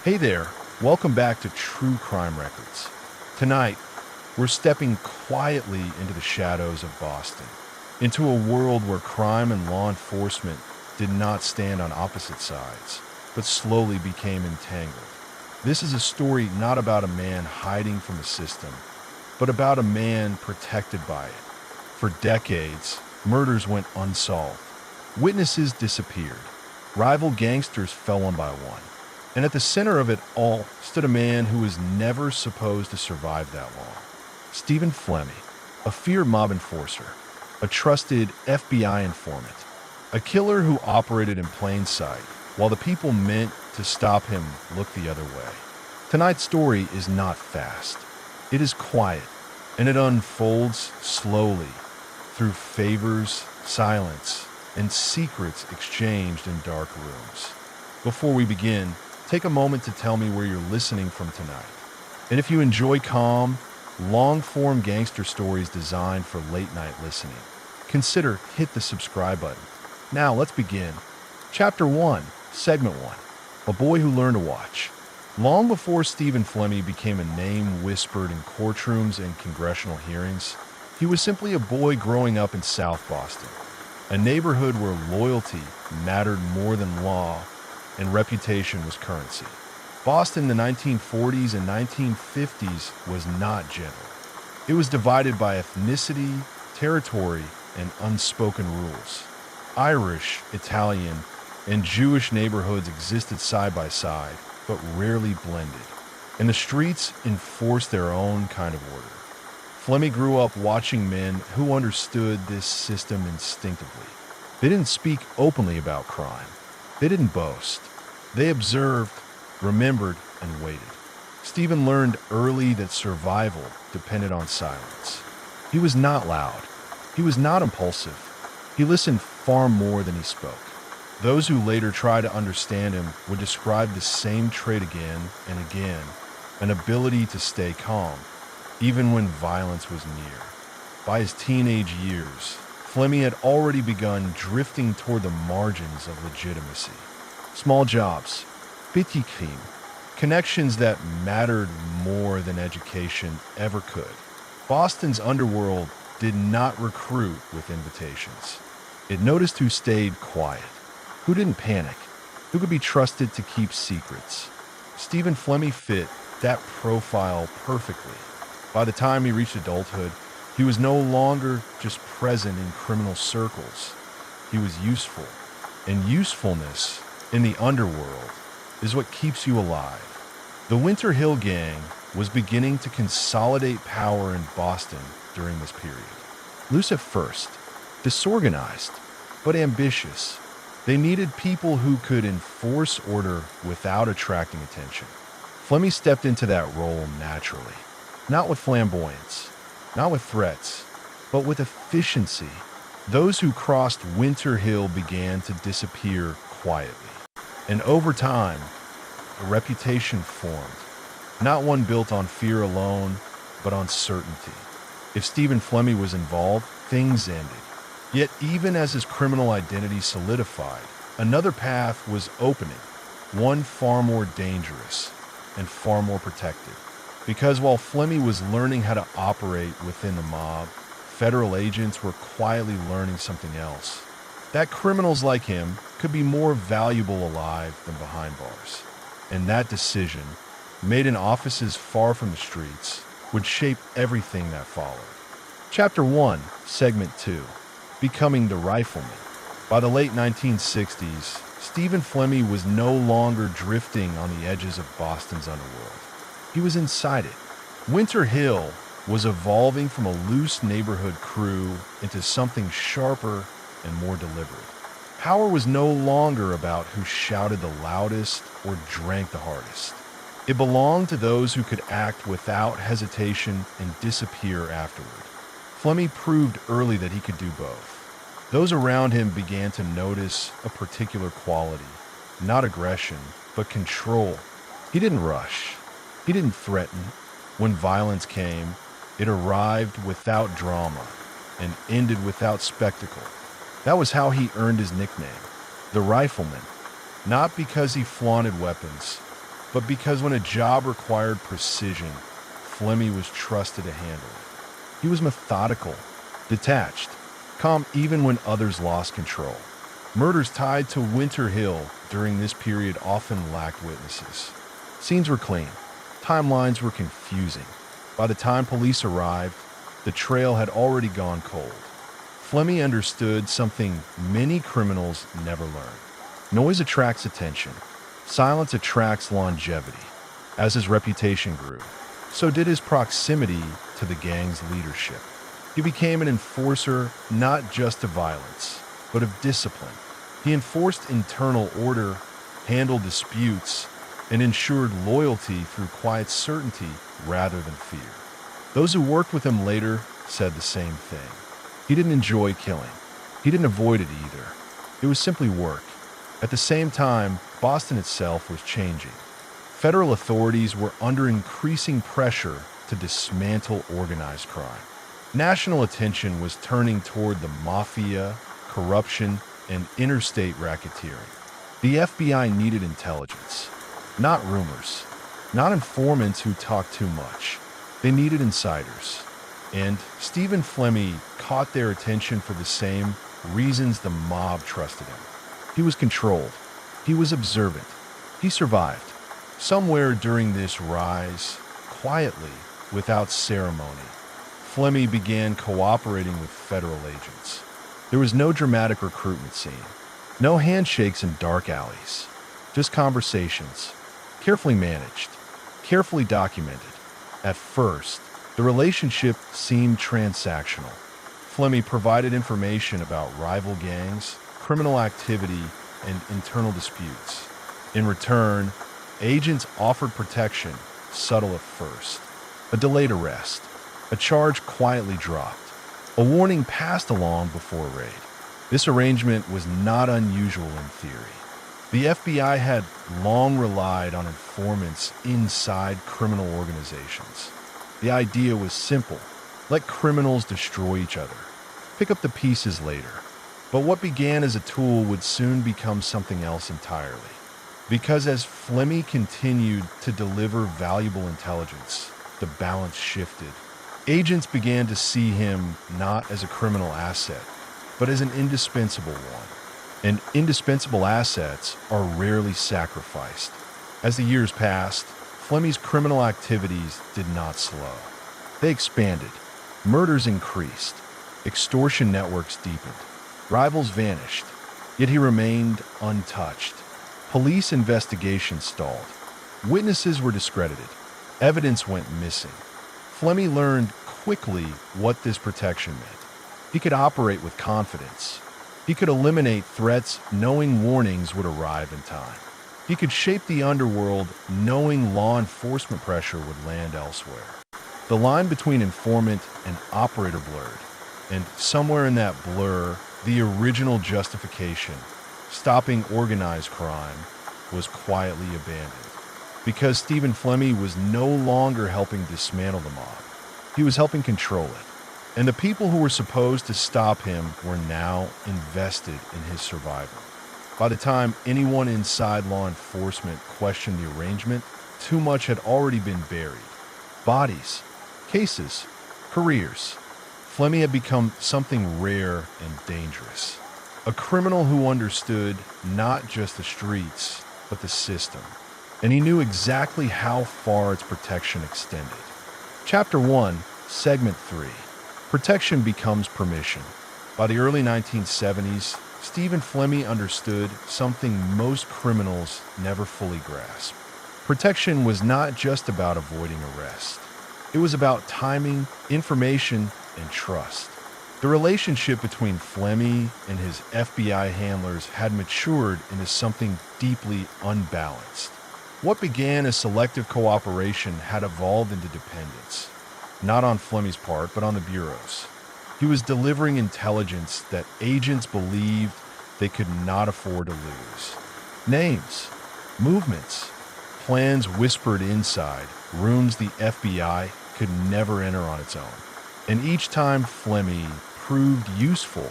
Hey there, welcome back to True Crime Records. Tonight, we're stepping quietly into the shadows of Boston, into a world where crime and law enforcement did not stand on opposite sides, but slowly became entangled. This is a story not about a man hiding from the system, but about a man protected by it. For decades, murders went unsolved. Witnesses disappeared. Rival gangsters fell one by one. And at the center of it all stood a man who was never supposed to survive that long. Stephen Flemmi, a feared mob enforcer, a trusted FBI informant, a killer who operated in plain sight, while the people meant to stop him looked the other way. Tonight's story is not fast. It is quiet, and it unfolds slowly through favors, silence, and secrets exchanged in dark rooms. Before we begin, take a moment to tell me where you're listening from tonight. And if you enjoy calm, long-form gangster stories designed for late-night listening, consider hit the subscribe button. Now, let's begin. Chapter 1, Segment 1, A Boy Who Learned to Watch. Long before Stephen Flemmi became a name whispered in courtrooms and congressional hearings, he was simply a boy growing up in South Boston, a neighborhood where loyalty mattered more than law and reputation was currency. Boston in the 1940s and 1950s was not gentle. It was divided by ethnicity, territory, and unspoken rules. Irish, Italian, and Jewish neighborhoods existed side by side, but rarely blended, and the streets enforced their own kind of order. Flemmi grew up watching men who understood this system instinctively. They didn't speak openly about crime. They didn't boast. They observed, remembered, and waited. Stephen learned early that survival depended on silence. He was not loud. He was not impulsive. He listened far more than he spoke. Those who later tried to understand him would describe the same trait again and again, an ability to stay calm, even when violence was near. By his teenage years, Flemmi had already begun drifting toward the margins of legitimacy. Small jobs, petit crime, connections that mattered more than education ever could. Boston's underworld did not recruit with invitations. It noticed who stayed quiet, who didn't panic, who could be trusted to keep secrets. Stephen Flemmi fit that profile perfectly. By the time he reached adulthood, he was no longer just present in criminal circles. He was useful, and usefulness in the underworld is what keeps you alive. The Winter Hill Gang was beginning to consolidate power in Boston during this period. Loose at first, disorganized, but ambitious, they needed people who could enforce order without attracting attention. Flemmi stepped into that role naturally, not with flamboyance, not with threats, but with efficiency. Those who crossed Winter Hill began to disappear quietly. And over time, a reputation formed, not one built on fear alone, but on certainty. If Stephen Flemmi was involved, things ended. Yet even as his criminal identity solidified, another path was opening, one far more dangerous and far more protected. Because while Flemmi was learning how to operate within the mob, federal agents were quietly learning something else. That criminals like him could be more valuable alive than behind bars. And that decision, made in offices far from the streets, would shape everything that followed. Chapter 1, Segment 2, Becoming the Rifleman. By the late 1960s, Stephen Flemmi was no longer drifting on the edges of Boston's underworld. He was inside it. Winter Hill was evolving from a loose neighborhood crew into something sharper and more deliberate. Power was no longer about who shouted the loudest or drank the hardest. It belonged to those who could act without hesitation and disappear afterward. Flemmi proved early that he could do both. Those around him began to notice a particular quality, not aggression, but control. He didn't rush. He didn't threaten. When violence came, it arrived without drama and ended without spectacle. That was how he earned his nickname, the Rifleman, not because he flaunted weapons, but because when a job required precision, Flemmi was trusted to handle it. He was methodical, detached, calm even when others lost control. Murders tied to Winter Hill during this period often lacked witnesses. Scenes were clean. Timelines were confusing. By the time police arrived, the trail had already gone cold. Flemmi understood something many criminals never learn. Noise attracts attention. Silence attracts longevity. As his reputation grew, so did his proximity to the gang's leadership. He became an enforcer not just of violence, but of discipline. He enforced internal order, handled disputes, and ensured loyalty through quiet certainty rather than fear. Those who worked with him later said the same thing. He didn't enjoy killing. He didn't avoid it either. It was simply work. At the same time, Boston itself was changing. Federal authorities were under increasing pressure to dismantle organized crime. National attention was turning toward the mafia, corruption, and interstate racketeering. The FBI needed intelligence, not rumors, not informants who talked too much. They needed insiders. And Stephen Flemmi caught their attention for the same reasons the mob trusted him. He was controlled. He was observant. He survived. Somewhere during this rise, quietly, without ceremony, Flemmi began cooperating with federal agents. There was no dramatic recruitment scene, no handshakes in dark alleys, just conversations, carefully managed, carefully documented. At first, the relationship seemed transactional. Flemmi provided information about rival gangs, criminal activity, and internal disputes. In return, agents offered protection, subtle at first. A delayed arrest, a charge quietly dropped, a warning passed along before a raid. This arrangement was not unusual in theory. The FBI had long relied on informants inside criminal organizations. The idea was simple: let criminals destroy each other, pick up the pieces later. But what began as a tool would soon become something else entirely. Because as Flemmi continued to deliver valuable intelligence, the balance shifted. Agents began to see him not as a criminal asset, but as an indispensable one. And indispensable assets are rarely sacrificed. As the years passed, Flemmi's criminal activities did not slow. They expanded. Murders increased. Extortion networks deepened. Rivals vanished, yet he remained untouched. Police investigations stalled. Witnesses were discredited. Evidence went missing. Flemmi learned quickly what this protection meant. He could operate with confidence. He could eliminate threats knowing warnings would arrive in time. He could shape the underworld knowing law enforcement pressure would land elsewhere. The line between informant and operator blurred, and somewhere in that blur, the original justification, stopping organized crime, was quietly abandoned. Because Stephen Flemmi was no longer helping dismantle the mob. He was helping control it. And the people who were supposed to stop him were now invested in his survival. By the time anyone inside law enforcement questioned the arrangement, too much had already been buried. Bodies, cases, careers. Flemmi had become something rare and dangerous. A criminal who understood not just the streets, but the system. And he knew exactly how far its protection extended. Chapter 1, Segment 3. Protection becomes permission. By the early 1970s, Stephen Flemmi understood something most criminals never fully grasp. Protection was not just about avoiding arrest. It was about timing, information, and trust. The relationship between Flemmi and his FBI handlers had matured into something deeply unbalanced. What began as selective cooperation had evolved into dependence, not on Flemmi's part, but on the Bureau's. He was delivering intelligence that agents believed they could not afford to lose. Names, movements, plans whispered inside, rooms the FBI could never enter on its own. And each time Flemmi proved useful,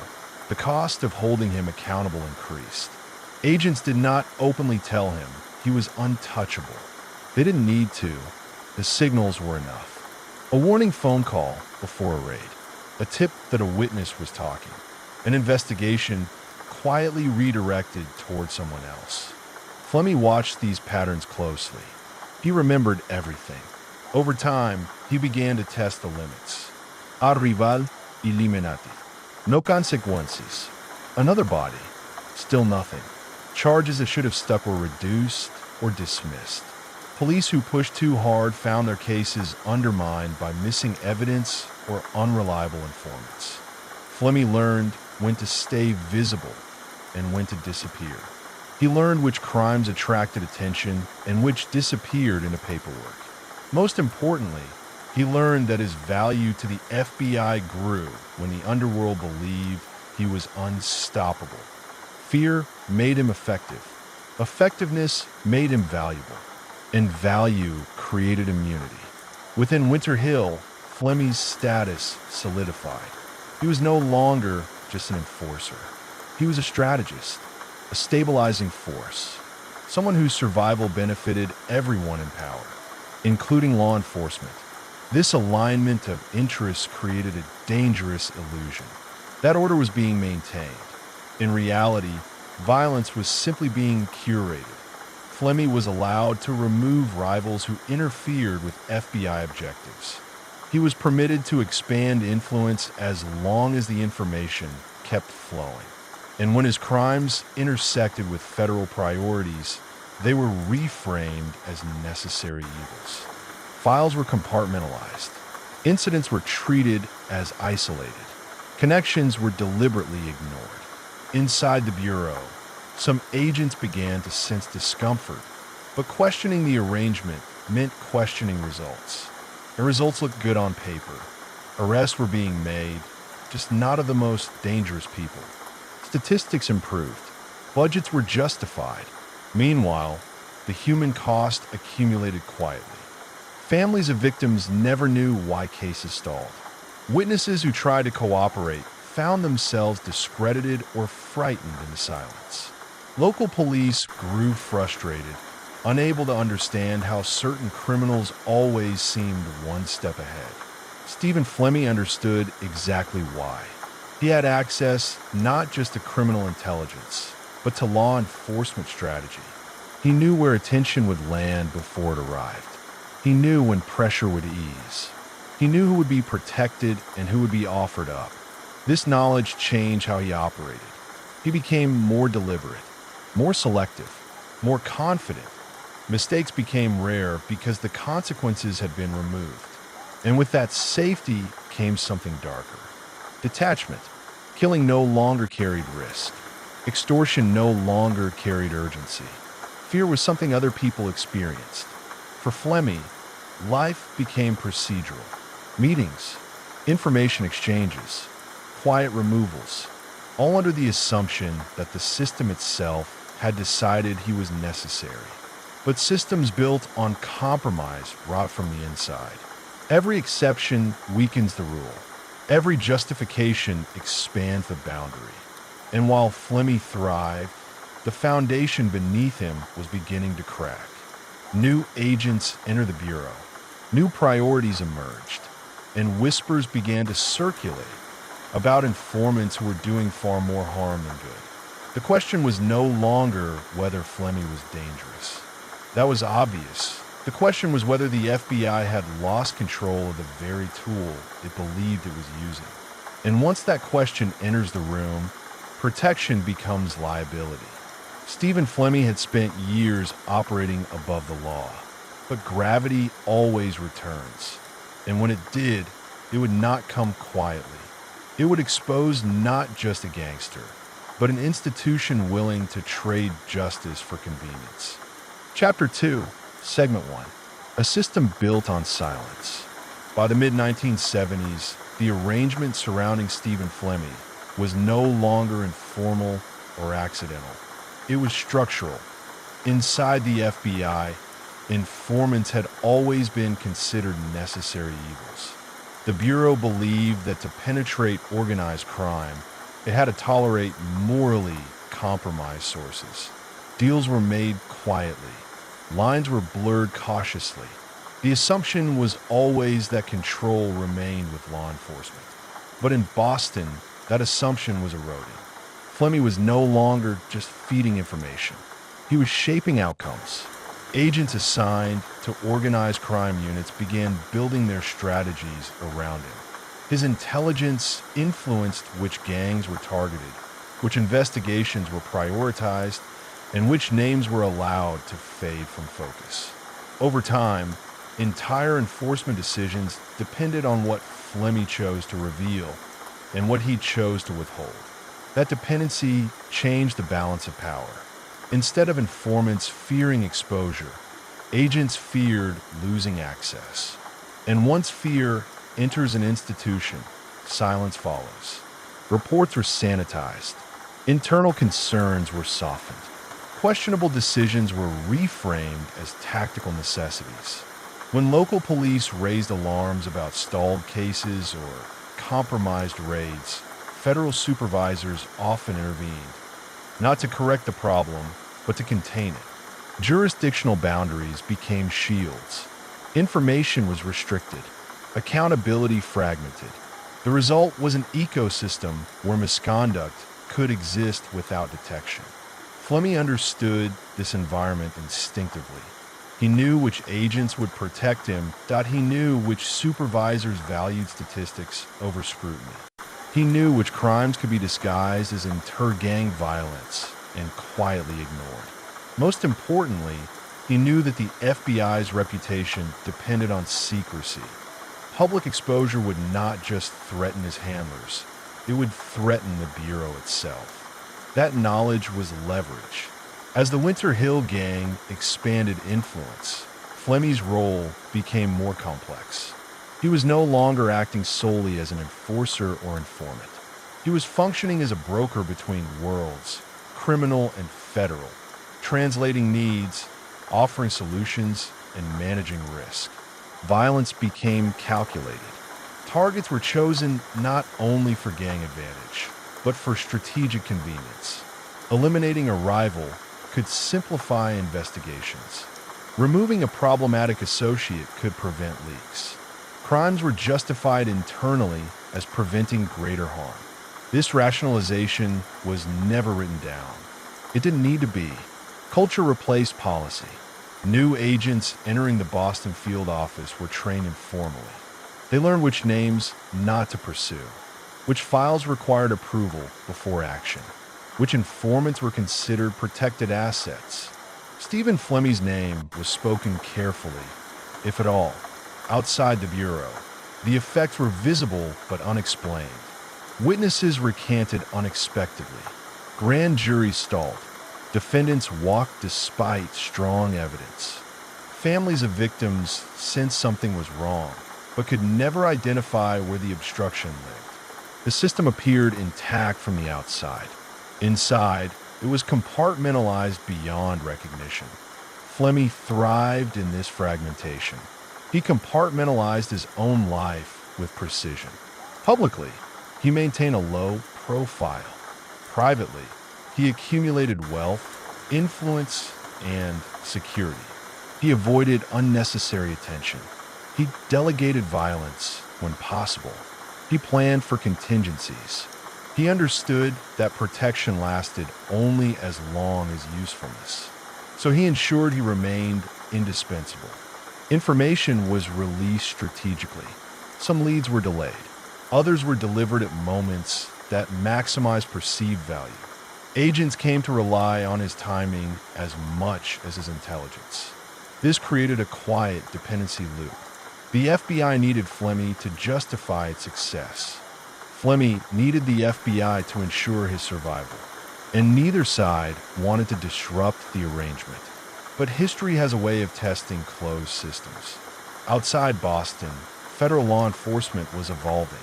the cost of holding him accountable increased. Agents did not openly tell him he was untouchable. They didn't need to. The signals were enough. A warning phone call before a raid. A tip that a witness was talking. An investigation quietly redirected toward someone else. Flemmi watched these patterns closely. He remembered everything. Over time, he began to test the limits. A rival eliminati. No consequences. Another body. Still nothing. Charges that should have stuck were reduced or dismissed. Police who pushed too hard found their cases undermined by missing evidence or unreliable informants. Flemmi learned when to stay visible and when to disappear. He learned which crimes attracted attention and which disappeared into paperwork. Most importantly, he learned that his value to the FBI grew when the underworld believed he was unstoppable. Fear made him effective. Effectiveness made him valuable. And value created immunity. Within Winter Hill, Flemmi's status solidified. He was no longer just an enforcer. He was a strategist, a stabilizing force, someone whose survival benefited everyone in power, including law enforcement. This alignment of interests created a dangerous illusion. That order was being maintained. In reality, violence was simply being curated. Flemmi was allowed to remove rivals who interfered with FBI objectives. He was permitted to expand influence as long as the information kept flowing. And when his crimes intersected with federal priorities, they were reframed as necessary evils. Files were compartmentalized. Incidents were treated as isolated. Connections were deliberately ignored. Inside the Bureau, some agents began to sense discomfort, but questioning the arrangement meant questioning results. The results looked good on paper. Arrests were being made, just not of the most dangerous people. Statistics improved. Budgets were justified. Meanwhile, the human cost accumulated quietly. Families of victims never knew why cases stalled. Witnesses who tried to cooperate found themselves discredited or frightened into silence. Local police grew frustrated, unable to understand how certain criminals always seemed one step ahead. Stephen Flemmi understood exactly why. He had access not just to criminal intelligence, but to law enforcement strategy. He knew where attention would land before it arrived. He knew when pressure would ease. He knew who would be protected and who would be offered up. This knowledge changed how he operated. He became more deliberate, more selective, more confident. Mistakes became rare because the consequences had been removed. And with that safety came something darker. Detachment. Killing no longer carried risk. Extortion no longer carried urgency. Fear was something other people experienced. For Flemmi, life became procedural. Meetings, information exchanges, quiet removals, all under the assumption that the system itself had decided he was necessary. But systems built on compromise rot from the inside. Every exception weakens the rule. Every justification expands the boundary. And while Flemmi thrived, the foundation beneath him was beginning to crack. New agents entered the Bureau. New priorities emerged. And whispers began to circulate about informants who were doing far more harm than good. The question was no longer whether Flemmi was dangerous. That was obvious. The question was whether the FBI had lost control of the very tool it believed it was using. And once that question enters the room, protection becomes liability. Stephen Flemmi had spent years operating above the law, but gravity always returns. And when it did, it would not come quietly. It would expose not just a gangster, but an institution willing to trade justice for convenience. Chapter 2, Segment 1. A system built on silence. By the mid-1970s, the arrangement surrounding Stephen Flemmi was no longer informal or accidental. It was structural. Inside the FBI, informants had always been considered necessary evils. The Bureau believed that to penetrate organized crime, it had to tolerate morally compromised sources. Deals were made quietly. Lines were blurred cautiously. The assumption was always that control remained with law enforcement. But in Boston, that assumption was eroding. Flemmi was no longer just feeding information. He was shaping outcomes. Agents assigned to organized crime units began building their strategies around him. His intelligence influenced which gangs were targeted, which investigations were prioritized, and which names were allowed to fade from focus. Over time, entire enforcement decisions depended on what Flemmi chose to reveal and what he chose to withhold. That dependency changed the balance of power. Instead of informants fearing exposure, agents feared losing access. And once fear enters an institution, silence follows. Reports were sanitized. Internal concerns were softened. Questionable decisions were reframed as tactical necessities. When local police raised alarms about stalled cases or compromised raids, federal supervisors often intervened, not to correct the problem, but to contain it. Jurisdictional boundaries became shields. Information was restricted. Accountability fragmented. The result was an ecosystem where misconduct could exist without detection. Flemmi understood this environment instinctively. He knew which agents would protect him, he knew which supervisors valued statistics over scrutiny. He knew which crimes could be disguised as inter-gang violence and quietly ignored. Most importantly, he knew that the FBI's reputation depended on secrecy. Public exposure would not just threaten his handlers, it would threaten the Bureau itself. That knowledge was leverage. As the Winter Hill Gang expanded influence, Flemmi's role became more complex. He was no longer acting solely as an enforcer or informant. He was functioning as a broker between worlds, criminal and federal, translating needs, offering solutions, and managing risk. Violence became calculated. Targets were chosen not only for gang advantage, but for strategic convenience. Eliminating a rival could simplify investigations. Removing a problematic associate could prevent leaks. Crimes were justified internally as preventing greater harm. This rationalization was never written down. It didn't need to be. Culture replaced policy. New agents entering the Boston field office were trained informally. They learned which names not to pursue, which files required approval before action, which informants were considered protected assets. Stephen Flemmi's name was spoken carefully, if at all, outside the Bureau. The effects were visible but unexplained. Witnesses recanted unexpectedly. Grand juries stalled. Defendants walked despite strong evidence. Families of victims sensed something was wrong, but could never identify where the obstruction lived. The system appeared intact from the outside. Inside, it was compartmentalized beyond recognition. Flemmi thrived in this fragmentation. He compartmentalized his own life with precision. Publicly, he maintained a low profile. Privately, he accumulated wealth, influence, and security. He avoided unnecessary attention. He delegated violence when possible. He planned for contingencies. He understood that protection lasted only as long as usefulness. So he ensured he remained indispensable. Information was released strategically. Some leads were delayed. Others were delivered at moments that maximized perceived value. Agents came to rely on his timing as much as his intelligence. This created a quiet dependency loop. The FBI needed Flemmi to justify its success. Flemmi needed the FBI to ensure his survival. And neither side wanted to disrupt the arrangement. But history has a way of testing closed systems. Outside Boston, federal law enforcement was evolving.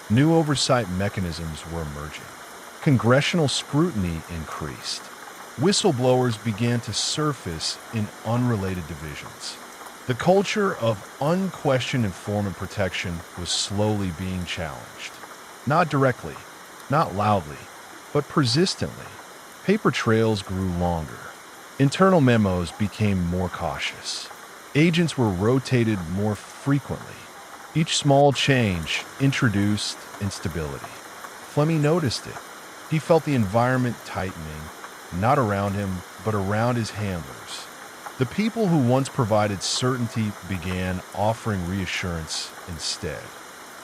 New oversight mechanisms were emerging. Congressional scrutiny increased. Whistleblowers began to surface in unrelated divisions. The culture of unquestioned informant protection was slowly being challenged. Not directly, not loudly, but persistently. Paper trails grew longer. Internal memos became more cautious. Agents were rotated more frequently. Each small change introduced instability. Flemmi noticed it. He felt the environment tightening, not around him, but around his handlers. The people who once provided certainty began offering reassurance instead.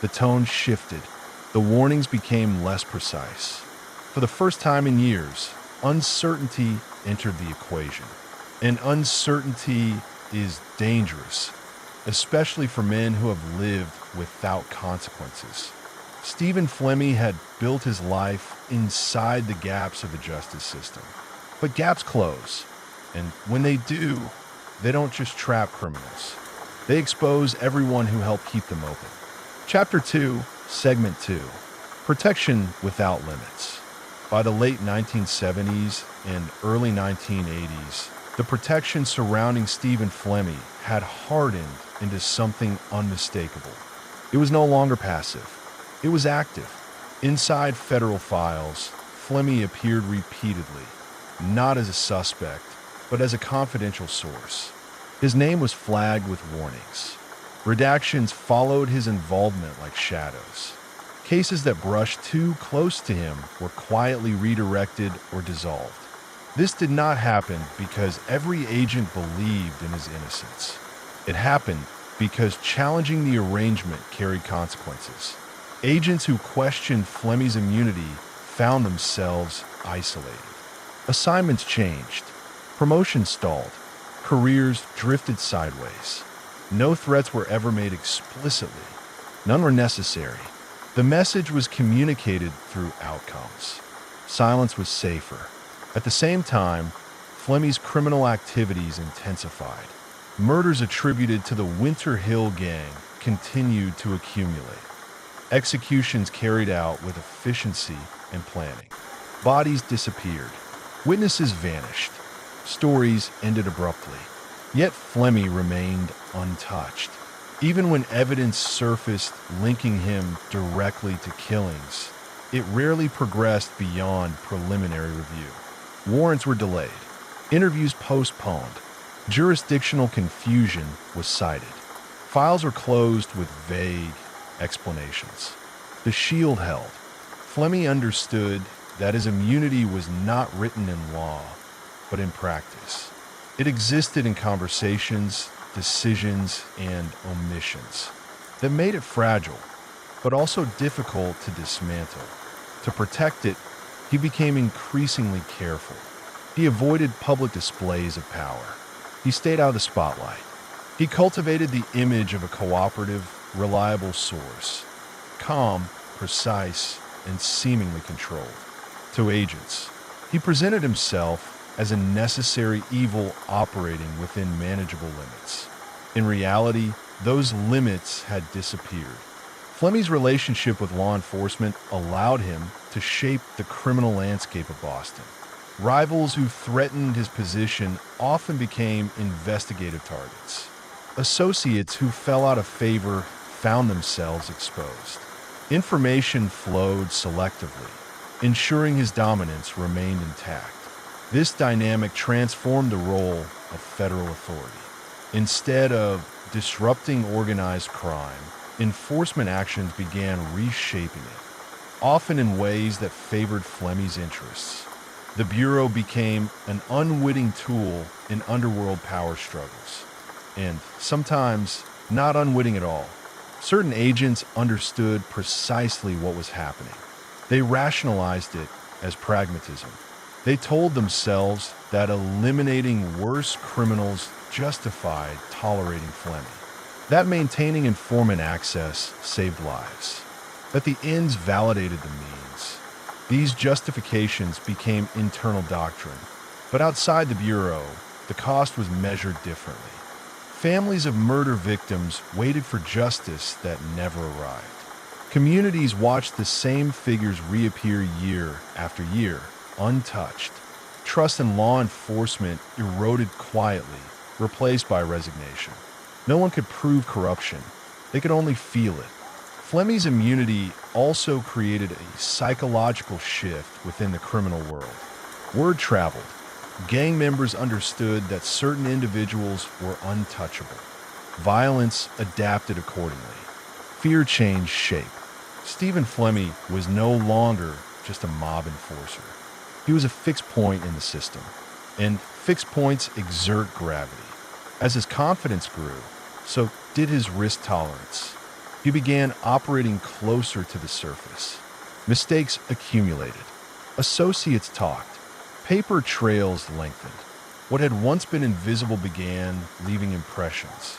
The tone shifted. The warnings became less precise. For the first time in years, uncertainty entered the equation. And uncertainty is dangerous, especially for men who have lived without consequences. Stephen Flemmi had built his life inside the gaps of the justice system. But gaps close, and when they do, they don't just trap criminals. They expose everyone who helped keep them open. Chapter 2, Segment 2, Protection Without Limits. By the late 1970s and early 1980s, the protection surrounding Stephen Flemmi had hardened into something unmistakable. It was no longer passive. It was active. Inside federal files, Flemmi appeared repeatedly, not as a suspect, but as a confidential source. His name was flagged with warnings. Redactions followed his involvement like shadows. Cases that brushed too close to him were quietly redirected or dissolved. This did not happen because every agent believed in his innocence. It happened because challenging the arrangement carried consequences. Agents who questioned Flemmi's immunity found themselves isolated. Assignments changed. Promotions stalled. Careers drifted sideways. No threats were ever made explicitly. None were necessary. The message was communicated through outcomes. Silence was safer. At the same time, Flemmi's criminal activities intensified. Murders attributed to the Winter Hill Gang continued to accumulate. Executions carried out with efficiency and planning. Bodies disappeared. Witnesses vanished. Stories ended abruptly. Yet Flemmi remained untouched. Even when evidence surfaced linking him directly to killings, it rarely progressed beyond preliminary review. Warrants were delayed. Interviews postponed. Jurisdictional confusion was cited. Files were closed with vague explanations. The shield held. Flemmi understood that his immunity was not written in law, but in practice. It existed in conversations, decisions, and omissions that made it fragile, but also difficult to dismantle. To protect it, he became increasingly careful. He avoided public displays of power. He stayed out of the spotlight. He cultivated the image of a cooperative, reliable source, calm, precise, and seemingly controlled. To agents, he presented himself as a necessary evil operating within manageable limits. In reality, those limits had disappeared. Flemmi's relationship with law enforcement allowed him to shape the criminal landscape of Boston. Rivals who threatened his position often became investigative targets. Associates who fell out of favor found themselves exposed. Information flowed selectively, ensuring his dominance remained intact. This dynamic transformed the role of federal authority. Instead of disrupting organized crime, enforcement actions began reshaping it, often in ways that favored Flemmi's interests. The Bureau became an unwitting tool in underworld power struggles, and sometimes not unwitting at all. Certain agents understood precisely what was happening. They rationalized it as pragmatism. They told themselves that eliminating worse criminals justified tolerating Flemmi, that maintaining informant access saved lives, that the ends validated the means. These justifications became internal doctrine, but outside the Bureau, the cost was measured differently. Families of murder victims waited for justice that never arrived. Communities watched the same figures reappear year after year, untouched. Trust in law enforcement eroded quietly, replaced by resignation. No one could prove corruption. They could only feel it. Flemmi's immunity also created a psychological shift within the criminal world. Word traveled. Gang members understood that certain individuals were untouchable. Violence adapted accordingly. Fear changed shape. Stephen Flemmi was no longer just a mob enforcer. He was a fixed point in the system, and fixed points exert gravity. As his confidence grew, so did his risk tolerance. He began operating closer to the surface. Mistakes accumulated. Associates talked. Paper trails lengthened. What had once been invisible began leaving impressions.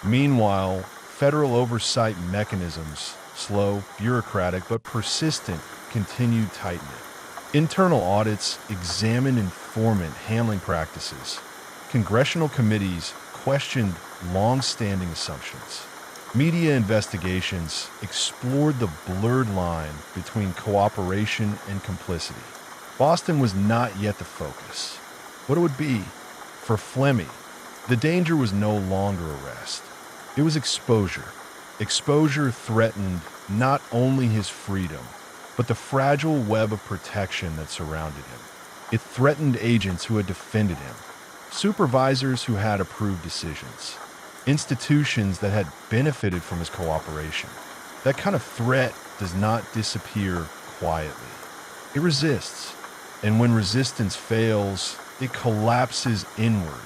Meanwhile, federal oversight mechanisms, slow, bureaucratic, but persistent, continued tightening. Internal audits examined informant handling practices. Congressional committees questioned long-standing assumptions. Media investigations explored the blurred line between cooperation and complicity. Boston was not yet the focus. What it would be, for Flemmi, the danger was no longer arrest. It was exposure. Exposure threatened not only his freedom, but the fragile web of protection that surrounded him. It threatened agents who had defended him, supervisors who had approved decisions, institutions that had benefited from his cooperation. That kind of threat does not disappear quietly. It resists, and when resistance fails, it collapses inward,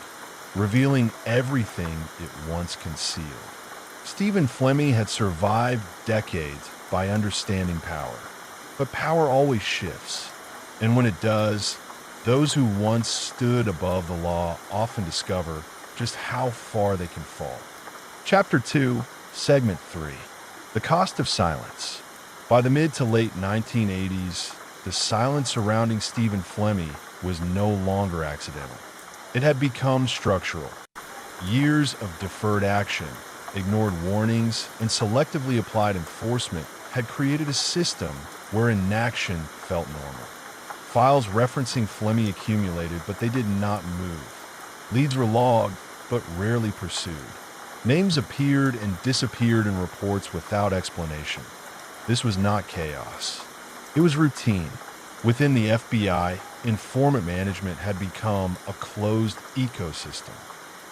revealing everything it once concealed. Stephen Flemmi had survived decades by understanding power, but power always shifts, and when it does, those who once stood above the law often discover just how far they can fall. Chapter 2, Segment 3, The Cost of Silence. By the mid to late 1980s, the silence surrounding Stephen Flemmi was no longer accidental. It had become structural. Years of deferred action, ignored warnings, and selectively applied enforcement had created a system where inaction felt normal. Files referencing Flemmi accumulated, but they did not move. Leads were logged, but rarely pursued. Names appeared and disappeared in reports without explanation. This was not chaos. It was routine. Within the FBI, informant management had become a closed ecosystem.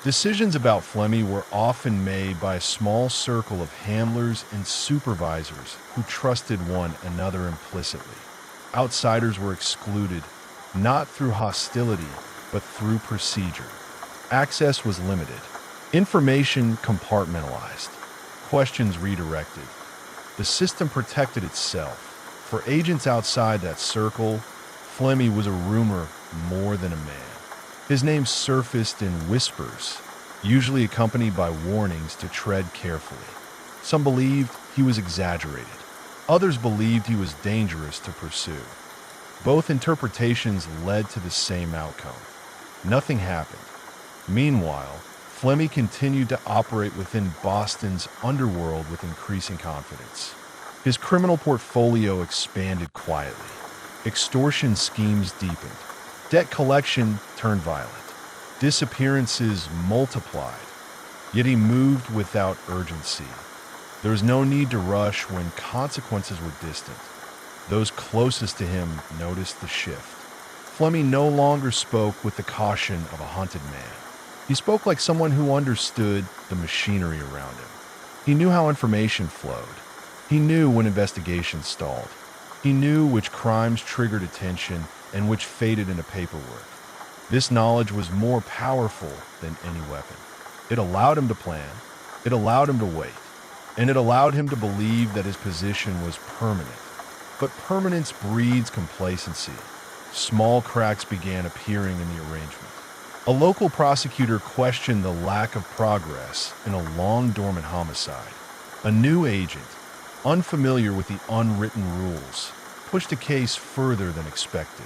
Decisions about Flemmi were often made by a small circle of handlers and supervisors who trusted one another implicitly. Outsiders were excluded, not through hostility, but through procedure. Access was limited. Information compartmentalized. Questions redirected. The system protected itself. For agents outside that circle, Flemmi was a rumor more than a man. His name surfaced in whispers, usually accompanied by warnings to tread carefully. Some believed he was exaggerated. Others believed he was dangerous to pursue. Both interpretations led to the same outcome. Nothing happened. Meanwhile, Flemmi continued to operate within Boston's underworld with increasing confidence. His criminal portfolio expanded quietly. Extortion schemes deepened. Debt collection turned violent. Disappearances multiplied. Yet he moved without urgency. There was no need to rush when consequences were distant. Those closest to him noticed the shift. Flemmi no longer spoke with the caution of a hunted man. He spoke like someone who understood the machinery around him. He knew how information flowed. He knew when investigations stalled. He knew which crimes triggered attention and which faded into paperwork. This knowledge was more powerful than any weapon. It allowed him to plan. It allowed him to wait. And it allowed him to believe that his position was permanent. But permanence breeds complacency. Small cracks began appearing in the arrangement. A local prosecutor questioned the lack of progress in a long-dormant homicide. A new agent, unfamiliar with the unwritten rules, pushed a case further than expected.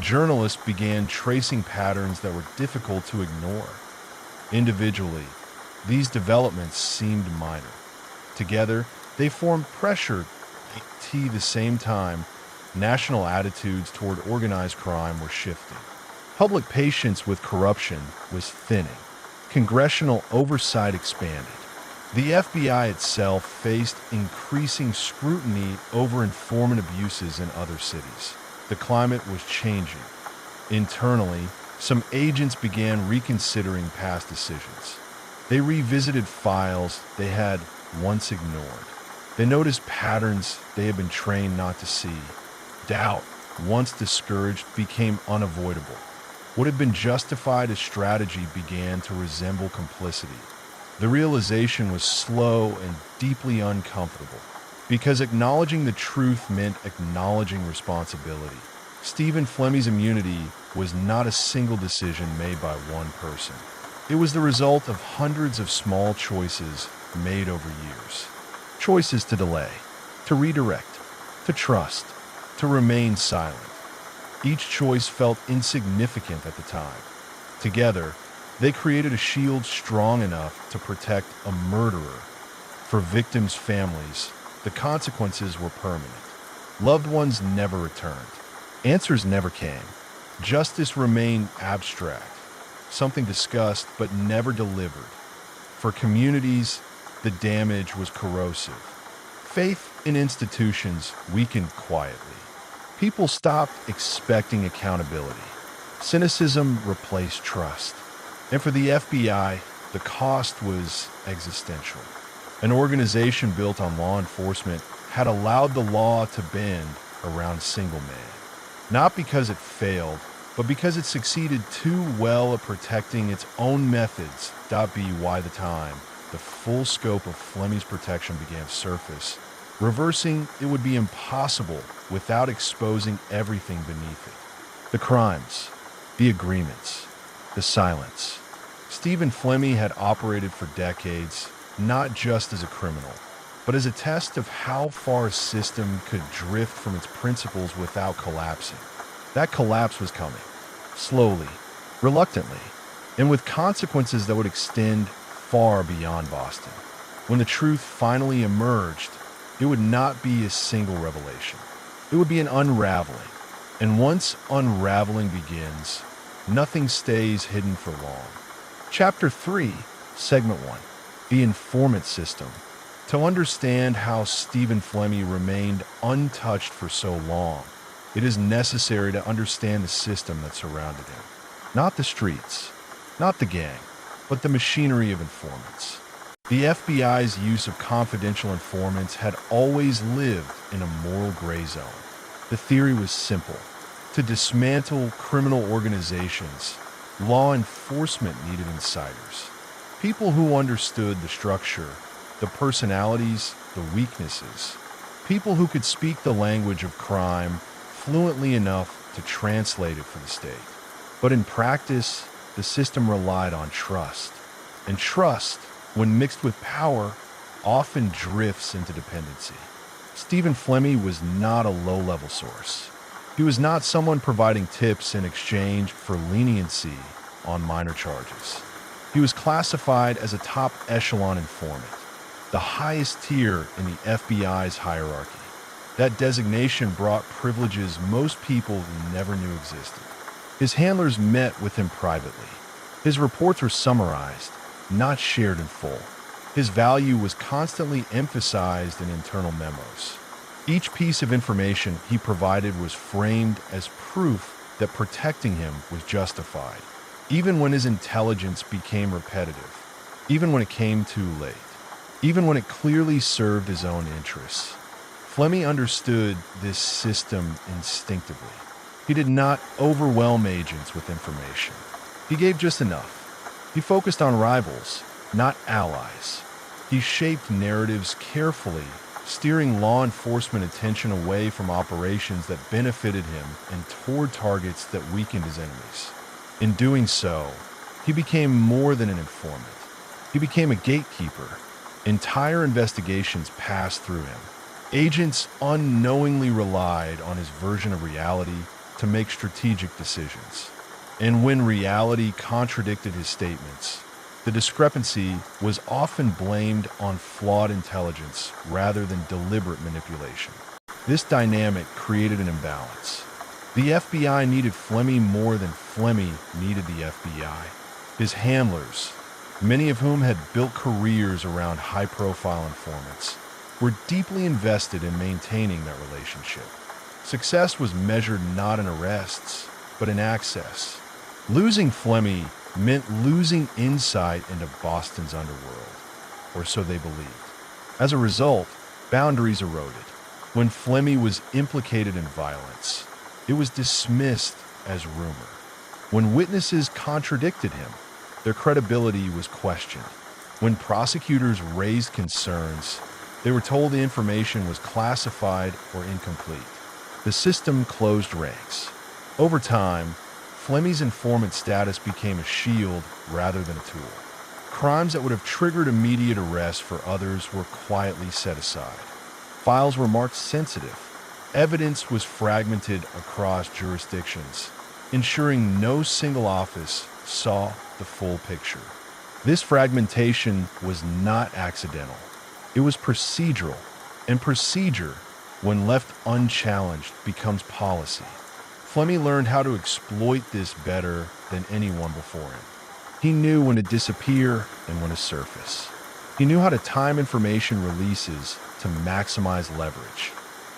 Journalists began tracing patterns that were difficult to ignore. Individually, these developments seemed minor. Together, they formed pressure. At the same time, national attitudes toward organized crime were shifting. Public patience with corruption was thinning. Congressional oversight expanded. The FBI itself faced increasing scrutiny over informant abuses in other cities. The climate was changing. Internally, some agents began reconsidering past decisions. They revisited files they had once ignored. They noticed patterns they had been trained not to see. Doubt, once discouraged, became unavoidable. What had been justified as strategy began to resemble complicity. The realization was slow and deeply uncomfortable, because acknowledging the truth meant acknowledging responsibility. Stephen Flemmi's immunity was not a single decision made by one person. It was the result of hundreds of small choices made over years. Choices to delay, to redirect, to trust, to remain silent. Each choice felt insignificant at the time. Together, they created a shield strong enough to protect a murderer. For victims' families, the consequences were permanent. Loved ones never returned. Answers never came. Justice remained abstract, something discussed but never delivered. For communities, the damage was corrosive. Faith in institutions weakened quietly. People stopped expecting accountability. Cynicism replaced trust. And for the FBI, the cost was existential. An organization built on law enforcement had allowed the law to bend around a single man. Not because it failed, but because it succeeded too well at protecting its own methods. By the time the full scope of Flemmi's protection began to surface, reversing it would be impossible without exposing everything beneath it. The crimes, the agreements, the silence. Stephen Flemmi had operated for decades, not just as a criminal, but as a test of how far a system could drift from its principles without collapsing. That collapse was coming, slowly, reluctantly, and with consequences that would extend far beyond Boston. When the truth finally emerged, it would not be a single revelation. It would be an unraveling. And once unraveling begins, nothing stays hidden for long. Chapter 3, Segment 1, The Informant System. To understand how Stephen Flemmi remained untouched for so long, it is necessary to understand the system that surrounded him. Not the streets, not the gang, but the machinery of informants. The FBI's use of confidential informants had always lived in a moral gray zone. The theory was simple. To dismantle criminal organizations, law enforcement needed insiders. People who understood the structure, the personalities, the weaknesses. People who could speak the language of crime fluently enough to translate it for the state. But in practice, the system relied on trust. And trust, when mixed with power, often drifts into dependency. Stephen Flemmi was not a low-level source. He was not someone providing tips in exchange for leniency on minor charges. He was classified as a top echelon informant, the highest tier in the FBI's hierarchy. That designation brought privileges most people never knew existed. His handlers met with him privately. His reports were summarized, not shared in full. His value was constantly emphasized in internal memos. Each piece of information he provided was framed as proof that protecting him was justified, even when his intelligence became repetitive, even when it came too late, even when it clearly served his own interests. Flemmi understood this system instinctively. He did not overwhelm agents with information. He gave just enough. He focused on rivals, not allies. He shaped narratives carefully, steering law enforcement attention away from operations that benefited him and toward targets that weakened his enemies. In doing so, he became more than an informant. He became a gatekeeper. Entire investigations passed through him. Agents unknowingly relied on his version of reality to make strategic decisions. And when reality contradicted his statements, the discrepancy was often blamed on flawed intelligence rather than deliberate manipulation. This dynamic created an imbalance. The FBI needed Flemmi more than Flemmi needed the FBI. His handlers, many of whom had built careers around high-profile informants, were deeply invested in maintaining that relationship. Success was measured not in arrests, but in access. Losing Flemmi meant losing insight into Boston's underworld, or so they believed. As a result, boundaries eroded. When Flemmi was implicated in violence, it was dismissed as rumor. When witnesses contradicted him, their credibility was questioned. When prosecutors raised concerns, they were told the information was classified or incomplete. The system closed ranks. Over time, Flemmi's informant status became a shield rather than a tool. Crimes that would have triggered immediate arrest for others were quietly set aside. Files were marked sensitive. Evidence was fragmented across jurisdictions, ensuring no single office saw the full picture. This fragmentation was not accidental. It was procedural, and procedure, when left unchallenged, becomes policy. Flemmi learned how to exploit this better than anyone before him. He knew when to disappear and when to surface. He knew how to time information releases to maximize leverage.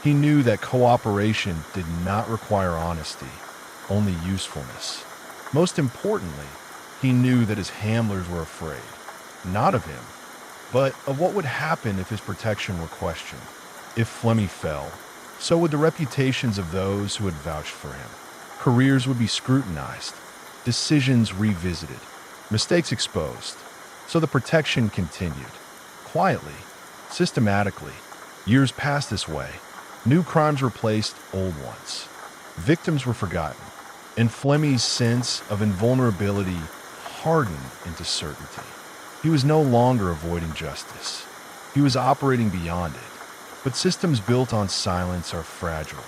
He knew that cooperation did not require honesty, only usefulness. Most importantly, he knew that his handlers were afraid, not of him, but of what would happen if his protection were questioned. If Flemmi fell, so would the reputations of those who had vouched for him. Careers would be scrutinized, decisions revisited, mistakes exposed. So the protection continued. Quietly, systematically, years passed this way. New crimes replaced old ones. Victims were forgotten, and Flemmi's sense of invulnerability hardened into certainty. He was no longer avoiding justice. He was operating beyond it. But systems built on silence are fragile.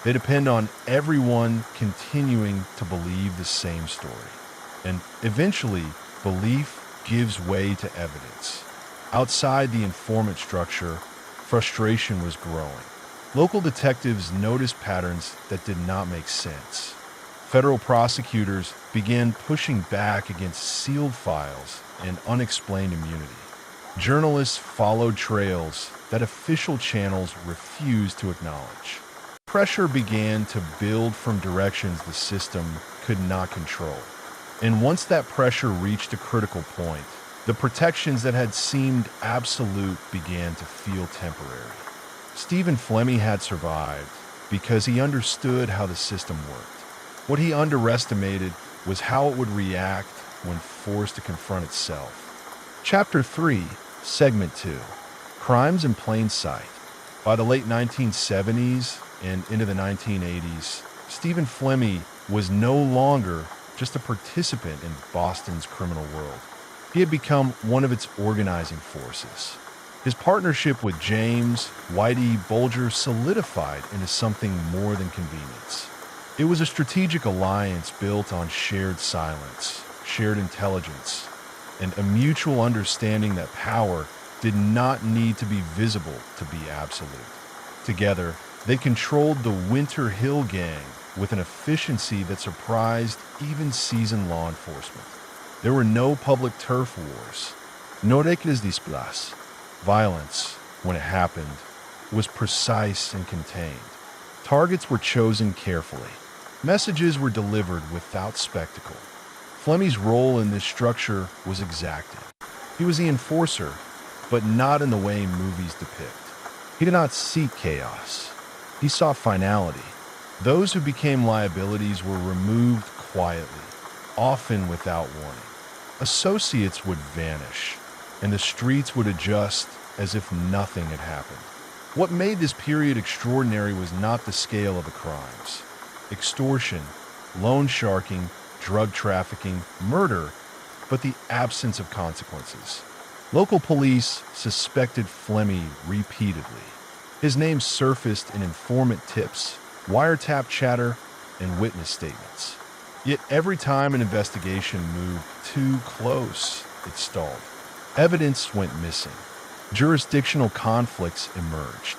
They depend on everyone continuing to believe the same story. And eventually, belief gives way to evidence. Outside the informant structure, frustration was growing. Local detectives noticed patterns that did not make sense. Federal prosecutors began pushing back against sealed files and unexplained immunity. Journalists followed trails that official channels refused to acknowledge. Pressure began to build from directions the system could not control. And once that pressure reached a critical point, the protections that had seemed absolute began to feel temporary. Stephen Flemmi had survived because he understood how the system worked. What he underestimated was how it would react when forced to confront itself. Chapter 3, Segment 2, Crimes in Plain Sight. By the late 1970s and into the 1980s, Stephen Flemmi was no longer just a participant in Boston's criminal world. He had become one of its organizing forces. His partnership with James Whitey Bulger solidified into something more than convenience. It was a strategic alliance built on shared silence, shared intelligence, and a mutual understanding that power did not need to be visible to be absolute. Together, they controlled the Winter Hill Gang with an efficiency that surprised even seasoned law enforcement. There were no public turf wars. No reglas displace. Violence, when it happened, was precise and contained. Targets were chosen carefully. Messages were delivered without spectacle. Flemmi's role in this structure was exacting. He was the enforcer, but not in the way movies depict. He did not seek chaos. He sought finality. Those who became liabilities were removed quietly, often without warning. Associates would vanish, and the streets would adjust as if nothing had happened. What made this period extraordinary was not the scale of the crimes. Extortion, loan sharking, drug trafficking, murder, but the absence of consequences. Local police suspected Flemmi repeatedly. His name surfaced in informant tips, wiretap chatter, and witness statements. Yet every time an investigation moved too close, it stalled. Evidence went missing. Jurisdictional conflicts emerged.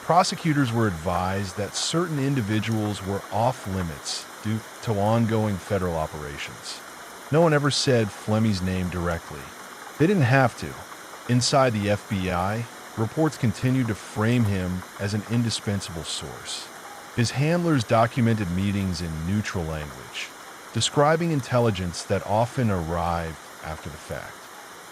Prosecutors were advised that certain individuals were off limits due to ongoing federal operations. No one ever said Flemmi's name directly. They didn't have to. Inside the FBI, reports continued to frame him as an indispensable source. His handlers documented meetings in neutral language, describing intelligence that often arrived after the fact.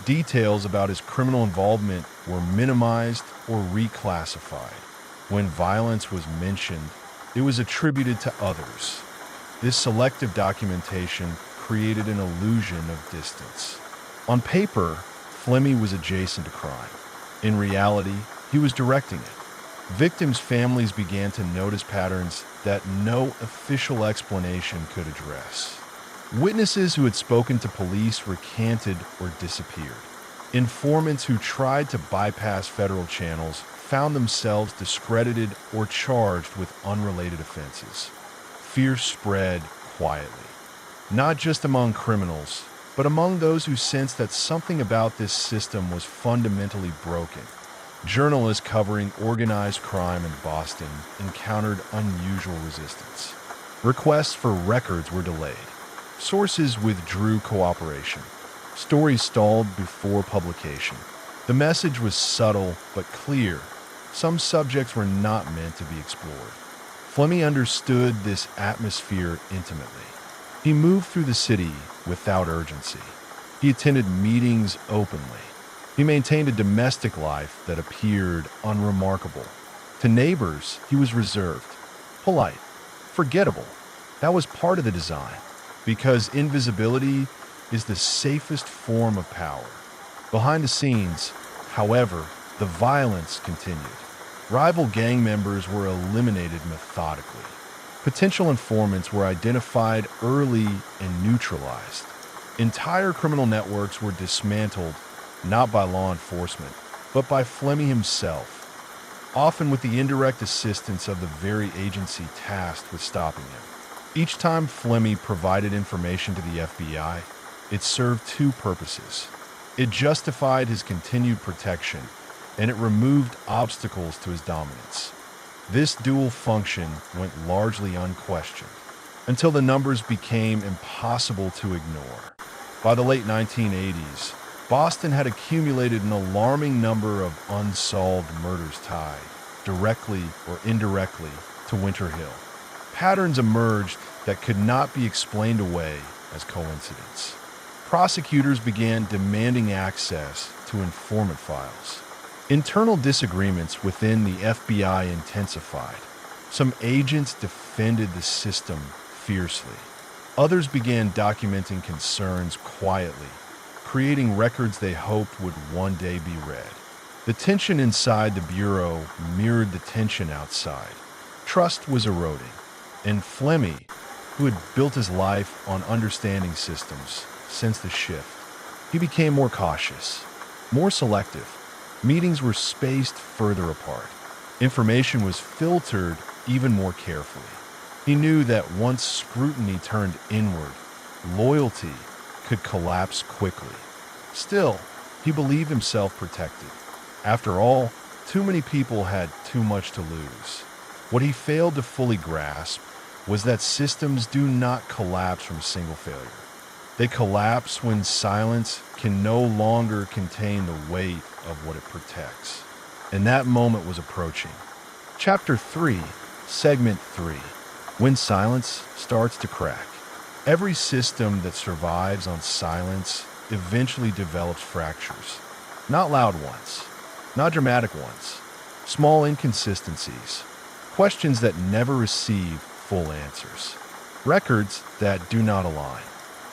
Details about his criminal involvement were minimized or reclassified. When violence was mentioned, it was attributed to others. This selective documentation created an illusion of distance. On paper, Flemmi was adjacent to crime. In reality, he was directing it. Victims' families began to notice patterns that no official explanation could address. Witnesses who had spoken to police recanted or disappeared. Informants who tried to bypass federal channels found themselves discredited or charged with unrelated offenses. Fear spread quietly, not just among criminals, but among those who sensed that something about this system was fundamentally broken. Journalists covering organized crime in Boston encountered unusual resistance. Requests for records were delayed. Sources withdrew cooperation. Stories stalled before publication. The message was subtle but clear. Some subjects were not meant to be explored. Flemmi understood this atmosphere intimately. He moved through the city without urgency. He attended meetings openly. He maintained a domestic life that appeared unremarkable. To neighbors, he was reserved, polite, forgettable. That was part of the design, because invisibility is the safest form of power. Behind the scenes, however, the violence continued. Rival gang members were eliminated methodically. Potential informants were identified early and neutralized. Entire criminal networks were dismantled, not by law enforcement, but by Flemmi himself, often with the indirect assistance of the very agency tasked with stopping him. Each time Flemmi provided information to the FBI, it served two purposes. It justified his continued protection, and it removed obstacles to his dominance. This dual function went largely unquestioned, until the numbers became impossible to ignore. By the late 1980s, Boston had accumulated an alarming number of unsolved murders tied, directly or indirectly, to Winter Hill. Patterns emerged that could not be explained away as coincidence. Prosecutors began demanding access to informant files. Internal disagreements within the FBI intensified. Some agents defended the system fiercely. Others began documenting concerns quietly, creating records they hoped would one day be read. The tension inside the Bureau mirrored the tension outside. Trust was eroding, and Flemmi, who had built his life on understanding systems, sensed the shift. He became more cautious, more selective. Meetings were spaced further apart. Information was filtered even more carefully. He knew that once scrutiny turned inward, loyalty could collapse quickly. Still, he believed himself protected. After all, too many people had too much to lose. What he failed to fully grasp was that systems do not collapse from single failure. They collapse when silence can no longer contain the weight of what it protects. And that moment was approaching. Chapter 3, Segment 3. When silence starts to crack. Every system that survives on silence eventually develops fractures. Not loud ones, not dramatic ones, small inconsistencies, questions that never receive full answers, records that do not align,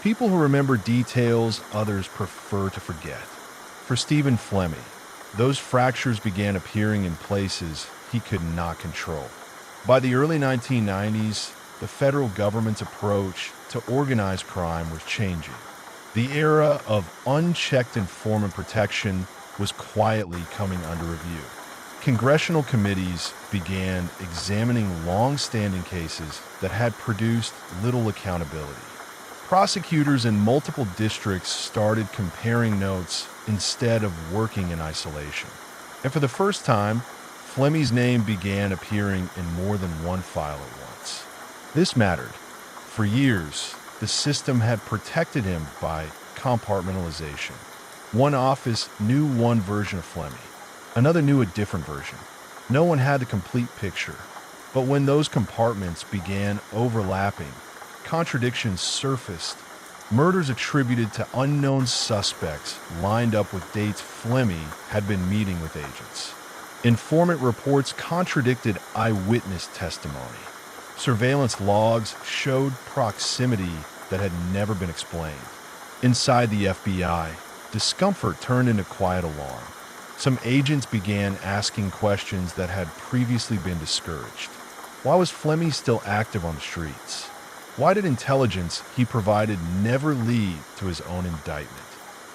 people who remember details others prefer to forget. For Stephen Flemmi, those fractures began appearing in places he could not control. By the early 1990s, the federal government's approach to organized crime was changing. The era of unchecked informant protection was quietly coming under review. Congressional committees began examining long-standing cases that had produced little accountability. Prosecutors in multiple districts started comparing notes instead of working in isolation. And for the first time, Flemmi's name began appearing in more than one file at once. This mattered. For years, the system had protected him by compartmentalization. One office knew one version of Flemmi. Another knew a different version. No one had the complete picture. But when those compartments began overlapping, contradictions surfaced. Murders attributed to unknown suspects lined up with dates Flemmi had been meeting with agents. Informant reports contradicted eyewitness testimony. Surveillance logs showed proximity that had never been explained. Inside the FBI, discomfort turned into quiet alarm. Some agents began asking questions that had previously been discouraged. Why was Flemmi still active on the streets? Why did intelligence he provided never lead to his own indictment?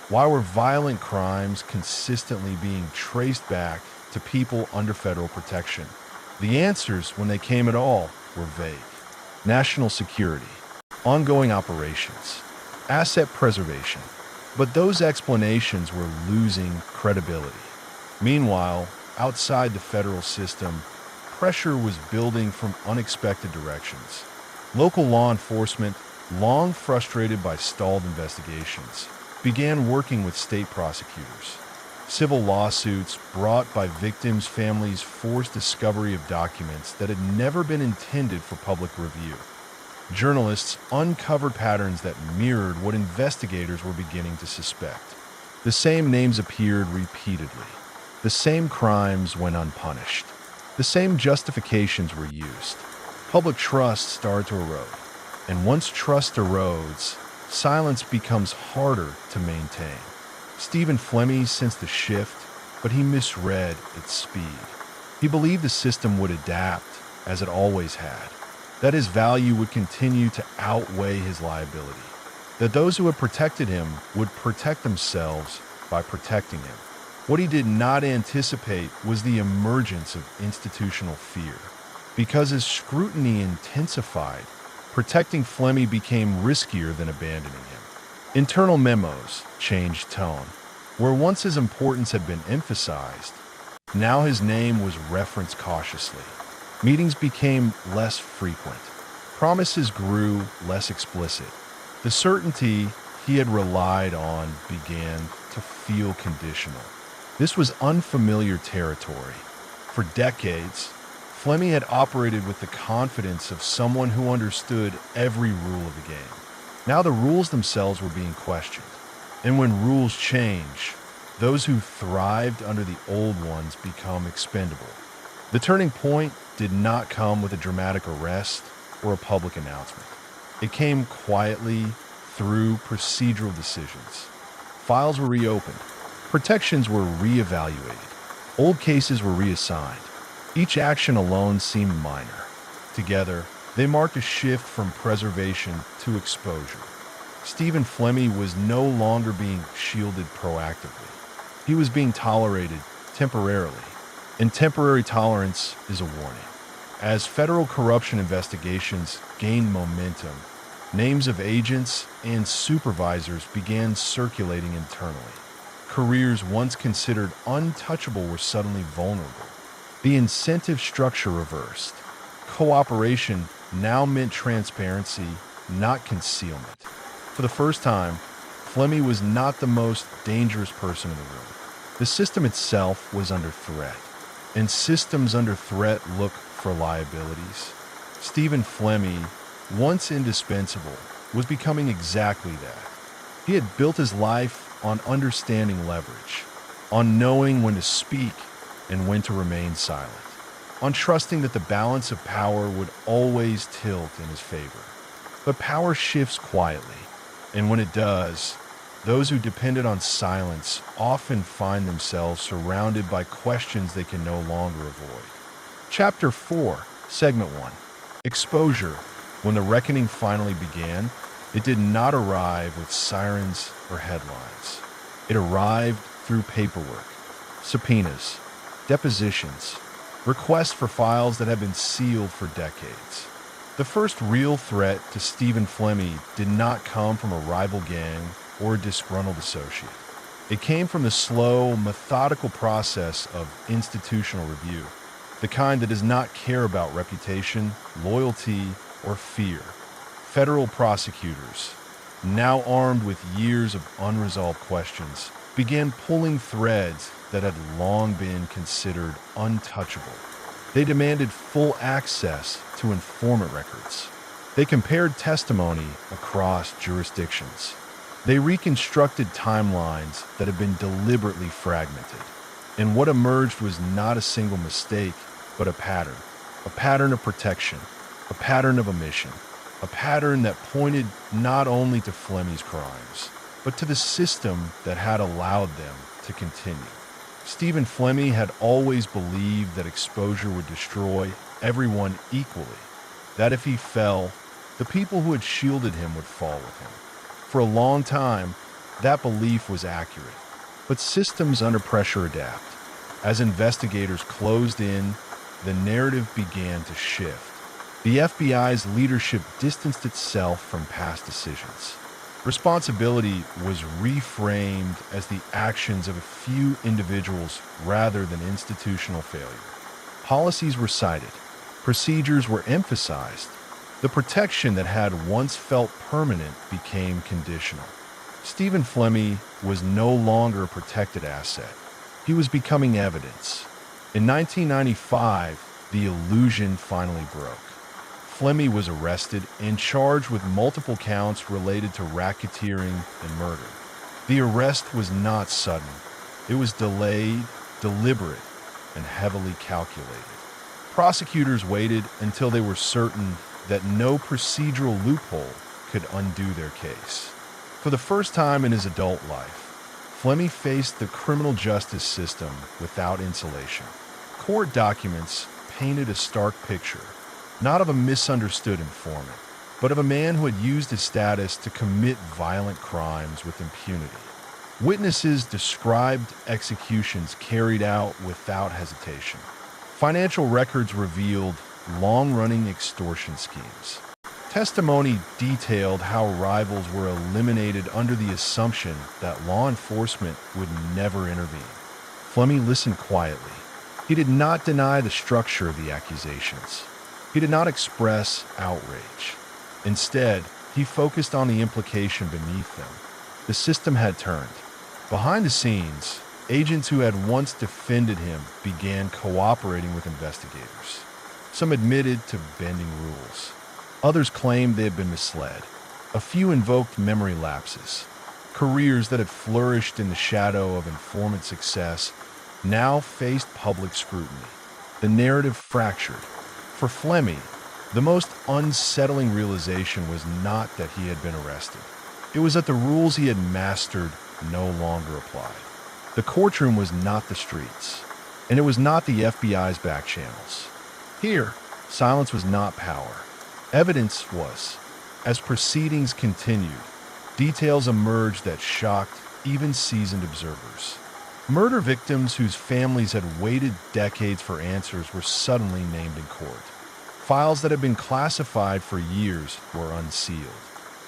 Why were violent crimes consistently being traced back to people under federal protection? The answers, when they came at all, were vague. National security, ongoing operations, asset preservation. But those explanations were losing credibility. Meanwhile, outside the federal system, pressure was building from unexpected directions. Local law enforcement, long frustrated by stalled investigations, began working with state prosecutors. Civil lawsuits brought by victims' families forced discovery of documents that had never been intended for public review. Journalists uncovered patterns that mirrored what investigators were beginning to suspect. The same names appeared repeatedly. The same crimes went unpunished. The same justifications were used. Public trust started to erode. And once trust erodes, silence becomes harder to maintain. Stephen Flemmi sensed the shift, but he misread its speed. He believed the system would adapt, as it always had, that his value would continue to outweigh his liability, that those who had protected him would protect themselves by protecting him. What he did not anticipate was the emergence of institutional fear. Because as scrutiny intensified, protecting Flemmi became riskier than abandoning him. Internal memos changed tone. Where once his importance had been emphasized, now his name was referenced cautiously. Meetings became less frequent. Promises grew less explicit. The certainty he had relied on began to feel conditional. This was unfamiliar territory. For decades, Flemmi had operated with the confidence of someone who understood every rule of the game. Now the rules themselves were being questioned. And when rules change, those who thrived under the old ones become expendable. The turning point did not come with a dramatic arrest or a public announcement. It came quietly through procedural decisions. Files were reopened. Protections were reevaluated. Old cases were reassigned. Each action alone seemed minor. Together, they marked a shift from preservation to exposure. Stephen Flemmi was no longer being shielded proactively. He was being tolerated temporarily, and temporary tolerance is a warning. As federal corruption investigations gained momentum, names of agents and supervisors began circulating internally. Careers once considered untouchable were suddenly vulnerable. The incentive structure reversed. Cooperation now meant transparency, not concealment. For the first time, Flemmi was not the most dangerous person in the room. The system itself was under threat, and systems under threat look for liabilities. Stephen Flemmi, once indispensable, was becoming exactly that. He had built his life on understanding leverage, on knowing when to speak and when to remain silent, on trusting that the balance of power would always tilt in his favor. But power shifts quietly, and when it does, those who depended on silence often find themselves surrounded by questions they can no longer avoid. Chapter 4, Segment 1. Exposure. When the reckoning finally began, it did not arrive with sirens or headlines. It arrived through paperwork, subpoenas, depositions, requests for files that had been sealed for decades. The first real threat to Stephen Flemmi did not come from a rival gang or a disgruntled associate. It came from the slow, methodical process of institutional review, the kind that does not care about reputation, loyalty, or fear. Federal prosecutors, now armed with years of unresolved questions, began pulling threads that had long been considered untouchable. They demanded full access to informant records, They compared testimony across jurisdictions. They reconstructed timelines that had been deliberately fragmented. And what emerged was not a single mistake, but a pattern of protection, a pattern of omission, a pattern that pointed not only to Flemmi's crimes, but to the system that had allowed them to continue. Stephen Flemmi had always believed that exposure would destroy everyone equally, that if he fell, the people who had shielded him would fall with him. For a long time, that belief was accurate, but systems under pressure adapt. As investigators closed in, the narrative began to shift. The FBI's leadership distanced itself from past decisions. Responsibility was reframed as the actions of a few individuals rather than institutional failure. Policies were cited, procedures were emphasized. The protection that had once felt permanent became conditional. Stephen Flemmi was no longer a protected asset. He was becoming evidence. In 1995, the illusion finally broke. Flemmi was arrested and charged with multiple counts related to racketeering and murder. The arrest was not sudden. It was delayed, deliberate, and heavily calculated. Prosecutors waited until they were certain that no procedural loophole could undo their case. For the first time in his adult life, Flemmi faced the criminal justice system without insulation. Court documents painted a stark picture, not of a misunderstood informant, but of a man who had used his status to commit violent crimes with impunity. Witnesses described executions carried out without hesitation. Financial records revealed long-running extortion schemes. Testimony detailed how rivals were eliminated under the assumption that law enforcement would never intervene. Flemmi listened quietly. He did not deny the structure of the accusations. He did not express outrage. Instead, he focused on the implication beneath them. The system had turned. Behind the scenes, agents who had once defended him began cooperating with investigators. Some admitted to bending rules. Others claimed they had been misled. A few invoked memory lapses. Careers that had flourished in the shadow of informant success now faced public scrutiny. The narrative fractured. For Flemmi, the most unsettling realization was not that he had been arrested. It was that the rules he had mastered no longer applied. The courtroom was not the streets, and it was not the FBI's back channels. Here, silence was not power. Evidence was. As proceedings continued, details emerged that shocked even seasoned observers. Murder victims whose families had waited decades for answers were suddenly named in court. Files that had been classified for years were unsealed.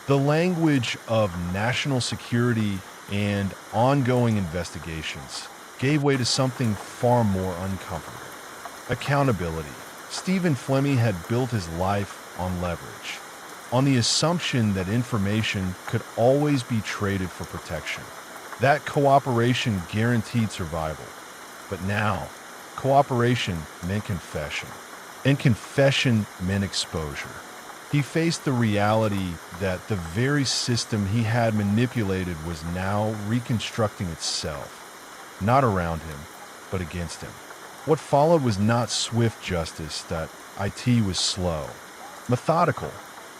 The language of national security and ongoing investigations gave way to something far more uncomfortable. Accountability. Stephen Flemmi had built his life on leverage, on the assumption that information could always be traded for protection. That cooperation guaranteed survival. But now, cooperation meant confession, and confession meant exposure. He faced the reality that the very system he had manipulated was now reconstructing itself, not around him, but against him. What followed was not swift justice, that it was slow, methodical,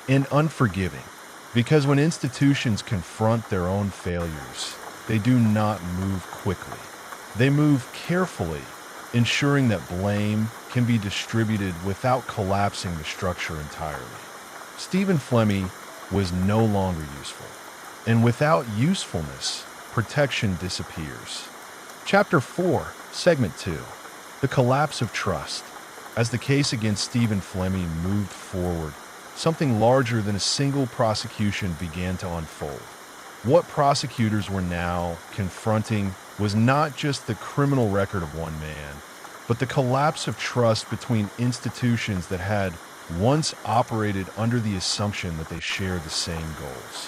and unforgiving. Because when institutions confront their own failures, they do not move quickly. They move carefully, ensuring that blame can be distributed without collapsing the structure entirely. Stephen Flemmi was no longer useful, and without usefulness, protection disappears. Chapter 4, Segment 2, The Collapse of Trust. As the case against Stephen Flemmi moved forward, something larger than a single prosecution began to unfold. What prosecutors were now confronting was not just the criminal record of one man, but the collapse of trust between institutions that had once operated under the assumption that they shared the same goals.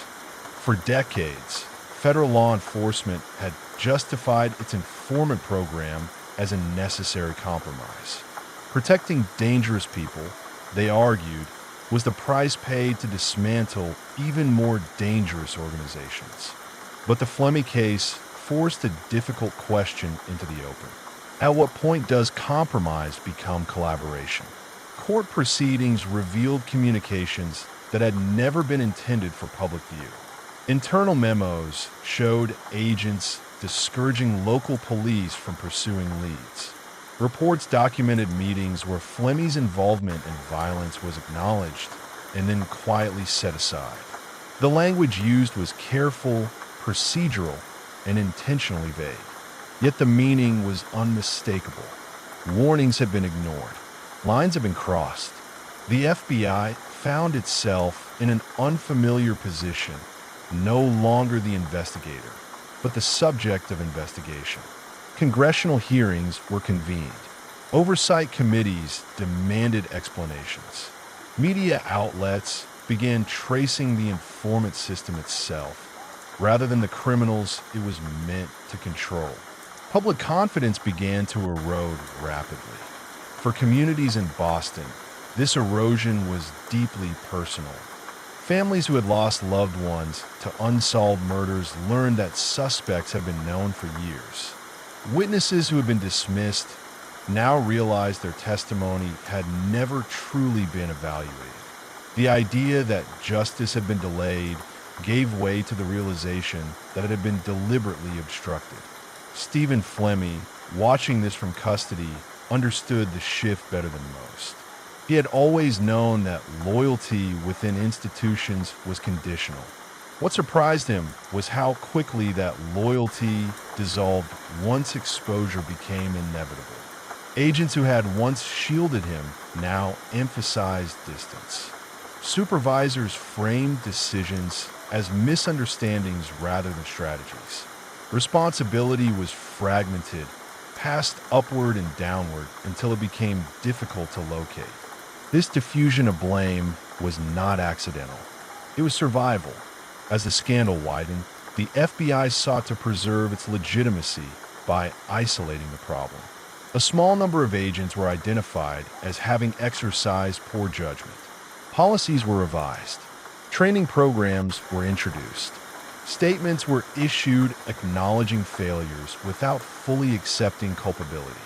For decades, federal law enforcement had justified its informant program as a necessary compromise. Protecting dangerous people, they argued, was the price paid to dismantle even more dangerous organizations. But the Flemmi case forced a difficult question into the open. At what point does compromise become collaboration? Court proceedings revealed communications that had never been intended for public view. Internal memos showed agents discouraging local police from pursuing leads. Reports documented meetings where Flemmi's involvement in violence was acknowledged and then quietly set aside. The language used was careful, procedural, and intentionally vague. Yet the meaning was unmistakable. Warnings had been ignored. Lines had been crossed. The FBI found itself in an unfamiliar position, no longer the investigator, but the subject of investigation. Congressional hearings were convened. Oversight committees demanded explanations. Media outlets began tracing the informant system itself, rather than the criminals it was meant to control. Public confidence began to erode rapidly. For communities in Boston, this erosion was deeply personal. Families who had lost loved ones to unsolved murders learned that suspects had been known for years. Witnesses who had been dismissed now realized their testimony had never truly been evaluated. The idea that justice had been delayed gave way to the realization that it had been deliberately obstructed. Stephen Flemmi, watching this from custody, understood the shift better than most. He had always known that loyalty within institutions was conditional. What surprised him was how quickly that loyalty dissolved once exposure became inevitable. Agents who had once shielded him now emphasized distance. Supervisors framed decisions as misunderstandings rather than strategies. Responsibility was fragmented, passed upward and downward until it became difficult to locate. This diffusion of blame was not accidental. It was survival. As the scandal widened, the FBI sought to preserve its legitimacy by isolating the problem. A small number of agents were identified as having exercised poor judgment. Policies were revised. Training programs were introduced. Statements were issued acknowledging failures without fully accepting culpability.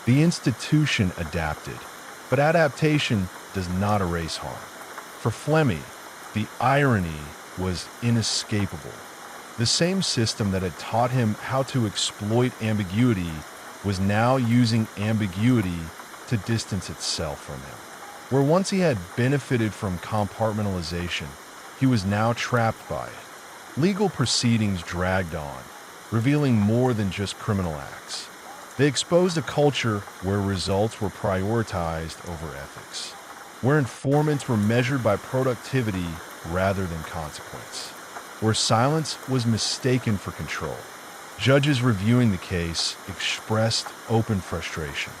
The institution adapted, but adaptation does not erase harm. For Flemmi, the irony was inescapable. The same system that had taught him how to exploit ambiguity was now using ambiguity to distance itself from him. Where once he had benefited from compartmentalization, he was now trapped by it. Legal proceedings dragged on, revealing more than just criminal acts. They exposed a culture where results were prioritized over ethics, where informants were measured by productivity rather than consequence, where silence was mistaken for control. Judges reviewing the case expressed open frustration.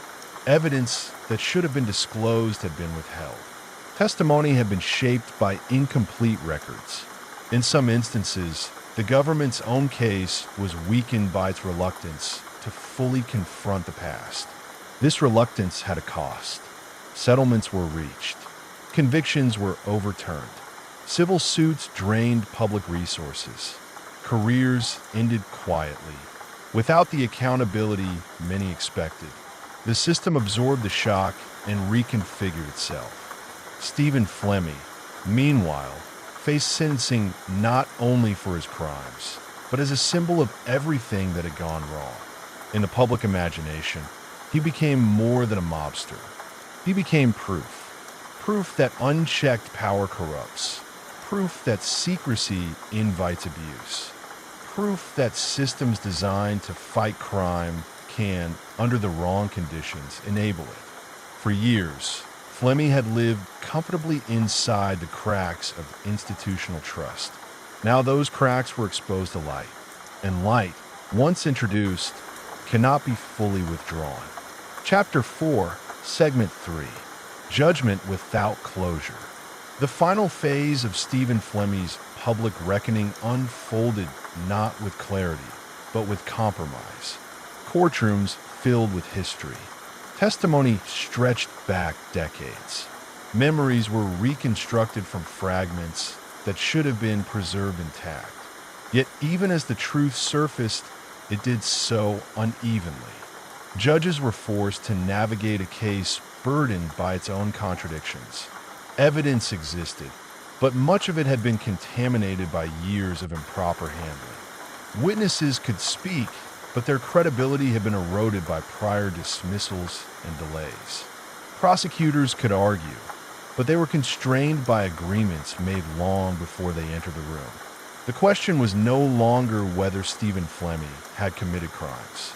Evidence that should have been disclosed had been withheld. Testimony had been shaped by incomplete records. In some instances, the government's own case was weakened by its reluctance to fully confront the past. This reluctance had a cost. Settlements were reached. Convictions were overturned. Civil suits drained public resources. Careers ended quietly, without the accountability many expected. The system absorbed the shock and reconfigured itself. Stephen Flemmi, meanwhile, faced sentencing not only for his crimes, but as a symbol of everything that had gone wrong. In the public imagination, he became more than a mobster. He became proof. Proof that unchecked power corrupts. Proof that secrecy invites abuse. Proof that systems designed to fight crime can, under the wrong conditions, enable it. For years, Flemmi had lived comfortably inside the cracks of institutional trust. Now those cracks were exposed to light, and light, once introduced, cannot be fully withdrawn. Chapter 4, Segment 3, Judgment Without Closure. The final phase of Stephen Flemmi's public reckoning unfolded not with clarity, but with compromise. Courtrooms filled with history. Testimony stretched back decades. Memories were reconstructed from fragments that should have been preserved intact. Yet even as the truth surfaced, it did so unevenly. Judges were forced to navigate a case burdened by its own contradictions. Evidence existed, but much of it had been contaminated by years of improper handling. Witnesses could speak, but their credibility had been eroded by prior dismissals and delays. Prosecutors could argue, but they were constrained by agreements made long before they entered the room. The question was no longer whether Stephen Flemmi had committed crimes.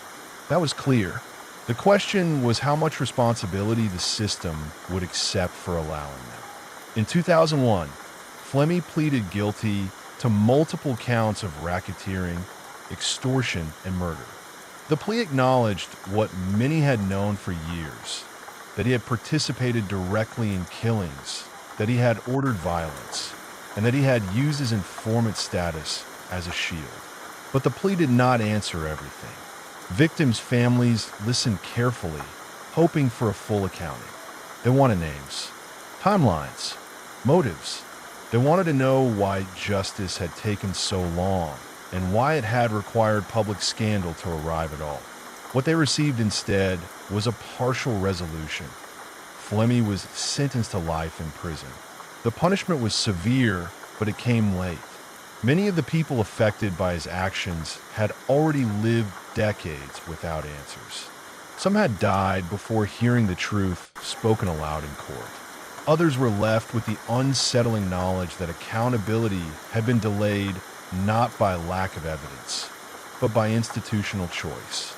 That was clear. The question was how much responsibility the system would accept for allowing them. In 2001, Flemmi pleaded guilty to multiple counts of racketeering, extortion, and murder. The plea acknowledged what many had known for years, that he had participated directly in killings, that he had ordered violence, and that he had used his informant status as a shield. But the plea did not answer everything. Victims' families listened carefully, hoping for a full accounting. They wanted names, timelines, motives. They wanted to know why justice had taken so long and why it had required public scandal to arrive at all. What they received instead was a partial resolution. Flemmi was sentenced to life in prison. The punishment was severe, but it came late. Many of the people affected by his actions had already lived decades without answers. Some had died before hearing the truth spoken aloud in court. Others were left with the unsettling knowledge that accountability had been delayed not by lack of evidence, but by institutional choice.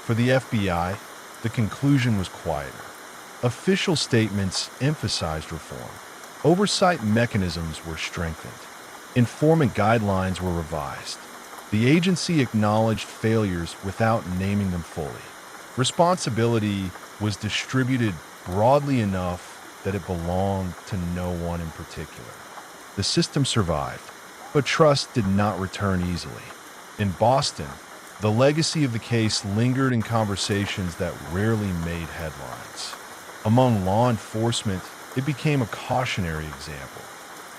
For the FBI, the conclusion was quieter. Official statements emphasized reform. Oversight mechanisms were strengthened. Informant guidelines were revised. The agency acknowledged failures without naming them fully. Responsibility was distributed broadly enough that it belonged to no one in particular. The system survived, but trust did not return easily. In Boston, the legacy of the case lingered in conversations that rarely made headlines. Among law enforcement, it became a cautionary example.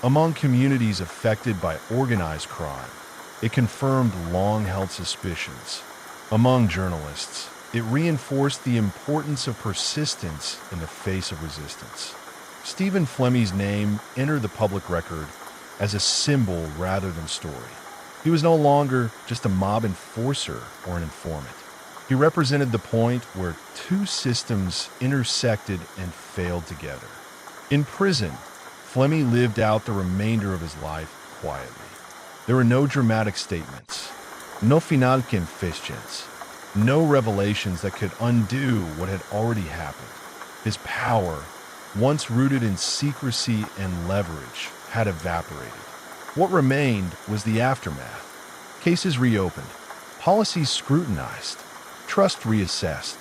Among communities affected by organized crime, it confirmed long-held suspicions. Among journalists, it reinforced the importance of persistence in the face of resistance. Stephen Flemmi's name entered the public record as a symbol rather than story. He was no longer just a mob enforcer or an informant. He represented the point where two systems intersected and failed together. In prison, Flemmi lived out the remainder of his life quietly. There were no dramatic statements, no final confessions, no revelations that could undo what had already happened. His power, once rooted in secrecy and leverage, had evaporated. What remained was the aftermath. Cases reopened, policies scrutinized, trust reassessed.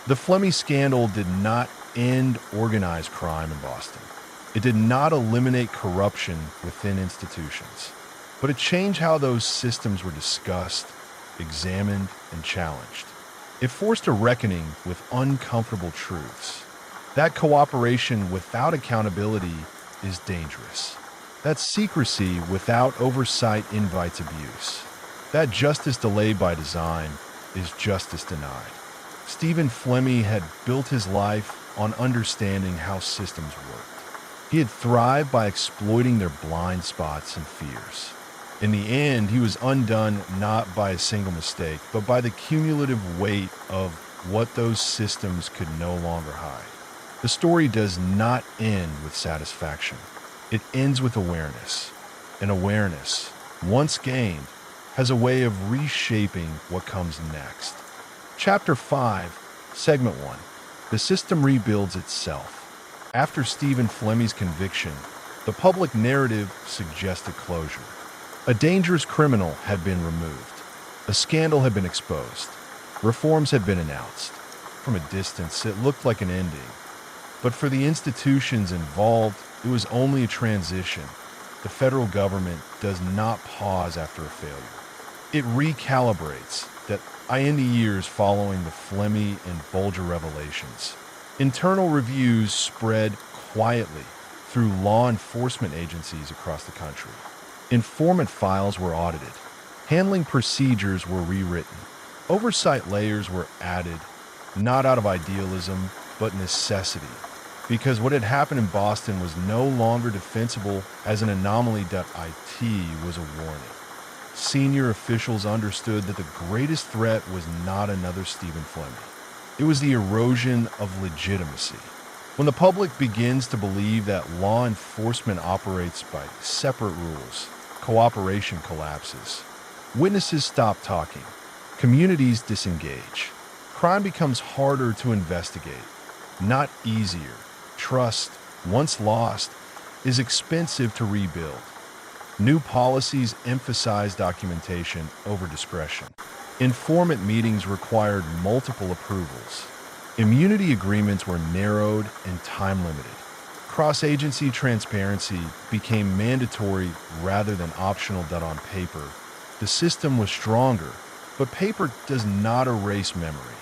The Flemmi scandal did not end organized crime in Boston. It did not eliminate corruption within institutions, but it changed how those systems were discussed, examined, and challenged. It forced a reckoning with uncomfortable truths. That cooperation without accountability is dangerous. That secrecy without oversight invites abuse. That justice delayed by design is justice denied. Stephen Flemmi had built his life on understanding how systems worked. He had thrived by exploiting their blind spots and fears. In the end, he was undone not by a single mistake, but by the cumulative weight of what those systems could no longer hide. The story does not end with satisfaction. It ends with awareness. And awareness, once gained, has a way of reshaping what comes next. Chapter 5, Segment 1. The system rebuilds itself. After Stephen Flemmi's conviction, the public narrative suggested closure. A dangerous criminal had been removed. A scandal had been exposed. Reforms had been announced. From a distance, it looked like an ending. But for the institutions involved, it was only a transition. The federal government does not pause after a failure. It recalibrates that in the years following the Flemmi and Bulger revelations. Internal reviews spread quietly, through law enforcement agencies across the country. Informant files were audited. Handling procedures were rewritten. Oversight layers were added, not out of idealism, but necessity, because what had happened in Boston was no longer defensible as an anomaly. It was a warning. Senior officials understood that the greatest threat was not another Stephen Flemmi. It was the erosion of legitimacy. When the public begins to believe that law enforcement operates by separate rules, cooperation collapses. Witnesses stop talking. Communities disengage. Crime becomes harder to investigate, not easier. Trust, once lost, is expensive to rebuild. New policies emphasize documentation over discretion. Informant meetings required multiple approvals. Immunity agreements were narrowed and time-limited. Cross-agency transparency became mandatory rather than optional. On paper, the system was stronger, but paper does not erase memory.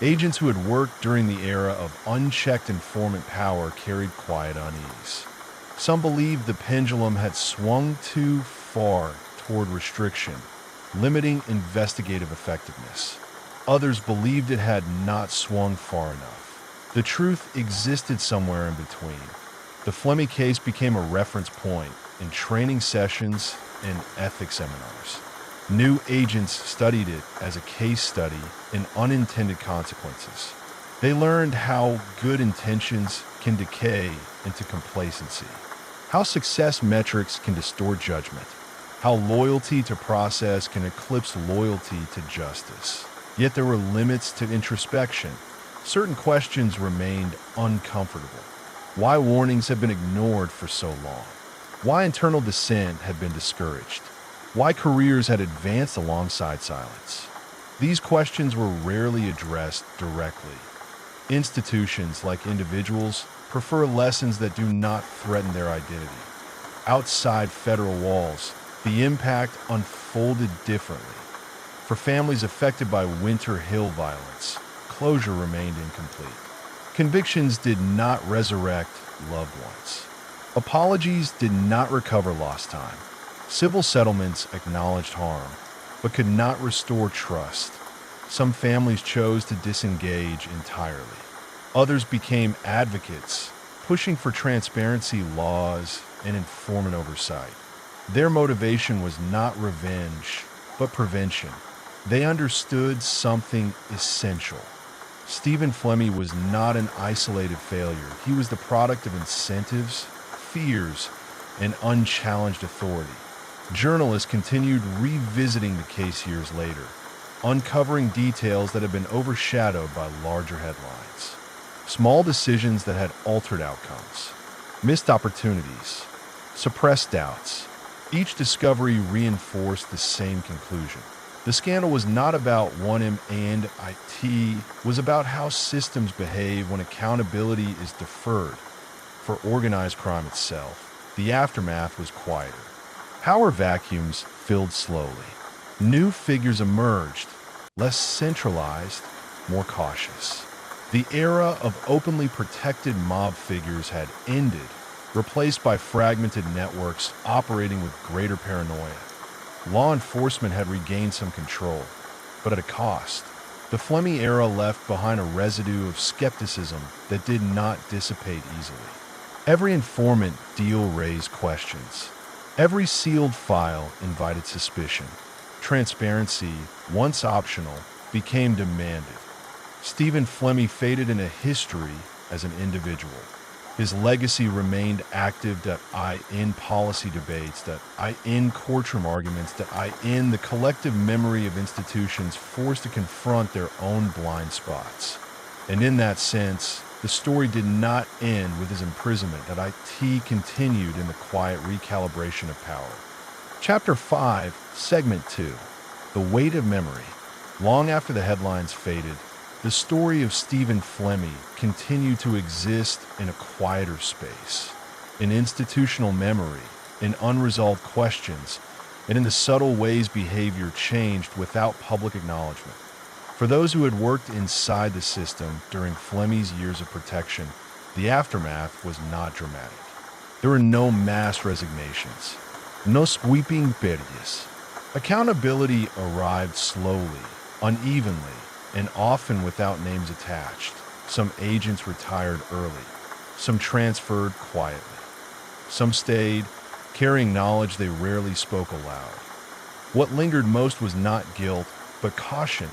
Agents who had worked during the era of unchecked informant power carried quiet unease. Some believed the pendulum had swung too far toward restriction, limiting investigative effectiveness. Others believed it had not swung far enough. The truth existed somewhere in between. The Flemmi case became a reference point in training sessions and ethics seminars. New agents studied it as a case study in unintended consequences. They learned how good intentions can decay into complacency, how success metrics can distort judgment, how loyalty to process can eclipse loyalty to justice. Yet there were limits to introspection. Certain questions remained uncomfortable. Why warnings had been ignored for so long? Why internal dissent had been discouraged? Why careers had advanced alongside silence? These questions were rarely addressed directly. Institutions, like individuals, prefer lessons that do not threaten their identity. Outside federal walls, the impact unfolded differently. For families affected by Winter Hill violence, closure remained incomplete. Convictions did not resurrect loved ones. Apologies did not recover lost time. Civil settlements acknowledged harm, but could not restore trust. Some families chose to disengage entirely. Others became advocates, pushing for transparency laws and informant oversight. Their motivation was not revenge, but prevention. They understood something essential. Stephen Flemmi was not an isolated failure. He was the product of incentives, fears, and unchallenged authority. Journalists continued revisiting the case years later, uncovering details that had been overshadowed by larger headlines. Small decisions that had altered outcomes, missed opportunities, suppressed doubts. Each discovery reinforced the same conclusion. The scandal was not about 1M and IT, was about how systems behave when accountability is deferred. For organized crime itself, the aftermath was quieter. Power vacuums filled slowly. New figures emerged, less centralized, more cautious. The era of openly protected mob figures had ended, replaced by fragmented networks operating with greater paranoia. Law enforcement had regained some control, but at a cost. The Flemmi era left behind a residue of skepticism that did not dissipate easily. Every informant deal raised questions. Every sealed file invited suspicion. Transparency, once optional, became demanded. Stephen Flemmi faded into history as an individual. His legacy remained active in policy debates, in courtroom arguments, in the collective memory of institutions forced to confront their own blind spots. And in that sense, the story did not end with his imprisonment. IT continued in the quiet recalibration of power. Chapter 5, Segment 2, The Weight of Memory. Long after the headlines faded, the story of Stephen Flemmi continued to exist in a quieter space, in institutional memory, in unresolved questions, and in the subtle ways behavior changed without public acknowledgement. For those who had worked inside the system during Flemmi's years of protection, the aftermath was not dramatic. There were no mass resignations, no sweeping purges. Accountability arrived slowly, unevenly, and often without names attached. Some agents retired early, some transferred quietly. Some stayed, carrying knowledge they rarely spoke aloud. What lingered most was not guilt, but caution.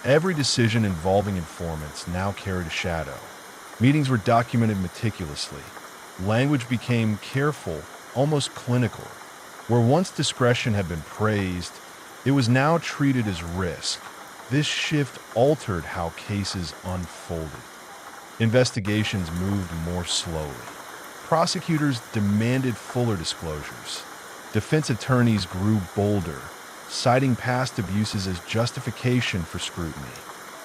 Every decision involving informants now carried a shadow. Meetings were documented meticulously. Language became careful, almost clinical. Where once discretion had been praised, it was now treated as risk. This shift altered how cases unfolded. Investigations moved more slowly. Prosecutors demanded fuller disclosures. Defense attorneys grew bolder, citing past abuses as justification for scrutiny.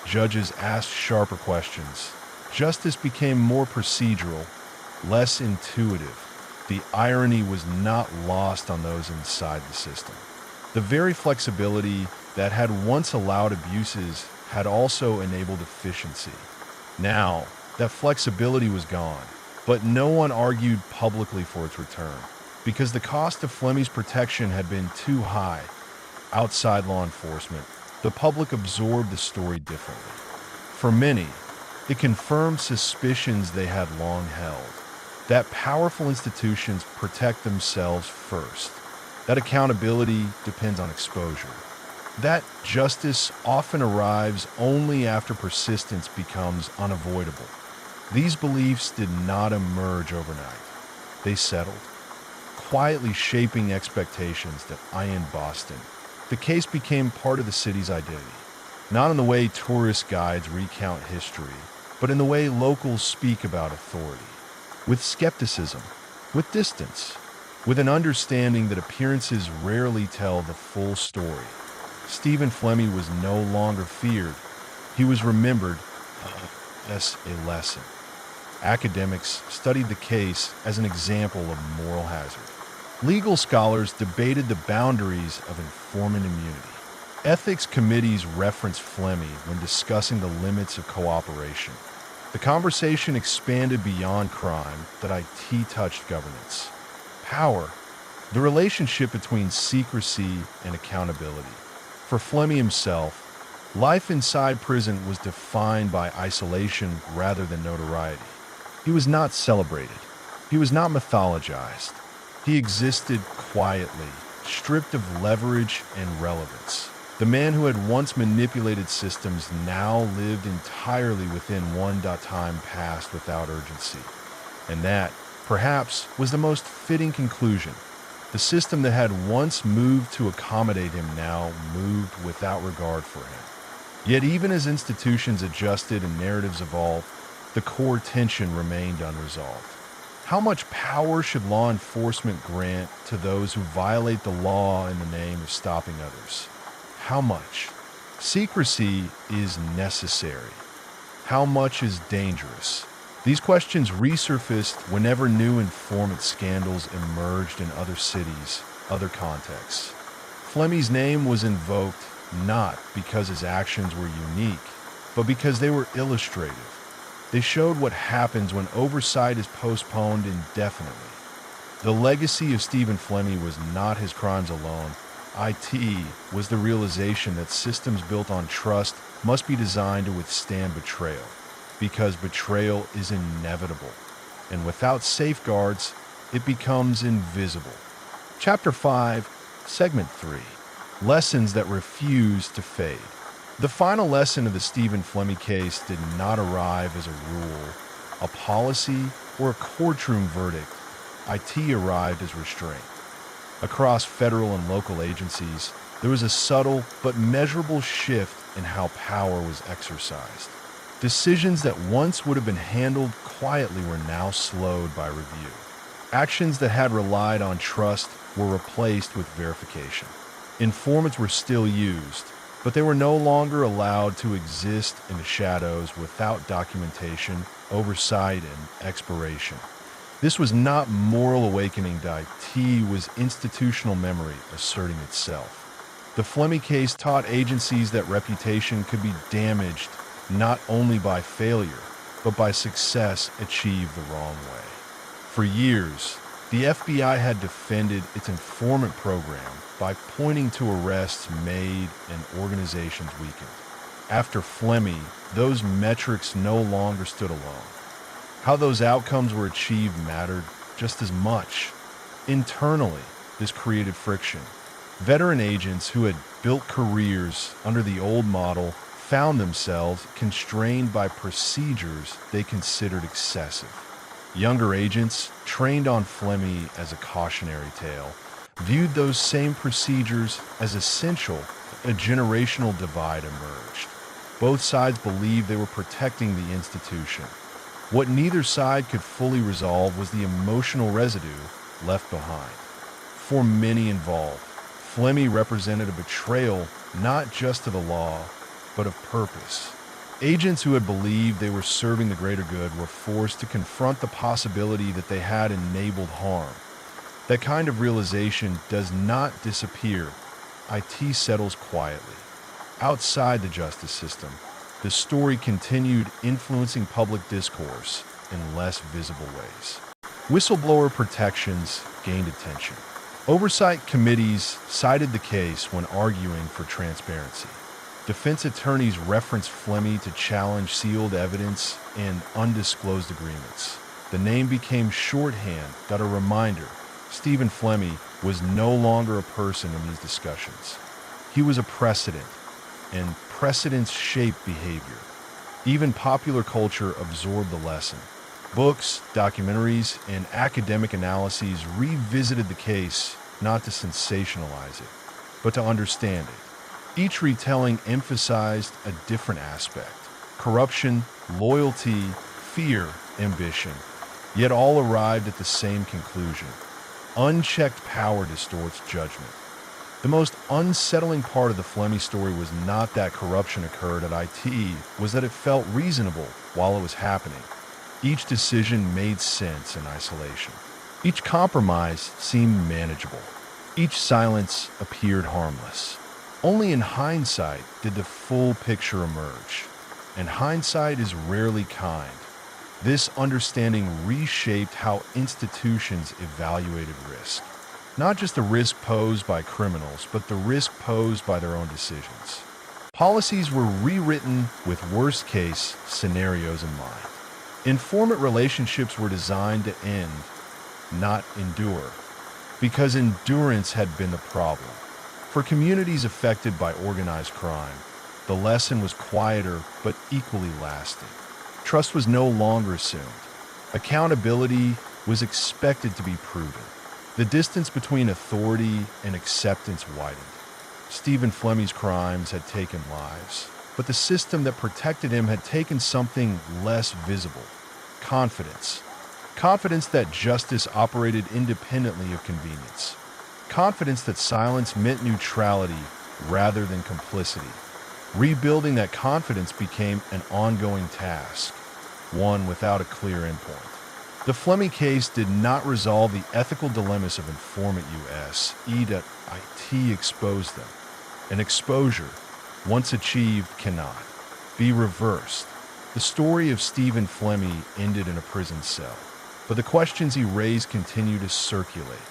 Judges asked sharper questions. Justice became more procedural, less intuitive. The irony was not lost on those inside the system. The very flexibility that had once allowed abuses had also enabled efficiency. Now, that flexibility was gone, but no one argued publicly for its return, because the cost of Flemmi's protection had been too high. Outside law enforcement, the public absorbed the story differently. For many, it confirmed suspicions they had long held, that powerful institutions protect themselves first, that accountability depends on exposure, that justice often arrives only after persistence becomes unavoidable. These beliefs did not emerge overnight. They settled, quietly shaping expectations that in Boston. The case became part of the city's identity, not in the way tourist guides recount history, but in the way locals speak about authority. With skepticism, with distance, with an understanding that appearances rarely tell the full story. Stephen Flemmi was no longer feared. He was remembered as a lesson. Academics studied the case as an example of moral hazard. Legal scholars debated the boundaries of informant immunity. Ethics committees referenced Flemmi when discussing the limits of cooperation. The conversation expanded beyond crime that IT touched governance. Power, the relationship between secrecy and accountability. For Flemmi himself, life inside prison was defined by isolation rather than notoriety. He was not celebrated. He was not mythologized. He existed quietly, stripped of leverage and relevance. The man who had once manipulated systems now lived entirely within one time passed without urgency. And that, perhaps, was the most fitting conclusion. The system that had once moved to accommodate him now moved without regard for him. Yet even as institutions adjusted and narratives evolved, the core tension remained unresolved. How much power should law enforcement grant to those who violate the law in the name of stopping others? How much? Secrecy is necessary. How much is dangerous? These questions resurfaced whenever new informant scandals emerged in other cities, other contexts. Flemmi's name was invoked not because his actions were unique, but because they were illustrative. They showed what happens when oversight is postponed indefinitely. The legacy of Stephen Flemmi was not his crimes alone. IT was the realization that systems built on trust must be designed to withstand betrayal, because betrayal is inevitable, and without safeguards, it becomes invisible. Chapter 5, Segment 3, Lessons that Refuse to Fade. The final lesson of the Stephen Flemmi case did not arrive as a rule, a policy, or a courtroom verdict. IT arrived as restraint. Across federal and local agencies, there was a subtle but measurable shift in how power was exercised. Decisions that once would have been handled quietly were now slowed by review. Actions that had relied on trust were replaced with verification. Informants were still used, but they were no longer allowed to exist in the shadows without documentation, oversight, and expiration. This was not moral awakening to IT, was institutional memory asserting itself. The Flemmi case taught agencies that reputation could be damaged not only by failure, but by success achieved the wrong way. For years, The FBI had defended its informant program by pointing to arrests made and organizations weakened. After Flemmi, those metrics no longer stood alone. How those outcomes were achieved mattered just as much. Internally, this created friction. Veteran agents who had built careers under the old model found themselves constrained by procedures they considered excessive. Younger agents, trained on Flemmi as a cautionary tale, viewed those same procedures as essential. A generational divide emerged. Both sides believed they were protecting the institution. What neither side could fully resolve was the emotional residue left behind. For many involved, Flemmi represented a betrayal not just to the law, but of purpose. Agents who had believed they were serving the greater good were forced to confront the possibility that they had enabled harm. That kind of realization does not disappear. IT settles quietly. Outside the justice system, the story continued influencing public discourse in less visible ways. Whistleblower protections gained attention. Oversight committees cited the case when arguing for transparency. Defense attorneys referenced Flemmi to challenge sealed evidence and undisclosed agreements. The name became shorthand, but a reminder. Stephen Flemmi was no longer a person in these discussions. He was a precedent, and precedents shape behavior. Even popular culture absorbed the lesson. Books, documentaries, and academic analyses revisited the case not to sensationalize it, but to understand it. Each retelling emphasized a different aspect: corruption, loyalty, fear, ambition, yet all arrived at the same conclusion. Unchecked power distorts judgment. The most unsettling part of the Flemmi story was not that corruption occurred at IT, was that it felt reasonable while it was happening. Each decision made sense in isolation. Each compromise seemed manageable. Each silence appeared harmless. Only in hindsight did the full picture emerge, and hindsight is rarely kind. This understanding reshaped how institutions evaluated risk. Not just the risk posed by criminals, but the risk posed by their own decisions. Policies were rewritten with worst-case scenarios in mind. Informant relationships were designed to end, not endure, because endurance had been the problem. For communities affected by organized crime, the lesson was quieter but equally lasting. Trust was no longer assumed. Accountability was expected to be proven. The distance between authority and acceptance widened. Stephen Flemmi's crimes had taken lives, but the system that protected him had taken something less visible: confidence. Confidence that justice operated independently of convenience. Confidence that silence meant neutrality rather than complicity. Rebuilding that confidence became an ongoing task, one without a clear endpoint. The Flemmi case did not resolve the ethical dilemmas of informant US. IT exposed them. An exposure, once achieved, cannot be reversed. The story of Stephen Flemmi ended in a prison cell, but the questions he raised continue to circulate.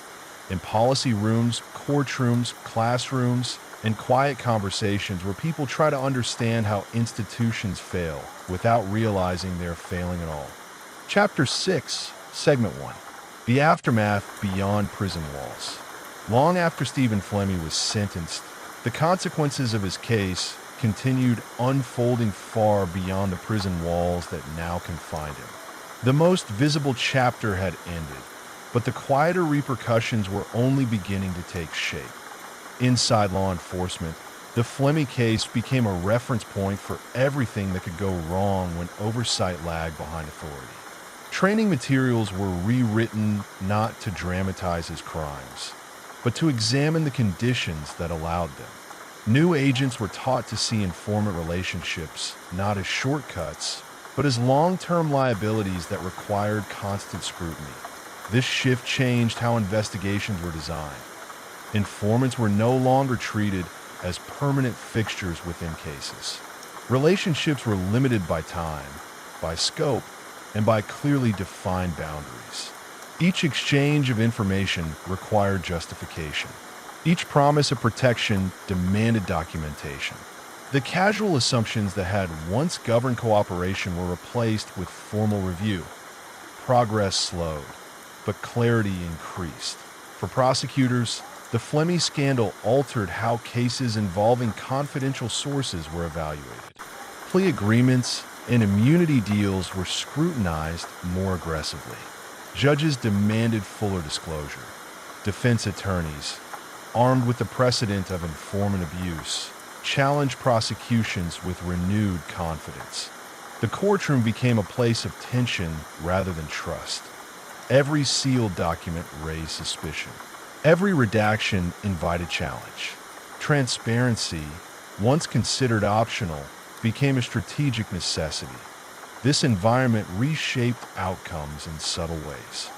In policy rooms, courtrooms, classrooms, and quiet conversations where people try to understand how institutions fail without realizing they're failing at all. Chapter 6, Segment 1. The Aftermath Beyond Prison Walls. Long after Stephen Flemmi was sentenced, the consequences of his case continued unfolding far beyond the prison walls that now confined him. The most visible chapter had ended, but the quieter repercussions were only beginning to take shape. Inside law enforcement, the Flemmi case became a reference point for everything that could go wrong when oversight lagged behind authority. Training materials were rewritten not to dramatize his crimes, but to examine the conditions that allowed them. New agents were taught to see informant relationships not as shortcuts, but as long-term liabilities that required constant scrutiny. This shift changed how investigations were designed. Informants were no longer treated as permanent fixtures within cases. Relationships were limited by time, by scope, and by clearly defined boundaries. Each exchange of information required justification. Each promise of protection demanded documentation. The casual assumptions that had once governed cooperation were replaced with formal review. Progress slowed, but clarity increased. For prosecutors, the Flemmi scandal altered how cases involving confidential sources were evaluated. Plea agreements and immunity deals were scrutinized more aggressively. Judges demanded fuller disclosure. Defense attorneys, armed with the precedent of informant abuse, challenged prosecutions with renewed confidence. The courtroom became a place of tension rather than trust. Every sealed document raised suspicion. Every redaction invited challenge. Transparency, once considered optional, became a strategic necessity. This environment reshaped outcomes in subtle ways.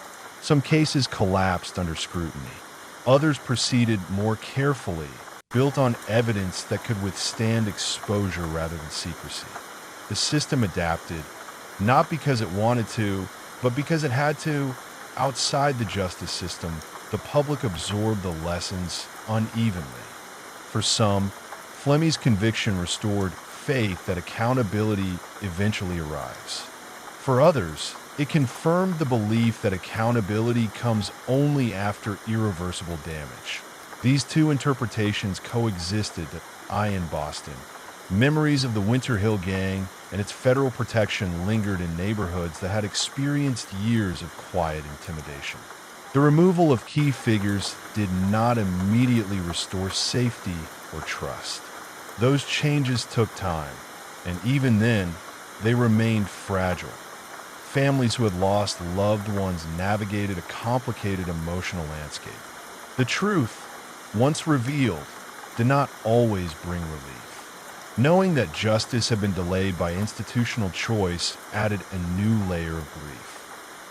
Some cases collapsed under scrutiny. Others proceeded more carefully, built on evidence that could withstand exposure rather than secrecy. The system adapted, not because it wanted to, but because it had to. Outside the justice system, the public absorbed the lessons unevenly. For some, Flemmi's conviction restored faith that accountability eventually arrives. For others, it confirmed the belief that accountability comes only after irreversible damage. These two interpretations coexisted in Boston. Memories of the Winter Hill Gang and its federal protection lingered in neighborhoods that had experienced years of quiet intimidation. The removal of key figures did not immediately restore safety or trust. Those changes took time, and even then, they remained fragile. Families who had lost loved ones navigated a complicated emotional landscape. The truth, once revealed, did not always bring relief. Knowing that justice had been delayed by institutional choice added a new layer of grief.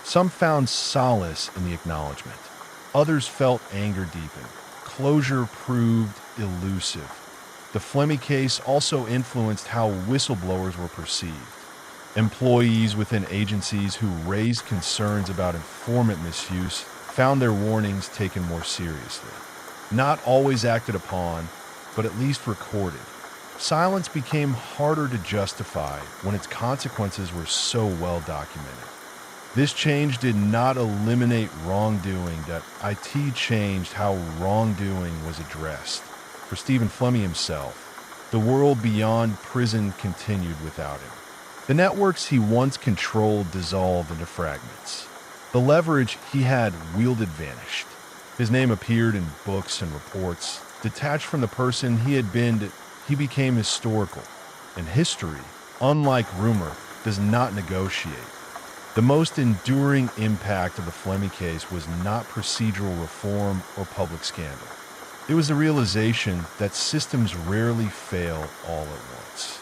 Some found solace in the acknowledgement. Others felt anger deepen. Closure proved elusive. The Flemmi case also influenced how whistleblowers were perceived. Employees within agencies who raised concerns about informant misuse found their warnings taken more seriously. Not always acted upon, but at least recorded. Silence became harder to justify when its consequences were so well documented. This change did not eliminate wrongdoing, that it changed how wrongdoing was addressed. For Stephen Flemmi himself, the world beyond prison continued without him. The networks he once controlled dissolved into fragments. The leverage he had wielded vanished. His name appeared in books and reports. Detached from the person he had been, he became historical. And history, unlike rumor, does not negotiate. The most enduring impact of the Flemmi case was not procedural reform or public scandal. It was the realization that systems rarely fail all at once.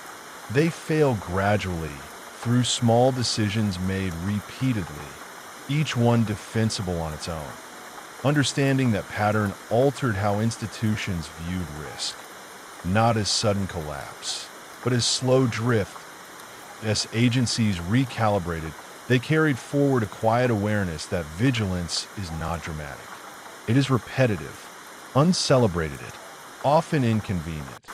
They fail gradually through small decisions made repeatedly, each one defensible on its own. Understanding that pattern altered how institutions viewed risk, not as sudden collapse, but as slow drift. As agencies recalibrated, they carried forward a quiet awareness that vigilance is not dramatic. It is repetitive, uncelebrated, often inconvenient.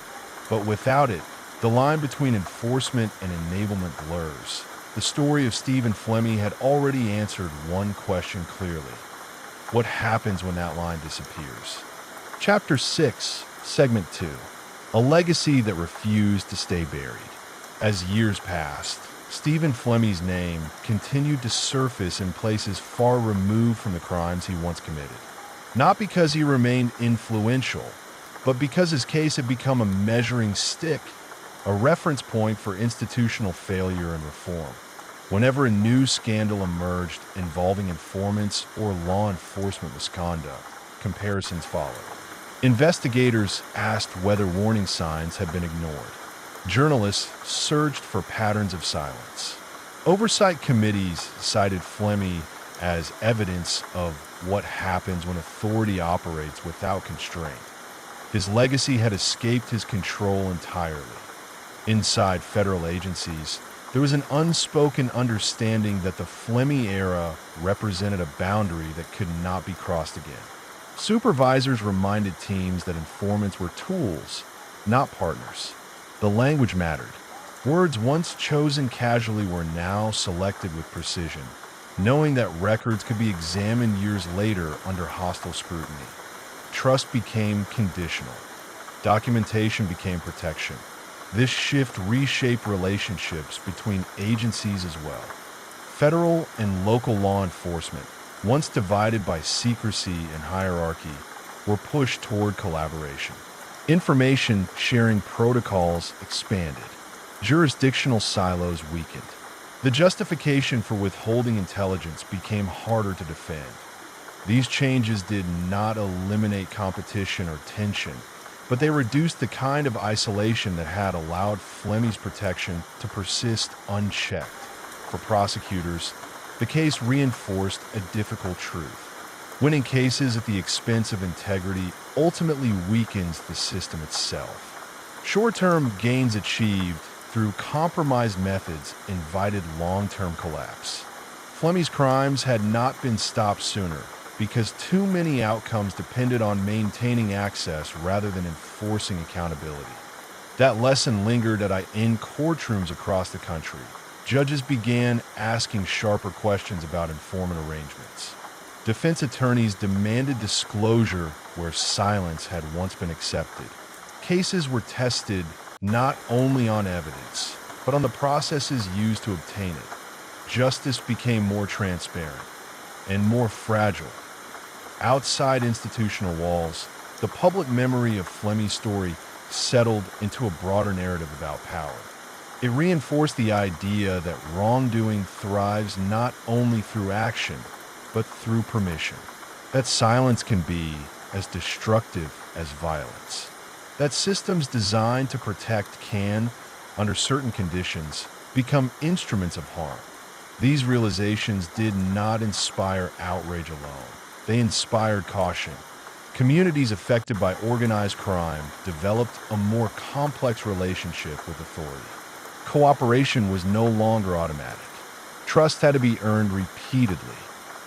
But without it, the line between enforcement and enablement blurs. The story of Stephen Flemmi had already answered one question clearly. What happens when that line disappears? Chapter 6, Segment 2. A legacy that refused to stay buried. As years passed, Stephen Flemmi's name continued to surface in places far removed from the crimes he once committed. Not because he remained influential, but because his case had become a measuring stick, a reference point for institutional failure and reform. Whenever a new scandal emerged involving informants or law enforcement misconduct, comparisons followed. Investigators asked whether warning signs had been ignored. Journalists searched for patterns of silence. Oversight committees cited Flemmi as evidence of what happens when authority operates without constraint. His legacy had escaped his control entirely. Inside federal agencies, There was an unspoken understanding that the Flemmi era represented a boundary that could not be crossed again. Supervisors reminded teams that informants were tools, not partners. The language mattered. Words once chosen casually were now selected with precision, knowing that records could be examined years later under hostile scrutiny. Trust became conditional. Documentation became protection. This shift reshaped relationships between agencies as well. Federal and local law enforcement, once divided by secrecy and hierarchy, were pushed toward collaboration. Information sharing protocols expanded. Jurisdictional silos weakened. The justification for withholding intelligence became harder to defend. These changes did not eliminate competition or tension, but they reduced the kind of isolation that had allowed Flemmi's protection to persist unchecked. For prosecutors, the case reinforced a difficult truth. Winning cases at the expense of integrity ultimately weakens the system itself. Short-term gains achieved through compromised methods invited long-term collapse. Flemmi's crimes had not been stopped sooner because too many outcomes depended on maintaining access rather than enforcing accountability. That lesson lingered in courtrooms across the country. Judges began asking sharper questions about informant arrangements. Defense attorneys demanded disclosure where silence had once been accepted. Cases were tested not only on evidence, but on the processes used to obtain it. Justice became more transparent and more fragile. Outside institutional walls, the public memory of Flemmi's story settled into a broader narrative about power. It reinforced the idea that wrongdoing thrives not only through action, but through permission. That silence can be as destructive as violence. That systems designed to protect can, under certain conditions, become instruments of harm. These realizations did not inspire outrage alone. They inspired caution. Communities affected by organized crime developed a more complex relationship with authority. Cooperation was no longer automatic. Trust had to be earned repeatedly.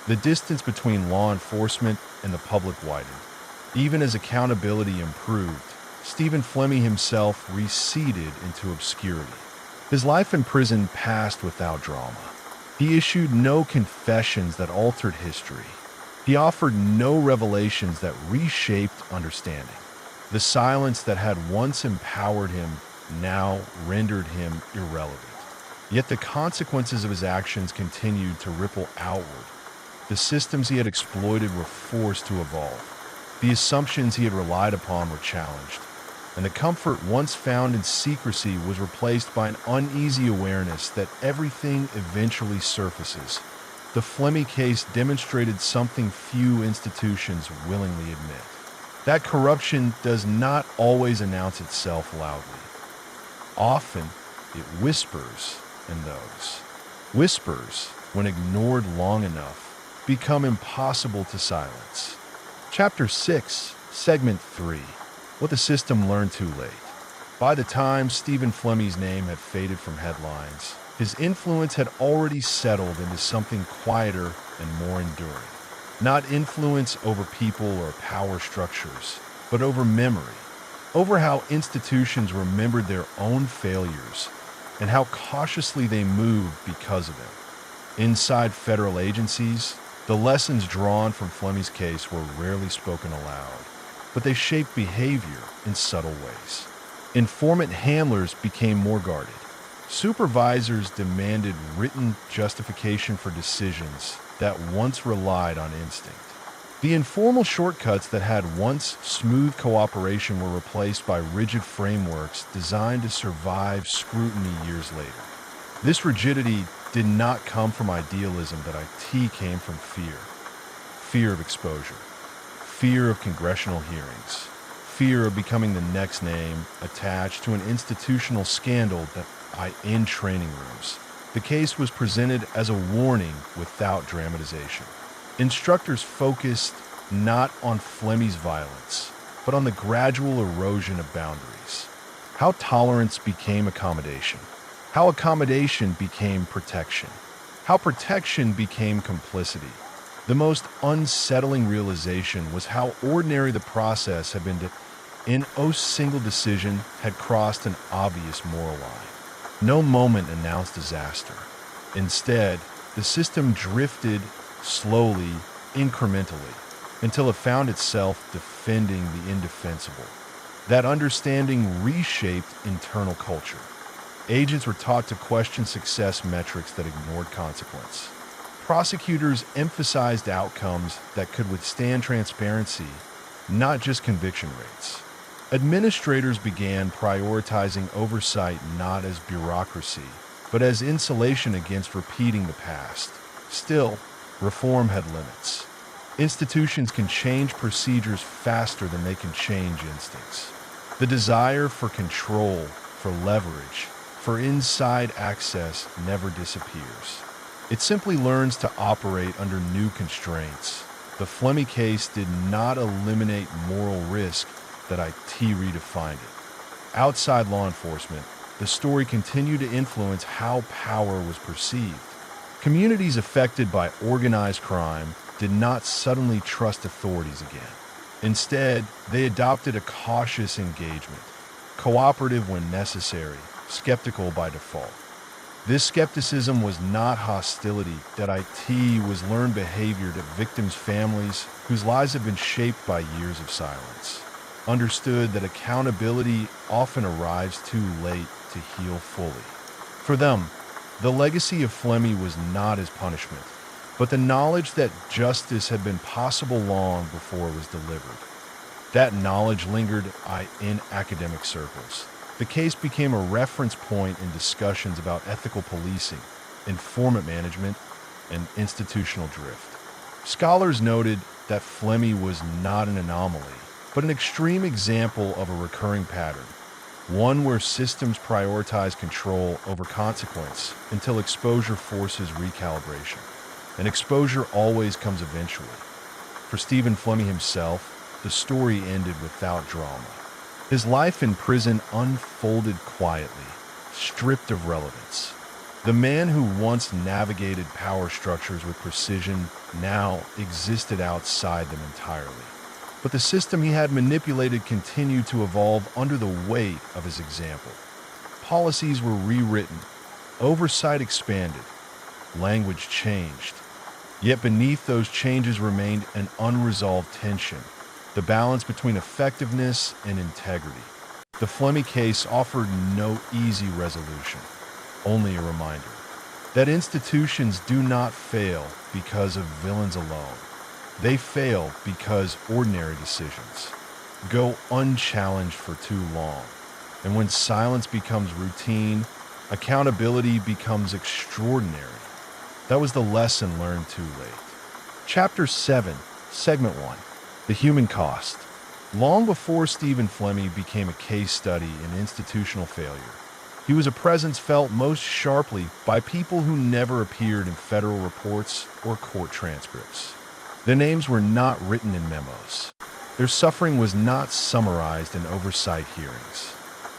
The distance between law enforcement and the public widened. Even as accountability improved, Stephen Flemmi himself receded into obscurity. His life in prison passed without drama. He issued no confessions that altered history. He offered no revelations that reshaped understanding. The silence that had once empowered him now rendered him irrelevant. Yet the consequences of his actions continued to ripple outward. The systems he had exploited were forced to evolve. The assumptions he had relied upon were challenged, and the comfort once found in secrecy was replaced by an uneasy awareness that everything eventually surfaces. The Flemmi case demonstrated something few institutions willingly admit. That corruption does not always announce itself loudly. Often, it whispers in those. Whispers, when ignored long enough, become impossible to silence. Chapter 6, Segment 3. What the system learned too late. By the time Stephen Flemmi's name had faded from headlines, his influence had already settled into something quieter and more enduring. Not influence over people or power structures, but over memory. Over how institutions remembered their own failures and how cautiously they moved because of them. Inside federal agencies, the lessons drawn from Flemmi's case were rarely spoken aloud, but they shaped behavior in subtle ways. Informant handlers became more guarded. Supervisors demanded written justification for decisions that once relied on instinct. The informal shortcuts that had once smooth cooperation were replaced by rigid frameworks designed to survive scrutiny years later. This rigidity did not come from idealism, that IT came from fear. Fear of exposure. Fear of congressional hearings. Fear of becoming the next name attached to an institutional scandal that in training rooms. The case was presented as a warning without dramatization. Instructors focused not on Flemmi's violence, but on the gradual erosion of boundaries. How tolerance became accommodation. how accommodation became protection, how protection became complicity. The most unsettling realization was how ordinary the process had been in a single decision had crossed an obvious moral line. No moment announced disaster. Instead, the system drifted slowly, incrementally, until it found itself defending the indefensible. That understanding reshaped internal culture. Agents were taught to question success metrics that ignored consequence. Prosecutors emphasized outcomes that could withstand transparency, not just conviction rates. Administrators began prioritizing oversight not as bureaucracy, but as insulation against repeating the past. Still, reform had limits. Institutions can change procedures faster than they can change instincts. The desire for control, for leverage, for inside access never disappears. It simply learns to operate under new constraints. The Flemmi case did not eliminate moral risk that IT redefined it. Outside law enforcement, the story continued to influence how power was perceived. Communities affected by organized crime did not suddenly trust authorities again. Instead, they adopted a cautious engagement, cooperative when necessary, skeptical by default. This skepticism was not hostility. That IT was learned behavior that victims' families, whose lives have been shaped by years of silence, understood that accountability often arrives too late to heal fully. For them, the legacy of Flemmi was not his punishment, but the knowledge that justice had been possible long before it was delivered. That knowledge lingered in academic circles. The case became a reference point in discussions about ethical policing, informant management, and institutional drift. Scholars noted that Flemmi was not an anomaly, but an extreme example of a recurring pattern, one where systems prioritize control over consequence until exposure forces recalibration. And exposure always comes eventually. For Stephen Flemmi himself, the story ended without drama. His life in prison unfolded quietly, stripped of relevance. The man who once navigated power structures with precision now existed outside them entirely. But the system he had manipulated continued to evolve under the weight of his example. Policies were rewritten, oversight expanded, language changed. Yet beneath those changes remained an unresolved tension, the balance between effectiveness and integrity. The Flemmi case offered no easy resolution, only a reminder that institutions do not fail because of villains alone. They fail because ordinary decisions go unchallenged for too long. And when silence becomes routine, accountability becomes extraordinary. That was the lesson learned too late. Chapter 7, Segment 1, The Human Cost. Long before Stephen Flemmi became a case study in institutional failure, he was a presence felt most sharply by people who never appeared in federal reports or court transcripts. Their names were not written in memos. Their suffering was not summarized in oversight hearings.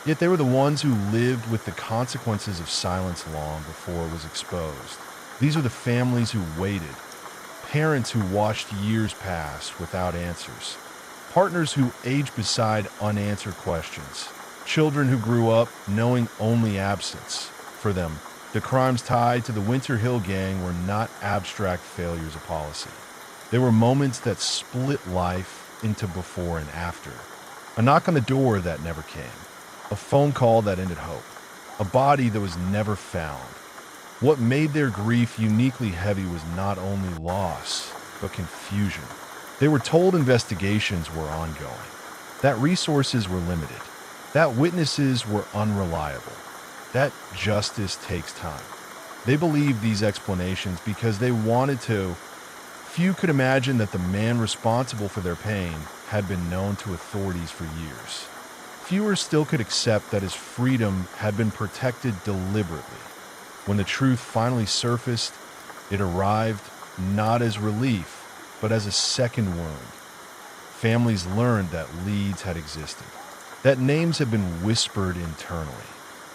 Yet they were the ones who lived with the consequences of silence long before it was exposed. These are the families who waited, parents who watched years pass without answers, partners who aged beside unanswered questions, children who grew up knowing only absence. For them, the crimes tied to the Winter Hill Gang were not abstract failures of policy. They were moments that split life into before and after. A knock on the door that never came. A phone call that ended hope. A body that was never found. What made their grief uniquely heavy was not only loss, but confusion. They were told investigations were ongoing, that resources were limited, that witnesses were unreliable, that justice takes time. They believed these explanations because they wanted to. Few could imagine that the man responsible for their pain had been known to authorities for years. Fewer still could accept that his freedom had been protected deliberately. When the truth finally surfaced, it arrived not as relief, but as a second wound. Families learned that leads had existed, that names had been whispered internally,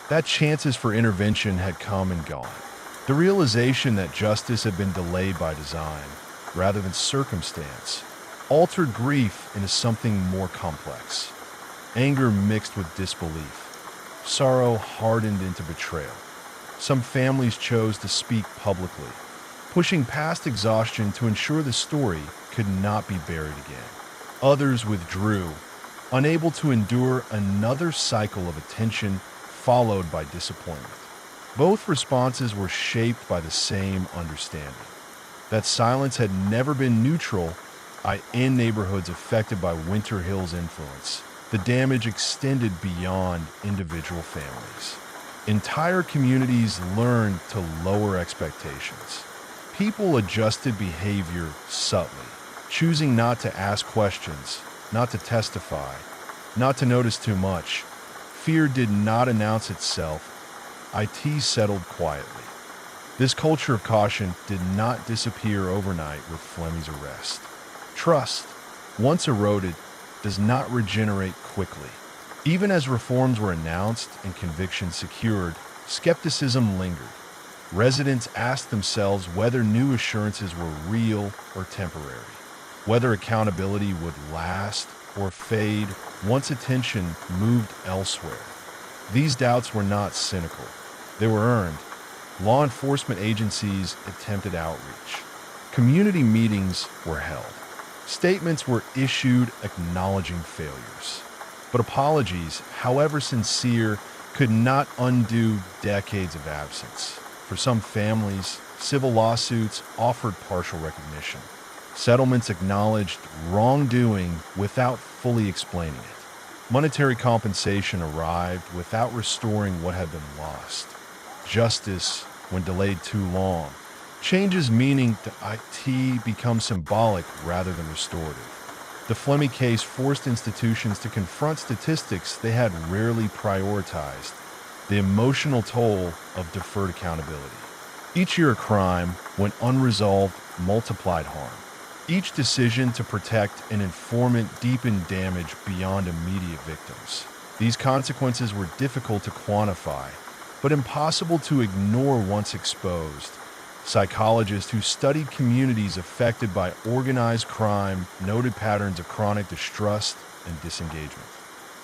that chances for intervention had come and gone. The realization that justice had been delayed by design, rather than circumstance, altered grief into something more complex. Anger mixed with disbelief. Sorrow hardened into betrayal. Some families chose to speak publicly, pushing past exhaustion to ensure the story could not be buried again. Others withdrew, unable to endure another cycle of attention followed by disappointment. Both responses were shaped by the same understanding: that silence had never been neutral. In neighborhoods affected by Winter Hill's influence, the damage extended beyond individual families. Entire communities learned to lower expectations. People adjusted behavior subtly, choosing not to ask questions, not to testify, not to notice too much. Fear did not announce itself. It settled quietly. This culture of caution did not disappear overnight with Flemmi's arrest. Trust, once eroded, does not regenerate quickly. Even as reforms were announced and convictions secured, skepticism lingered. Residents asked themselves whether new assurances were real or temporary, whether accountability would last or fade once attention moved elsewhere. These doubts were not cynical. They were earned. Law enforcement agencies attempted outreach. Community meetings were held. Statements were issued acknowledging failures. But apologies, however sincere, could not undo decades of absence. For some families, civil lawsuits offered partial recognition. Settlements acknowledged wrongdoing without fully explaining it. Monetary compensation arrived without restoring what had been lost. Justice, when delayed too long, changes meaning to it becomes symbolic rather than restorative. The Flemmi case forced institutions to confront statistics they had rarely prioritized: the emotional toll of deferred accountability. Each year a crime, when unresolved, multiplied harm. Each decision to protect an informant deepened damage beyond immediate victims. These consequences were difficult to quantify, but impossible to ignore once exposed. Psychologists who studied communities affected by organized crime noted patterns of chronic distrust and disengagement.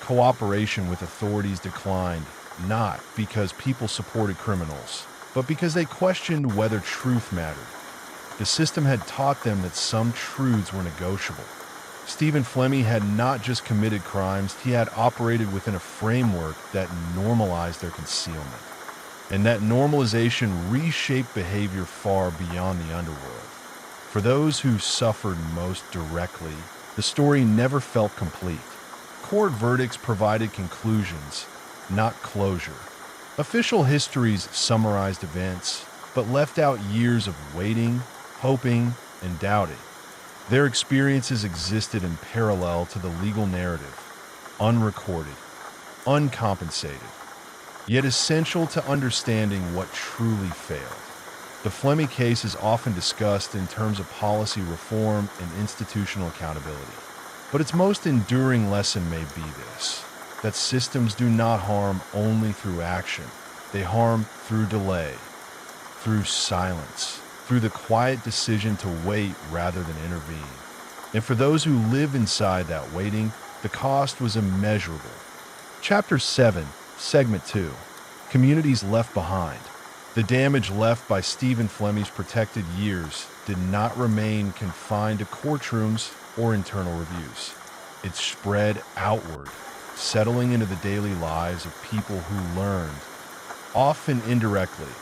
Cooperation with authorities declined, not because people supported criminals, but because they questioned whether truth mattered. The system had taught them that some truths were negotiable. Stephen Flemmi had not just committed crimes, he had operated within a framework that normalized their concealment. And that normalization reshaped behavior far beyond the underworld. For those who suffered most directly, the story never felt complete. Court verdicts provided conclusions, not closure. Official histories summarized events, but left out years of waiting, hoping, and doubting. Their experiences existed in parallel to the legal narrative, unrecorded, uncompensated, yet essential to understanding what truly failed. The Flemmi case is often discussed in terms of policy reform and institutional accountability. But its most enduring lesson may be this: that systems do not harm only through action. They harm through delay, through silence, through the quiet decision to wait rather than intervene. And for those who live inside that waiting, the cost was immeasurable. Chapter 7, Segment 2, Communities Left Behind. The damage left by Stephen Flemmi's protected years did not remain confined to courtrooms or internal reviews. It spread outward, settling into the daily lives of people who learned, often indirectly,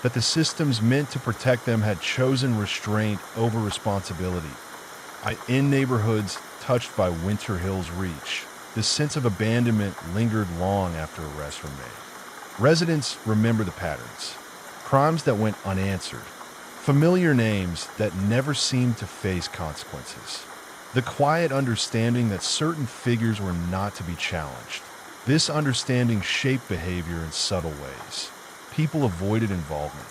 that the systems meant to protect them had chosen restraint over responsibility. In neighborhoods touched by Winter Hill's reach, the sense of abandonment lingered long after arrests were made. Residents remember the patterns: crimes that went unanswered, familiar names that never seemed to face consequences, the quiet understanding that certain figures were not to be challenged. This understanding shaped behavior in subtle ways. People avoided involvement.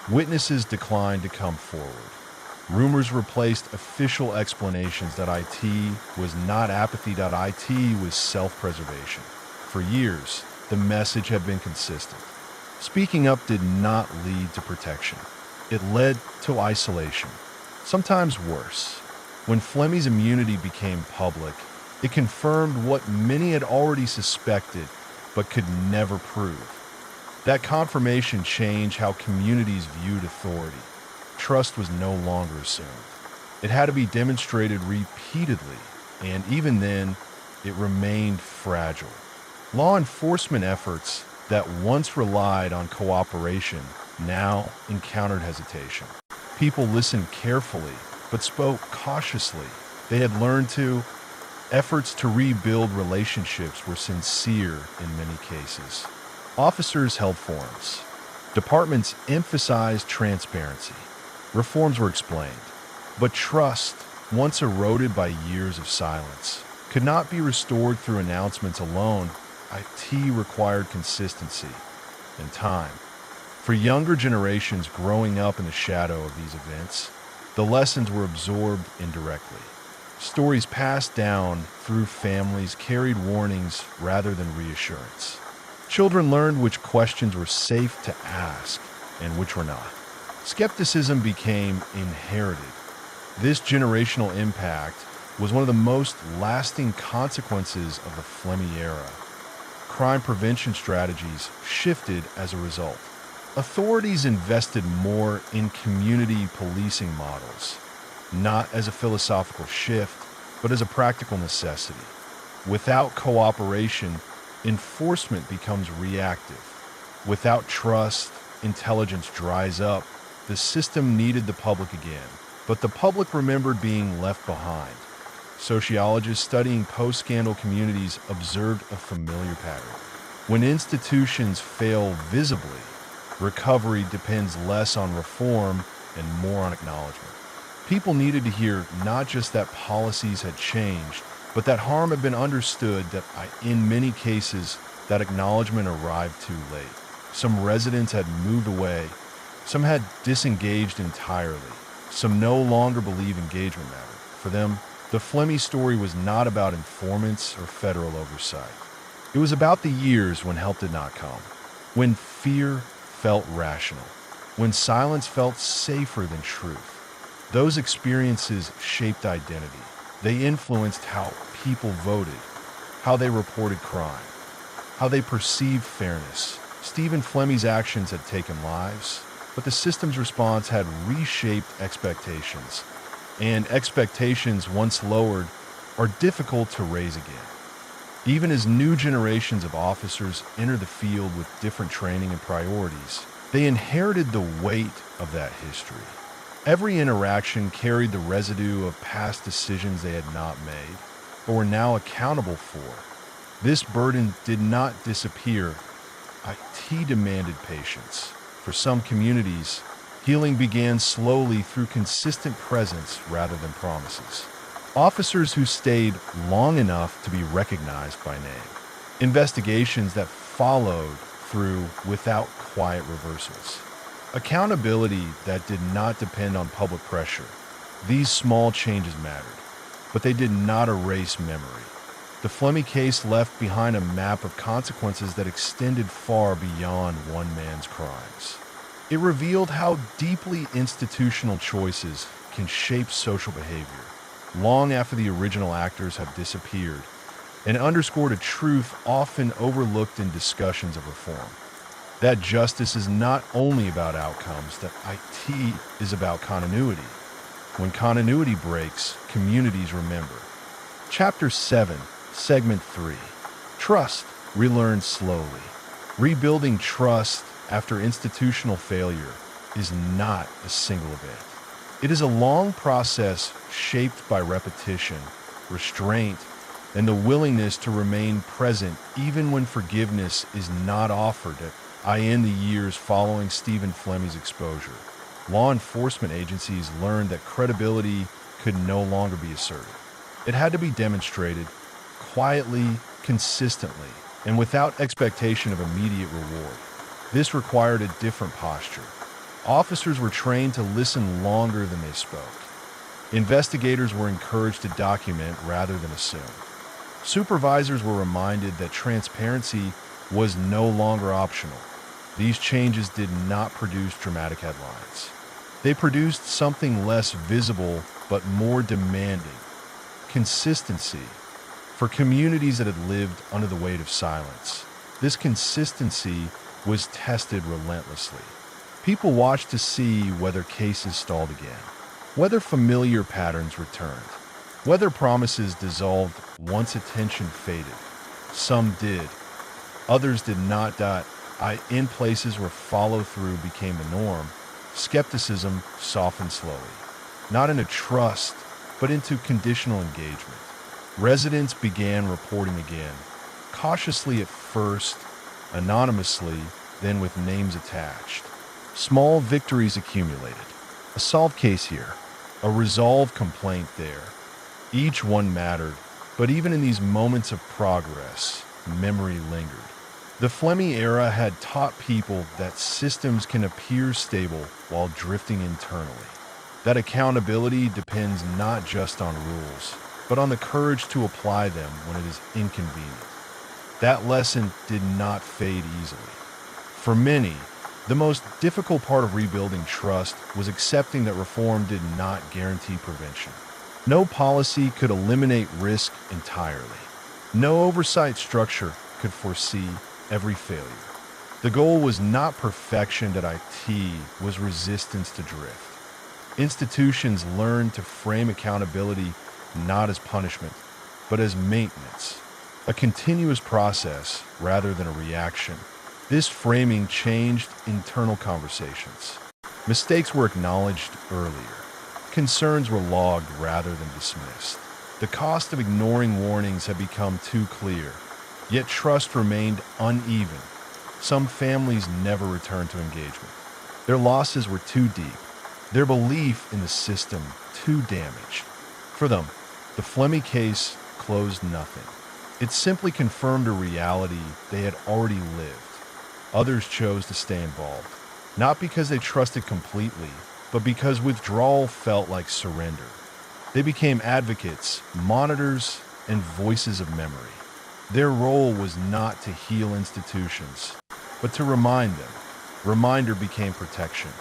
Witnesses declined to come forward. Rumors replaced official explanations that IT was not apathy, IT was self-preservation. For years, the message had been consistent. Speaking up did not lead to protection. It led to isolation, sometimes worse. When Flemmi's immunity became public, it confirmed what many had already suspected but could never prove. That confirmation changed how communities viewed authority. Trust was no longer assumed. It had to be demonstrated repeatedly, and even then, it remained fragile. Law enforcement efforts that once relied on cooperation now encountered hesitation. People listened carefully, but spoke cautiously. They had learned to. Efforts to rebuild relationships were sincere in many cases. Officers held forums. Departments emphasized transparency. Reforms were explained. But trust, once eroded by years of silence, could not be restored through announcements alone. IT required consistency and time. For younger generations growing up in the shadow of these events, the lessons were absorbed indirectly. Stories passed down through families carried warnings rather than reassurance. Children learned which questions were safe to ask and which were not. Skepticism became inherited. This generational impact was one of the most lasting consequences of the Flemmi era. Crime prevention strategies shifted as a result. Authorities invested more in community policing models, not as a philosophical shift, but as a practical necessity. Without cooperation, enforcement becomes reactive. Without trust, intelligence dries up. The system needed the public again, but the public remembered being left behind. Sociologists studying post-scandal communities observed a familiar pattern. When institutions fail visibly, recovery depends less on reform and more on acknowledgement. People needed to hear not just that policies had changed, but that harm had been understood, that in many cases, that acknowledgement arrived too late. Some residents had moved away, some had disengaged entirely, some no longer believe engagement mattered. For them, the Flemmi story was not about informants or federal oversight. It was about the years when help did not come, when fear felt rational, when silence felt safer than truth. Those experiences shaped identity. They influenced how people voted, how they reported crime, how they perceived fairness. Stephen Flemmi's actions had taken lives, but the system's response had reshaped expectations. And expectations, once lowered, are difficult to raise again. Even as new generations of officers enter the field with different training and priorities, they inherited the weight of that history. Every interaction carried the residue of past decisions they had not made, but were now accountable for. This burden did not disappear. IT demanded patience. For some communities, healing began slowly through consistent presence rather than promises. Officers who stayed long enough to be recognized by name. Investigations that followed through without quiet reversals. Accountability that did not depend on public pressure. These small changes mattered, but they did not erase memory. The Flemmi case left behind a map of consequences that extended far beyond one man's crimes. It revealed how deeply institutional choices can shape social behavior, long after the original actors have disappeared, and underscored a truth often overlooked in discussions of reform. That justice is not only about outcomes, that IT is about continuity. When continuity breaks, communities remember. Chapter 7, Segment 3. Trust, relearned slowly. Rebuilding trust after institutional failure is not a single event. It is a long process shaped by repetition, restraint, and the willingness to remain present even when forgiveness is not offered. In the years following Stephen Flemmi's exposure, law enforcement agencies learned that credibility could no longer be asserted. It had to be demonstrated quietly, consistently, and without expectation of immediate reward. This required a different posture. Officers were trained to listen longer than they spoke. Investigators were encouraged to document rather than assume. Supervisors were reminded that transparency was no longer optional. These changes did not produce dramatic headlines. They produced something less visible but more demanding: consistency. For communities that had lived under the weight of silence, this consistency was tested relentlessly. People watched to see whether cases stalled again, whether familiar patterns returned, whether promises dissolved once attention faded. Some did, others did not die. In places where follow-through became the norm, skepticism softened slowly, not into trust, but into conditional engagement. Residents began reporting again, cautiously at first, anonymously, then with names attached. Small victories accumulated. A solved case here, a resolved complaint there. Each one mattered, but even in these moments of progress, memory lingered. The Flemmi era had taught people that systems can appear stable while drifting internally, that accountability depends not just on rules, but on the courage to apply them when it is inconvenient. That lesson did not fade easily. For many, the most difficult part of rebuilding trust was accepting that reform did not guarantee prevention. No policy could eliminate risk entirely. No oversight structure could foresee every failure. The goal was not perfection at IT, was resistance to drift. Institutions learned to frame accountability not as punishment, but as maintenance, a continuous process rather than a reaction. This framing changed internal conversations. Mistakes were acknowledged earlier. Concerns were logged rather than dismissed. The cost of ignoring warnings had become too clear, yet trust remained uneven. Some families never returned to engagement. Their losses were too deep, their belief in the system too damaged. For them, the Flemmi case closed nothing. It simply confirmed a reality they had already lived. Others chose to stay involved, not because they trusted completely, but because withdrawal felt like surrender. They became advocates, monitors, and voices of memory. Their role was not to heal institutions, but to remind them. Reminder became protection.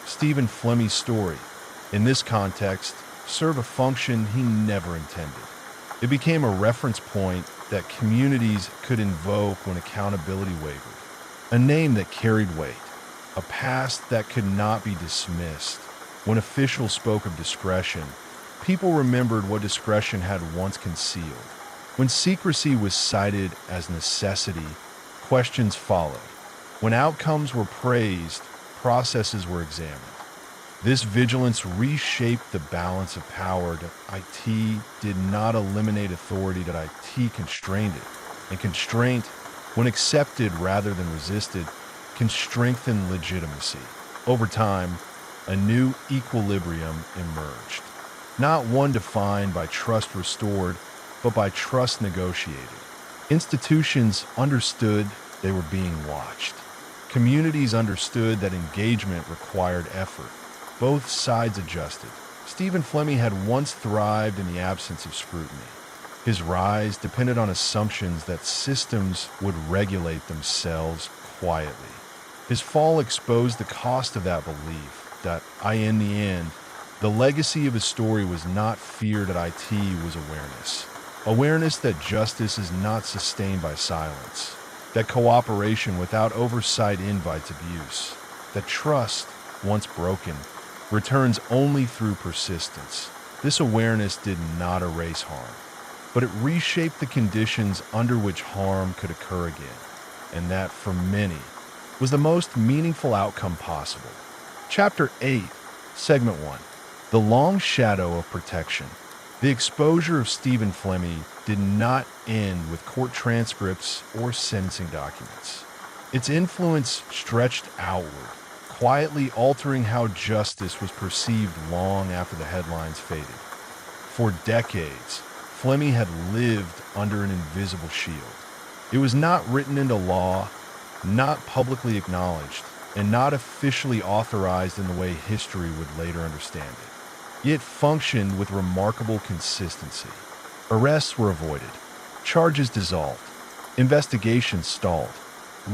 Stephen Flemmi's story, in this context, served a function he never intended. It became a reference point that communities could invoke when accountability wavered. A name that carried weight. A past that could not be dismissed. When officials spoke of discretion, people remembered what discretion had once concealed. When secrecy was cited as necessity, questions followed. When outcomes were praised, processes were examined. This vigilance reshaped the balance of power. That IT did not eliminate authority, that IT constrained it. And constraint, when accepted rather than resisted, can strengthen legitimacy. Over time, a new equilibrium emerged. Not one defined by trust restored, but by trust negotiated. Institutions understood they were being watched. Communities understood that engagement required effort. Both sides adjusted. Stephen Flemmi had once thrived in the absence of scrutiny. His rise depended on assumptions that systems would regulate themselves quietly. His fall exposed the cost of that belief, that in the end, the legacy of his story was not fear that IT was awareness. Awareness that justice is not sustained by silence, that cooperation without oversight invites abuse, that trust, once broken, returns only through persistence. This awareness did not erase harm, but it reshaped the conditions under which harm could occur again, and that, for many, was the most meaningful outcome possible. Chapter 8, Segment 1. The Long Shadow of Protection. The exposure of Stephen Flemmi did not end with court transcripts or sentencing documents. Its influence stretched outward, quietly altering how justice was perceived long after the headlines faded. For decades, Flemmi had lived under an invisible shield. It was not written into law, not publicly acknowledged, and not officially authorized in the way history would later understand it. Yet functioned with remarkable consistency. Arrests were avoided, charges dissolved, investigations stalled,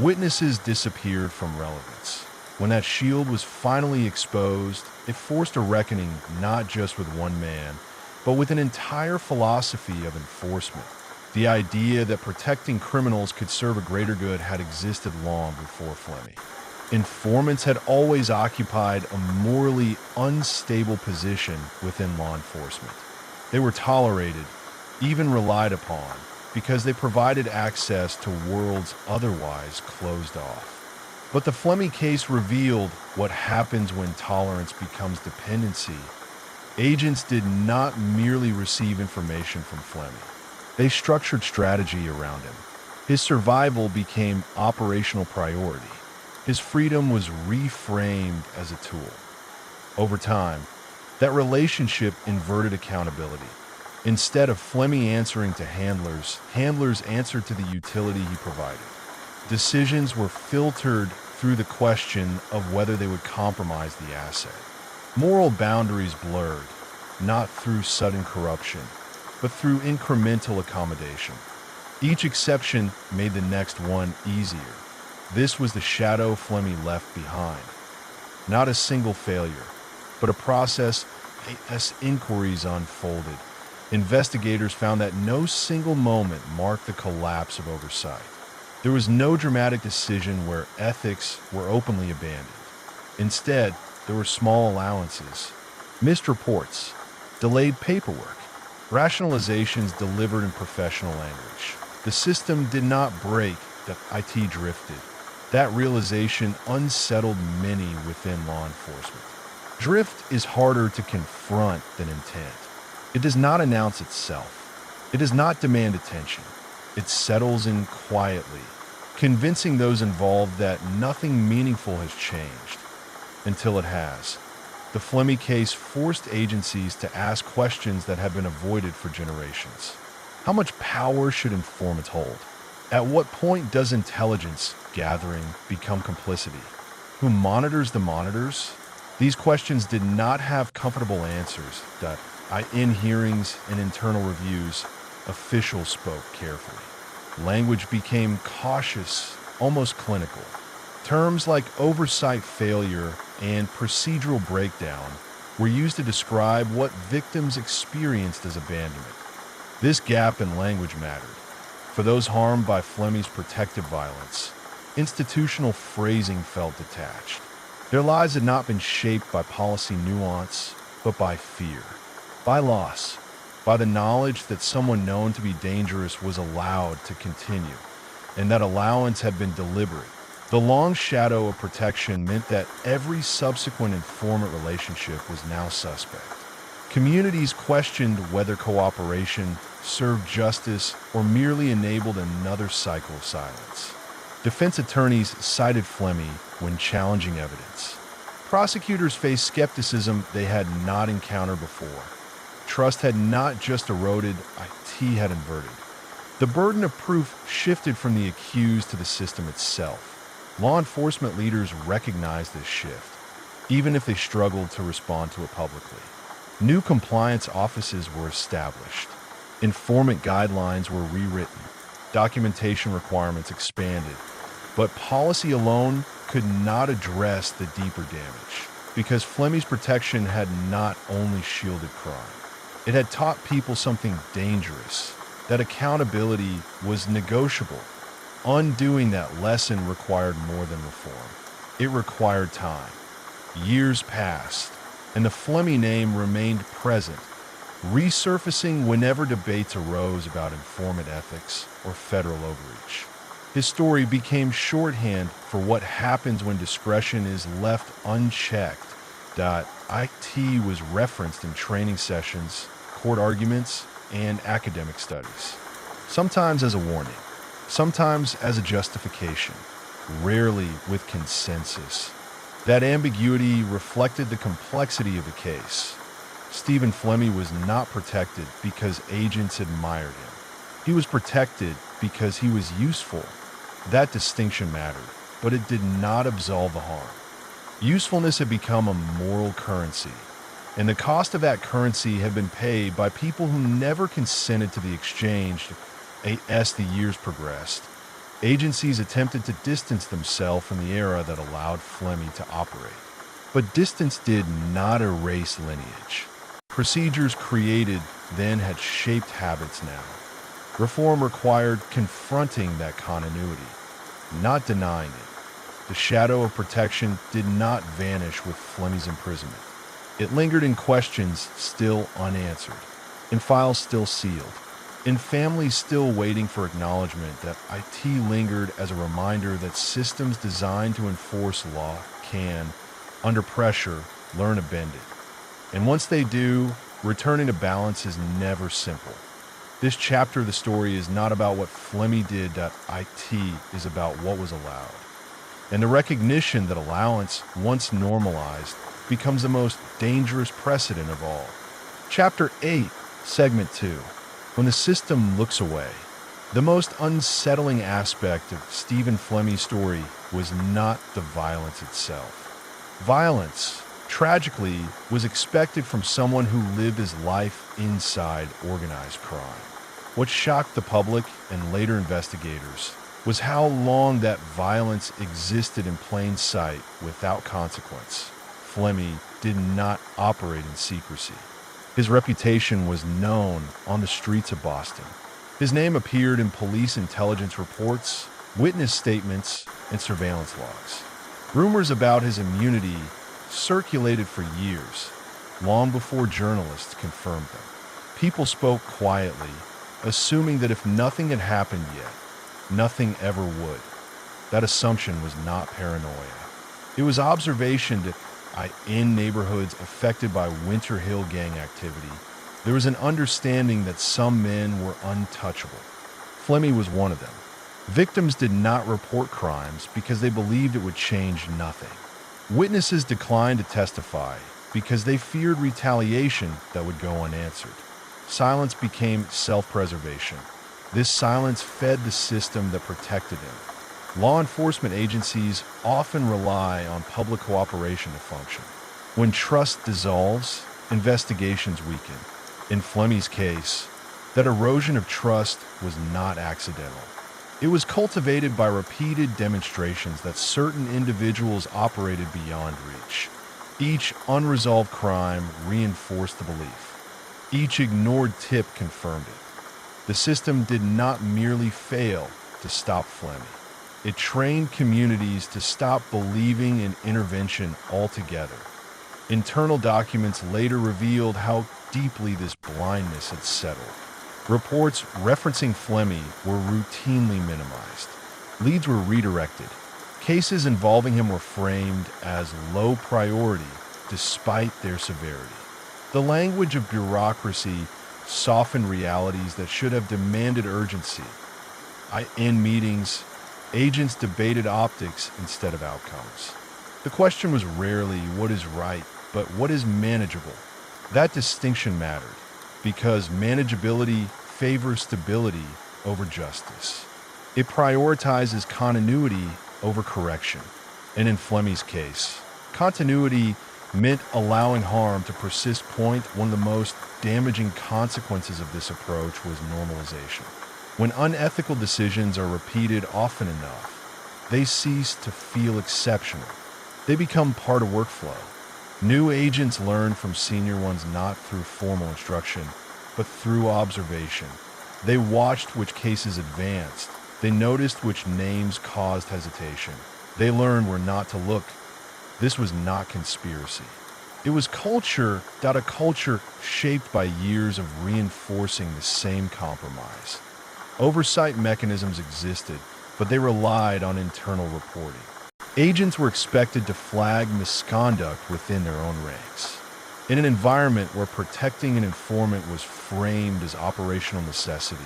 Witnesses disappeared from relevance. When that shield was finally exposed, it forced a reckoning not just with one man, but with an entire philosophy of enforcement. The idea that protecting criminals could serve a greater good had existed long before Flemmi. Informants had always occupied a morally unstable position within law enforcement. They were tolerated, even relied upon, because they provided access to worlds otherwise closed off. But the Flemmi case revealed what happens when tolerance becomes dependency. Agents did not merely receive information from Flemmi. They structured strategy around him. His survival became operational priority. His freedom was reframed as a tool. Over time, that relationship inverted accountability. Instead of Flemmi answering to handlers, handlers answered to the utility he provided. Decisions were filtered through the question of whether they would compromise the asset. Moral boundaries blurred, not through sudden corruption, but through incremental accommodation. Each exception made the next one easier. This was the shadow Flemmi left behind. Not a single failure, but a process as inquiries unfolded. Investigators found that no single moment marked the collapse of oversight. There was no dramatic decision where ethics were openly abandoned. Instead, there were small allowances, missed reports, delayed paperwork, rationalizations delivered in professional language. The system did not break, the IT drifted. That realization unsettled many within law enforcement. Drift is harder to confront than intent. It does not announce itself. It does not demand attention. It settles in quietly, convincing those involved that nothing meaningful has changed. Until it has. The Flemmi case forced agencies to ask questions that have been avoided for generations. How much power should informants hold? At what point does intelligence gathering become complicity? Who monitors the monitors? These questions did not have comfortable answers. In hearings and internal reviews, officials spoke carefully. Language became cautious, almost clinical. Terms like oversight failure and procedural breakdown were used to describe what victims experienced as abandonment. This gap in language mattered. For those harmed by Flemmi's protective violence, institutional phrasing felt detached. Their lives had not been shaped by policy nuance, but by fear, by loss, by the knowledge that someone known to be dangerous was allowed to continue, and that allowance had been deliberate. The long shadow of protection meant that every subsequent informant relationship was now suspect. Communities questioned whether cooperation served justice or merely enabled another cycle of silence. Defense attorneys cited Flemmi when challenging evidence. Prosecutors faced skepticism they had not encountered before. Trust had not just eroded, IT had inverted. The burden of proof shifted from the accused to the system itself. Law enforcement leaders recognized this shift, even if they struggled to respond to it publicly. New compliance offices were established. Informant guidelines were rewritten. Documentation requirements expanded. But policy alone could not address the deeper damage, because Flemmi's protection had not only shielded crime. It had taught people something dangerous, that accountability was negotiable. Undoing that lesson required more than reform. It required time. Years passed, and the Flemmi name remained present, resurfacing whenever debates arose about informant ethics or federal overreach. His story became shorthand for what happens when discretion is left unchecked. IT was referenced in training sessions, court arguments, and academic studies. Sometimes as a warning, sometimes as a justification, rarely with consensus. That ambiguity reflected the complexity of the case. Stephen Flemmi was not protected because agents admired him. He was protected because he was useful. That distinction mattered, but it did not absolve the harm. Usefulness had become a moral currency, and the cost of that currency had been paid by people who never consented to the exchange as the years progressed. Agencies attempted to distance themselves from the era that allowed Flemmi to operate. But distance did not erase lineage. Procedures created then had shaped habits now. Reform required confronting that continuity, not denying it. The shadow of protection did not vanish with Flemmi's imprisonment. It lingered in questions still unanswered, in files still sealed, in families still waiting for acknowledgement. That IT lingered as a reminder that systems designed to enforce law can, under pressure, learn to bend it. And once they do, returning to balance is never simple. This chapter of the story is not about what Flemmi did, that IT is about what was allowed. And the recognition that allowance, once normalized, becomes the most dangerous precedent of all. Chapter 8, Segment 2. When the system looks away. The most unsettling aspect of Stephen Flemmi's story was not the violence itself. Violence, tragically, was expected from someone who lived his life inside organized crime. What shocked the public and later investigators was how long that violence existed in plain sight without consequence. Flemmi did not operate in secrecy. His reputation was known on the streets of Boston. His name appeared in police intelligence reports, witness statements, and surveillance logs. Rumors about his immunity circulated for years, long before journalists confirmed them. People spoke quietly, assuming that if nothing had happened yet, nothing ever would. That assumption was not paranoia. It was observation that in neighborhoods affected by Winter Hill gang activity, there was an understanding that some men were untouchable. Flemmi was one of them. Victims did not report crimes because they believed it would change nothing. Witnesses declined to testify because they feared retaliation that would go unanswered. Silence became self-preservation. This silence fed the system that protected him. Law enforcement agencies often rely on public cooperation to function. When trust dissolves, investigations weaken. In Flemmi's case, that erosion of trust was not accidental. It was cultivated by repeated demonstrations that certain individuals operated beyond reach. Each unresolved crime reinforced the belief. Each ignored tip confirmed it. The system did not merely fail to stop Flemmi. It trained communities to stop believing in intervention altogether. Internal documents later revealed how deeply this blindness had settled. Reports referencing Flemmi were routinely minimized. Leads were redirected. Cases involving him were framed as low priority despite their severity. The language of bureaucracy softened realities that should have demanded urgency. In meetings, agents debated optics instead of outcomes. The question was rarely what is right, but what is manageable. That distinction mattered, because manageability favors stability over justice. It prioritizes continuity over correction. And in Flemmi's case, continuity meant allowing harm to persist. One of the most damaging consequences of this approach was normalization. When unethical decisions are repeated often enough, they cease to feel exceptional. They become part of workflow. New agents learn from senior ones not through formal instruction, but through observation. They watched which cases advanced. They noticed which names caused hesitation. They learned where not to look. This was not conspiracy. It was culture, a culture shaped by years of reinforcing the same compromise. Oversight mechanisms existed, but they relied on internal reporting. Agents were expected to flag misconduct within their own ranks. In an environment where protecting an informant was framed as operational necessity,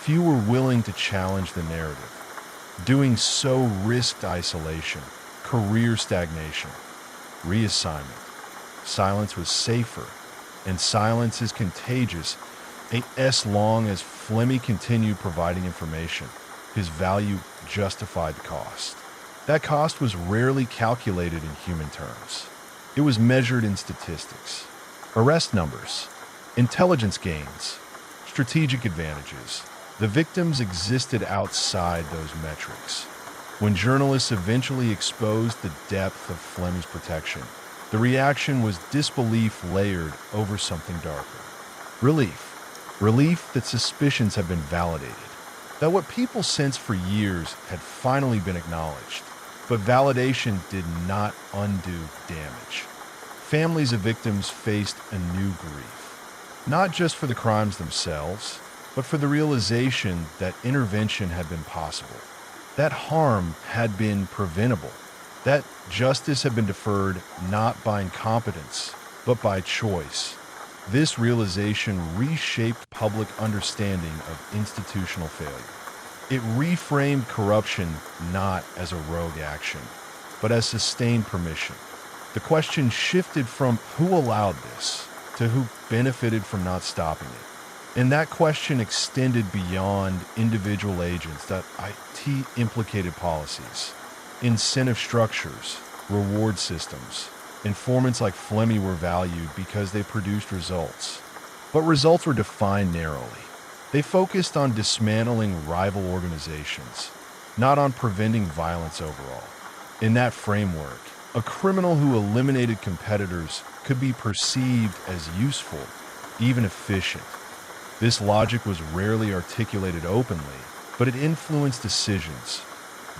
few were willing to challenge the narrative. Doing so risked isolation, career stagnation, reassignment. Silence was safer, and silence is contagious. As long as Flemmi continued providing information, his value justified the cost. That cost was rarely calculated in human terms. It was measured in statistics. Arrest numbers, intelligence gains, strategic advantages. The victims existed outside those metrics. When journalists eventually exposed the depth of Flemmi's protection, the reaction was disbelief layered over something darker. Relief. Relief that suspicions had been validated. That what people sensed for years had finally been acknowledged. But validation did not undo damage. Families of victims faced a new grief. Not just for the crimes themselves, but for the realization that intervention had been possible. That harm had been preventable. That justice had been deferred not by incompetence, but by choice. This realization reshaped public understanding of institutional failure. It reframed corruption not as a rogue action, but as sustained permission. The question shifted from who allowed this to who benefited from not stopping it. And that question extended beyond individual agents. That IT implicated policies, incentive structures, reward systems. Informants like Flemmi were valued because they produced results. But results were defined narrowly. They focused on dismantling rival organizations, not on preventing violence overall. In that framework, a criminal who eliminated competitors could be perceived as useful, even efficient. This logic was rarely articulated openly, but it influenced decisions.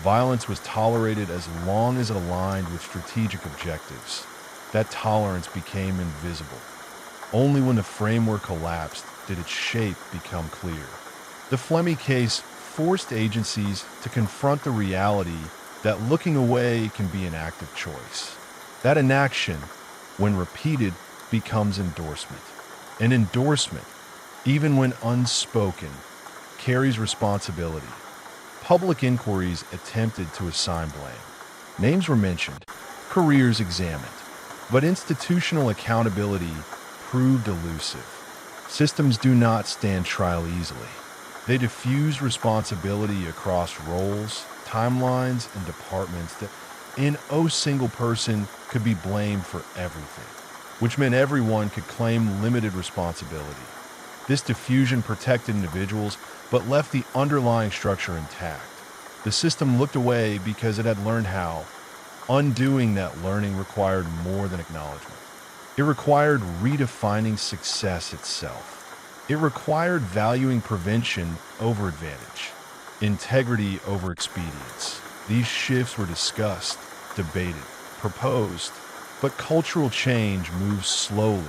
Violence was tolerated as long as it aligned with strategic objectives. That tolerance became invisible. Only when the framework collapsed did its shape become clear. The Flemmi case forced agencies to confront the reality that looking away can be an act of choice. That inaction, when repeated, becomes endorsement. An endorsement, even when unspoken, carries responsibility. Public inquiries attempted to assign blame. Names were mentioned, careers examined, but institutional accountability proved elusive. Systems do not stand trial easily. They diffuse responsibility across roles, timelines, and departments that in no single person could be blamed for everything, which meant everyone could claim limited responsibility. This diffusion protected individuals, but left the underlying structure intact. The system looked away because it had learned how. Undoing that learning required more than acknowledgement. It required redefining success itself. It required valuing prevention over advantage, integrity over expedience. These shifts were discussed, debated, proposed, but cultural change moves slowly.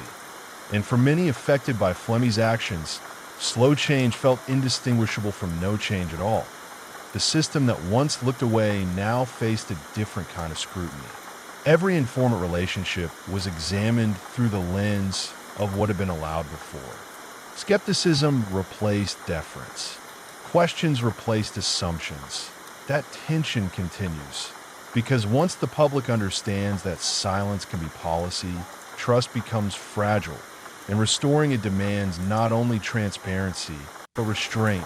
And for many affected by Flemmi's actions, slow change felt indistinguishable from no change at all. The system that once looked away now faced a different kind of scrutiny. Every informant relationship was examined through the lens of what had been allowed before. Skepticism replaced deference. Questions replaced assumptions. That tension continues, because once the public understands that silence can be policy, trust becomes fragile, and restoring it demands not only transparency, but restraint.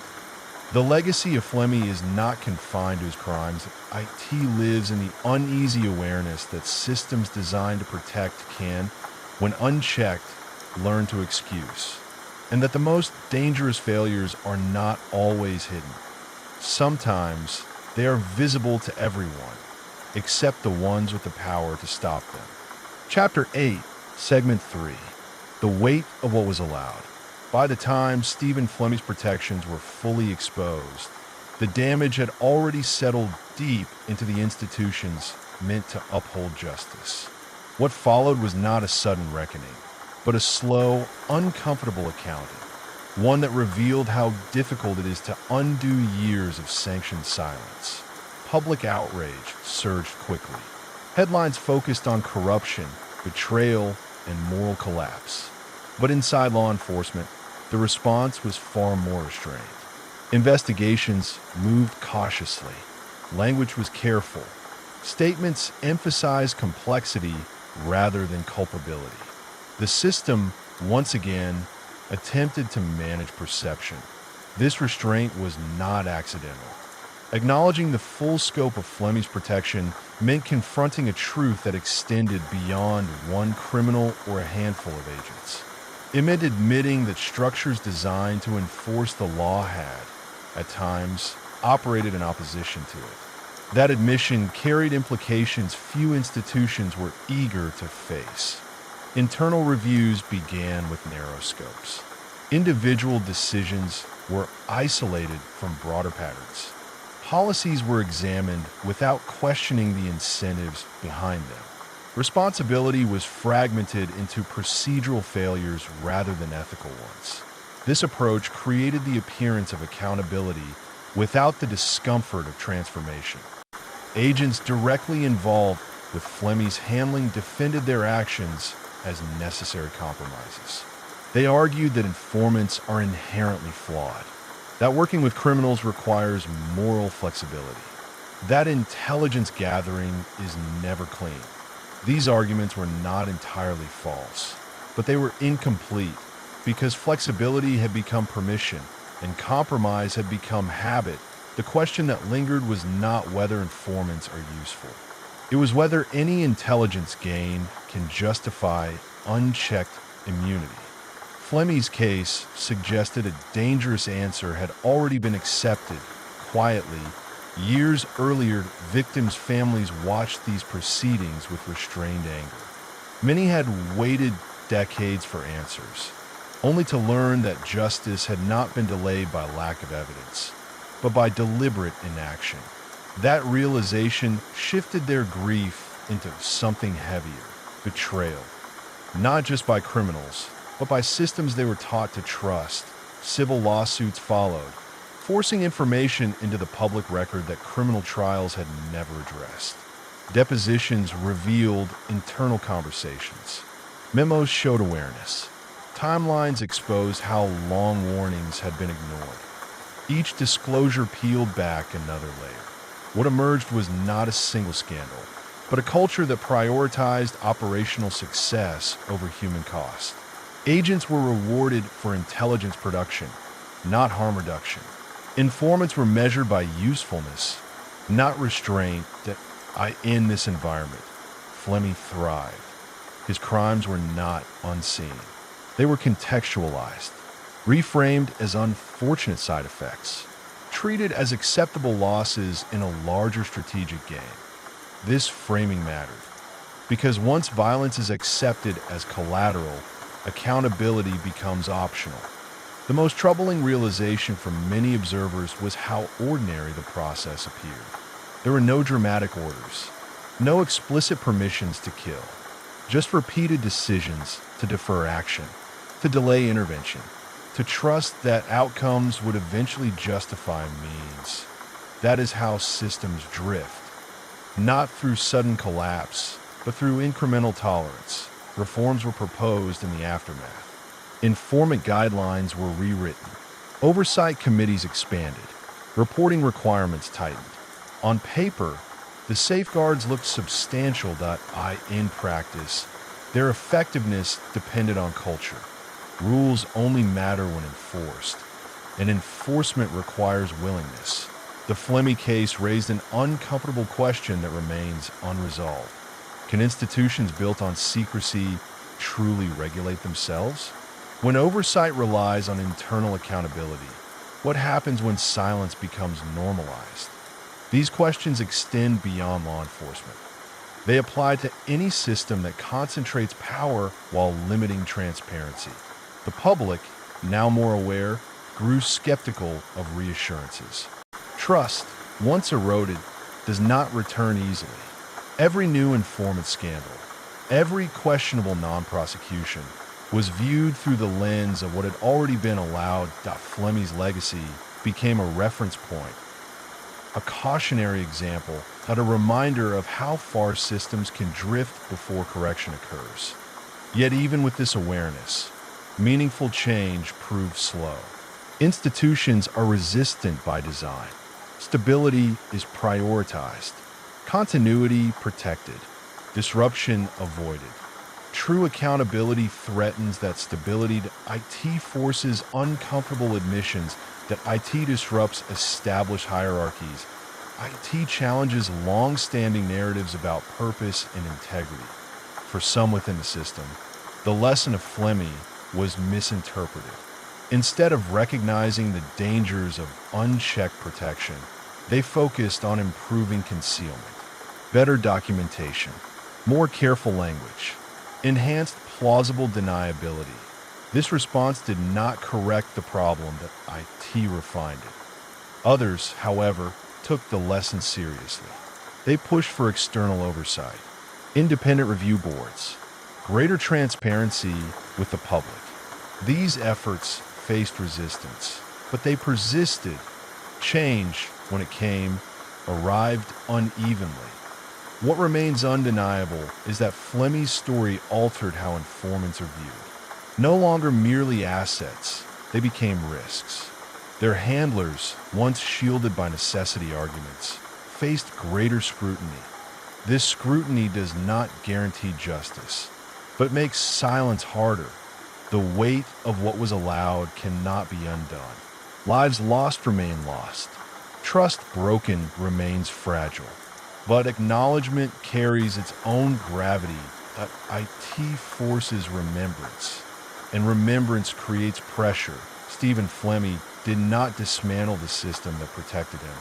The legacy of Flemmi is not confined to his crimes. IT lives in the uneasy awareness that systems designed to protect can, when unchecked, learn to excuse, and that the most dangerous failures are not always hidden. Sometimes they are visible to everyone, except the ones with the power to stop them. Chapter 8, Segment 3, The Weight of What Was Allowed. By the time Stephen Flemmi's protections were fully exposed, the damage had already settled deep into the institutions meant to uphold justice. What followed was not a sudden reckoning, but a slow, uncomfortable accounting, one that revealed how difficult it is to undo years of sanctioned silence. Public outrage surged quickly. Headlines focused on corruption, betrayal, and moral collapse. But inside law enforcement, the response was far more restrained. Investigations moved cautiously. Language was careful. Statements emphasized complexity rather than culpability. The system, once again, attempted to manage perception. This restraint was not accidental. Acknowledging the full scope of Flemmi's protection meant confronting a truth that extended beyond one criminal or a handful of agents. It meant admitting that structures designed to enforce the law had, at times, operated in opposition to it. That admission carried implications few institutions were eager to face. Internal reviews began with narrow scopes. Individual decisions were isolated from broader patterns. Policies were examined without questioning the incentives behind them. Responsibility was fragmented into procedural failures rather than ethical ones. This approach created the appearance of accountability without the discomfort of transformation. Agents directly involved with Flemmi's handling defended their actions as necessary compromises. They argued that informants are inherently flawed, that working with criminals requires moral flexibility, that intelligence gathering is never clean. These arguments were not entirely false, but they were incomplete because flexibility had become permission and compromise had become habit. The question that lingered was not whether informants are useful. It was whether any intelligence gain can justify unchecked immunity. Flemmi's case suggested a dangerous answer had already been accepted quietly. Years earlier, victims' families watched these proceedings with restrained anger. Many had waited decades for answers, only to learn that justice had not been delayed by lack of evidence, but by deliberate inaction. That realization shifted their grief into something heavier: betrayal, not just by criminals, but by systems they were taught to trust. Civil lawsuits followed, forcing information into the public record that criminal trials had never addressed. Depositions revealed internal conversations. Memos showed awareness. Timelines exposed how long warnings had been ignored. Each disclosure peeled back another layer. What emerged was not a single scandal, but a culture that prioritized operational success over human cost. Agents were rewarded for intelligence production, not harm reduction. Informants were measured by usefulness, not restraint. In this environment, Flemmi thrived. His crimes were not unseen. They were contextualized, reframed as unfortunate side effects, treated as acceptable losses in a larger strategic game. This framing mattered, because once violence is accepted as collateral, accountability becomes optional. The most troubling realization for many observers was how ordinary the process appeared. There were no dramatic orders, no explicit permissions to kill, just repeated decisions to defer action, to delay intervention, to trust that outcomes would eventually justify means. That is how systems drift, not through sudden collapse, but through incremental tolerance. Reforms were proposed in the aftermath. Informant guidelines were rewritten. Oversight committees expanded. Reporting requirements tightened. On paper, the safeguards looked substantial. In practice, their effectiveness depended on culture. Rules only matter when enforced, and enforcement requires willingness. The Flemmi case raised an uncomfortable question that remains unresolved. Can institutions built on secrecy truly regulate themselves? When oversight relies on internal accountability, what happens when silence becomes normalized? These questions extend beyond law enforcement. They apply to any system that concentrates power while limiting transparency. The public, now more aware, grew skeptical of reassurances. Trust, once eroded, does not return easily. Every new informant scandal, every questionable non-prosecution, was viewed through the lens of what had already been allowed. Flemmi's legacy became a reference point, a cautionary example, a reminder of how far systems can drift before correction occurs. Yet even with this awareness, meaningful change proves slow. Institutions are resistant by design. Stability is prioritized, continuity protected, disruption avoided. True accountability threatens that stability. IT forces uncomfortable admissions that IT disrupts established hierarchies. IT challenges long-standing narratives about purpose and integrity. For some within the system, the lesson of Flemmi was misinterpreted. Instead of recognizing the dangers of unchecked protection, they focused on improving concealment, better documentation, more careful language, enhanced plausible deniability. This response did not correct the problem that IT refined it. Others, however, took the lesson seriously. They pushed for external oversight, independent review boards, greater transparency with the public. These efforts faced resistance, but they persisted. Change, when it came, arrived unevenly. What remains undeniable is that Flemmi's story altered how informants are viewed. No longer merely assets, they became risks. Their handlers, once shielded by necessity arguments, faced greater scrutiny. This scrutiny does not guarantee justice, but makes silence harder. The weight of what was allowed cannot be undone. Lives lost remain lost. Trust broken remains fragile. But acknowledgement carries its own gravity that IT forces remembrance. And remembrance creates pressure. Stephen Flemmi did not dismantle the system that protected him,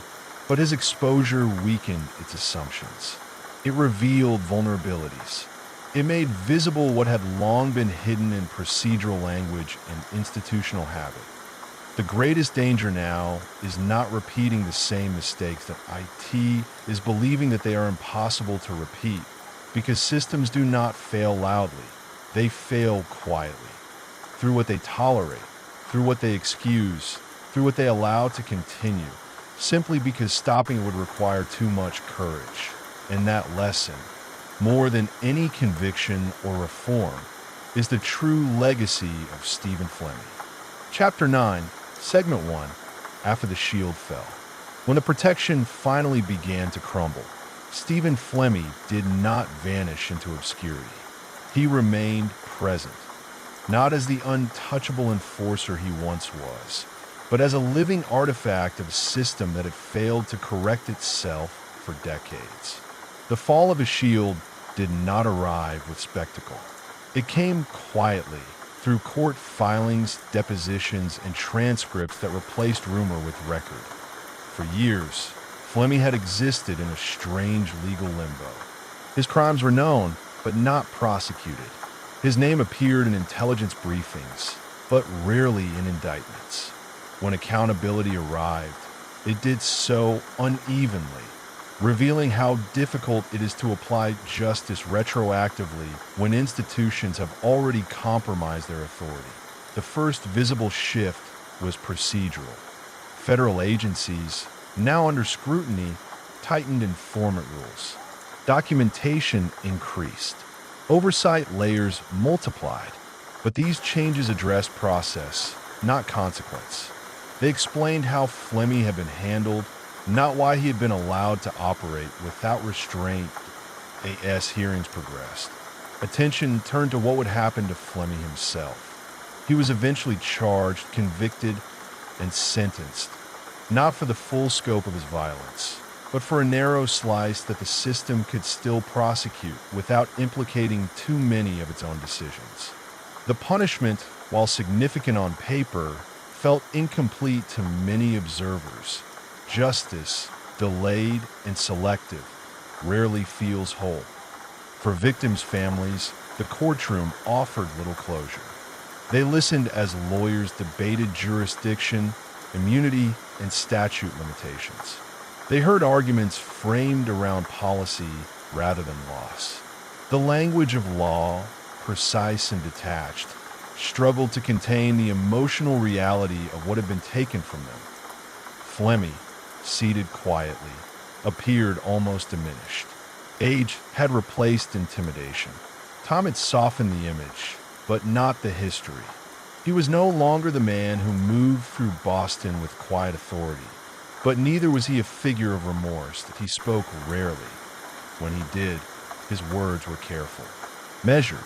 but his exposure weakened its assumptions. It revealed vulnerabilities. It made visible what had long been hidden in procedural language and institutional habit. The greatest danger now is not repeating the same mistakes that IT is believing that they are impossible to repeat, because systems do not fail loudly. They fail quietly, through what they tolerate, through what they excuse, through what they allow to continue, simply because stopping would require too much courage. And that lesson, more than any conviction or reform, is the true legacy of Stephen Flemmi. Chapter 9, Segment 1, After the Shield Fell. When the protection finally began to crumble, Stephen Flemmi did not vanish into obscurity. He remained present, not as the untouchable enforcer he once was, but as a living artifact of a system that had failed to correct itself for decades. The fall of his shield did not arrive with spectacle. It came quietly, through court filings, depositions, and transcripts that replaced rumor with record. For years, Flemmi had existed in a strange legal limbo. His crimes were known, but not prosecuted. His name appeared in intelligence briefings, but rarely in indictments. When accountability arrived, it did so unevenly, revealing how difficult it is to apply justice retroactively when institutions have already compromised their authority. The first visible shift was procedural. Federal agencies, now under scrutiny, tightened informant rules. Documentation increased. Oversight layers multiplied. But these changes addressed process, not consequence. They explained how Flemmi had been handled, not why he had been allowed to operate without restraint. As hearings progressed, attention turned to what would happen to Flemmi himself. He was eventually charged, convicted, and sentenced, not for the full scope of his violence, but for a narrow slice that the system could still prosecute without implicating too many of its own decisions. The punishment, while significant on paper, felt incomplete to many observers. Justice, delayed and selective, rarely feels whole. For victims' families, the courtroom offered little closure. They listened as lawyers debated jurisdiction, immunity, and statute limitations. They heard arguments framed around policy rather than loss. The language of law, precise and detached, struggled to contain the emotional reality of what had been taken from them. Flemmi, seated quietly, appeared almost diminished. Age had replaced intimidation. Time had softened the image, but not the history. He was no longer the man who moved through Boston with quiet authority, but neither was he a figure of remorse that he spoke rarely. When he did, his words were careful, measured.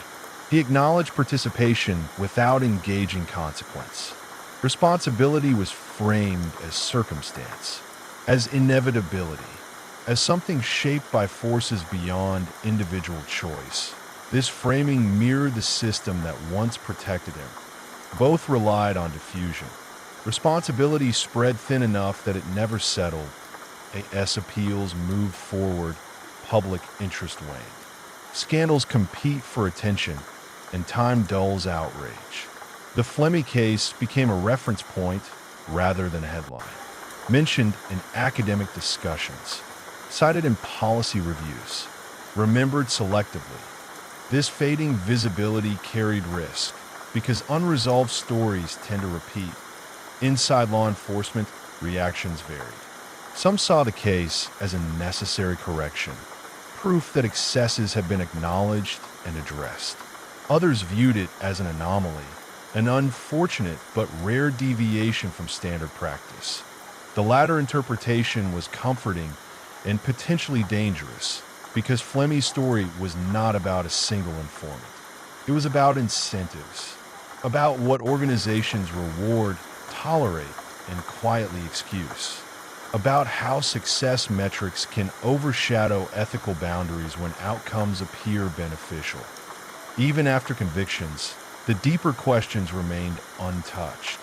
He acknowledged participation without engaging consequence. Responsibility was framed as circumstance, as inevitability, as something shaped by forces beyond individual choice. This framing mirrored the system that once protected him. Both relied on diffusion. Responsibility spread thin enough that it never settled. AS appeals moved forward, public interest waned. Scandals compete for attention, and time dulls outrage. The Flemmi case became a reference point rather than a headline. Mentioned in academic discussions, cited in policy reviews, remembered selectively. This fading visibility carried risk because unresolved stories tend to repeat. Inside law enforcement, reactions varied. Some saw the case as a necessary correction, proof that excesses had been acknowledged and addressed. Others viewed it as an anomaly, an unfortunate but rare deviation from standard practice. The latter interpretation was comforting and potentially dangerous because Flemmi's story was not about a single informant. It was about incentives, about what organizations reward, tolerate, and quietly excuse, about how success metrics can overshadow ethical boundaries when outcomes appear beneficial. Even after convictions, the deeper questions remained untouched.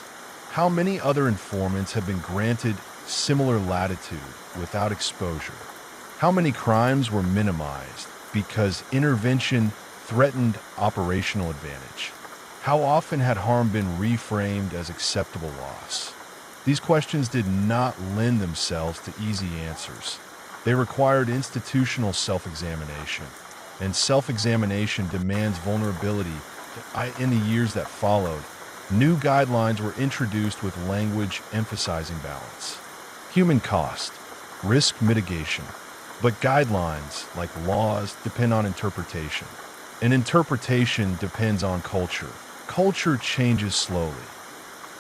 How many other informants have been granted similar latitude without exposure? How many crimes were minimized because intervention threatened operational advantage? How often had harm been reframed as acceptable loss? These questions did not lend themselves to easy answers. They required institutional self-examination, and self-examination demands vulnerability. In the years that followed, new guidelines were introduced with language emphasizing balance. Human cost, risk mitigation, but guidelines, like laws, depend on interpretation. And interpretation depends on culture. Culture changes slowly,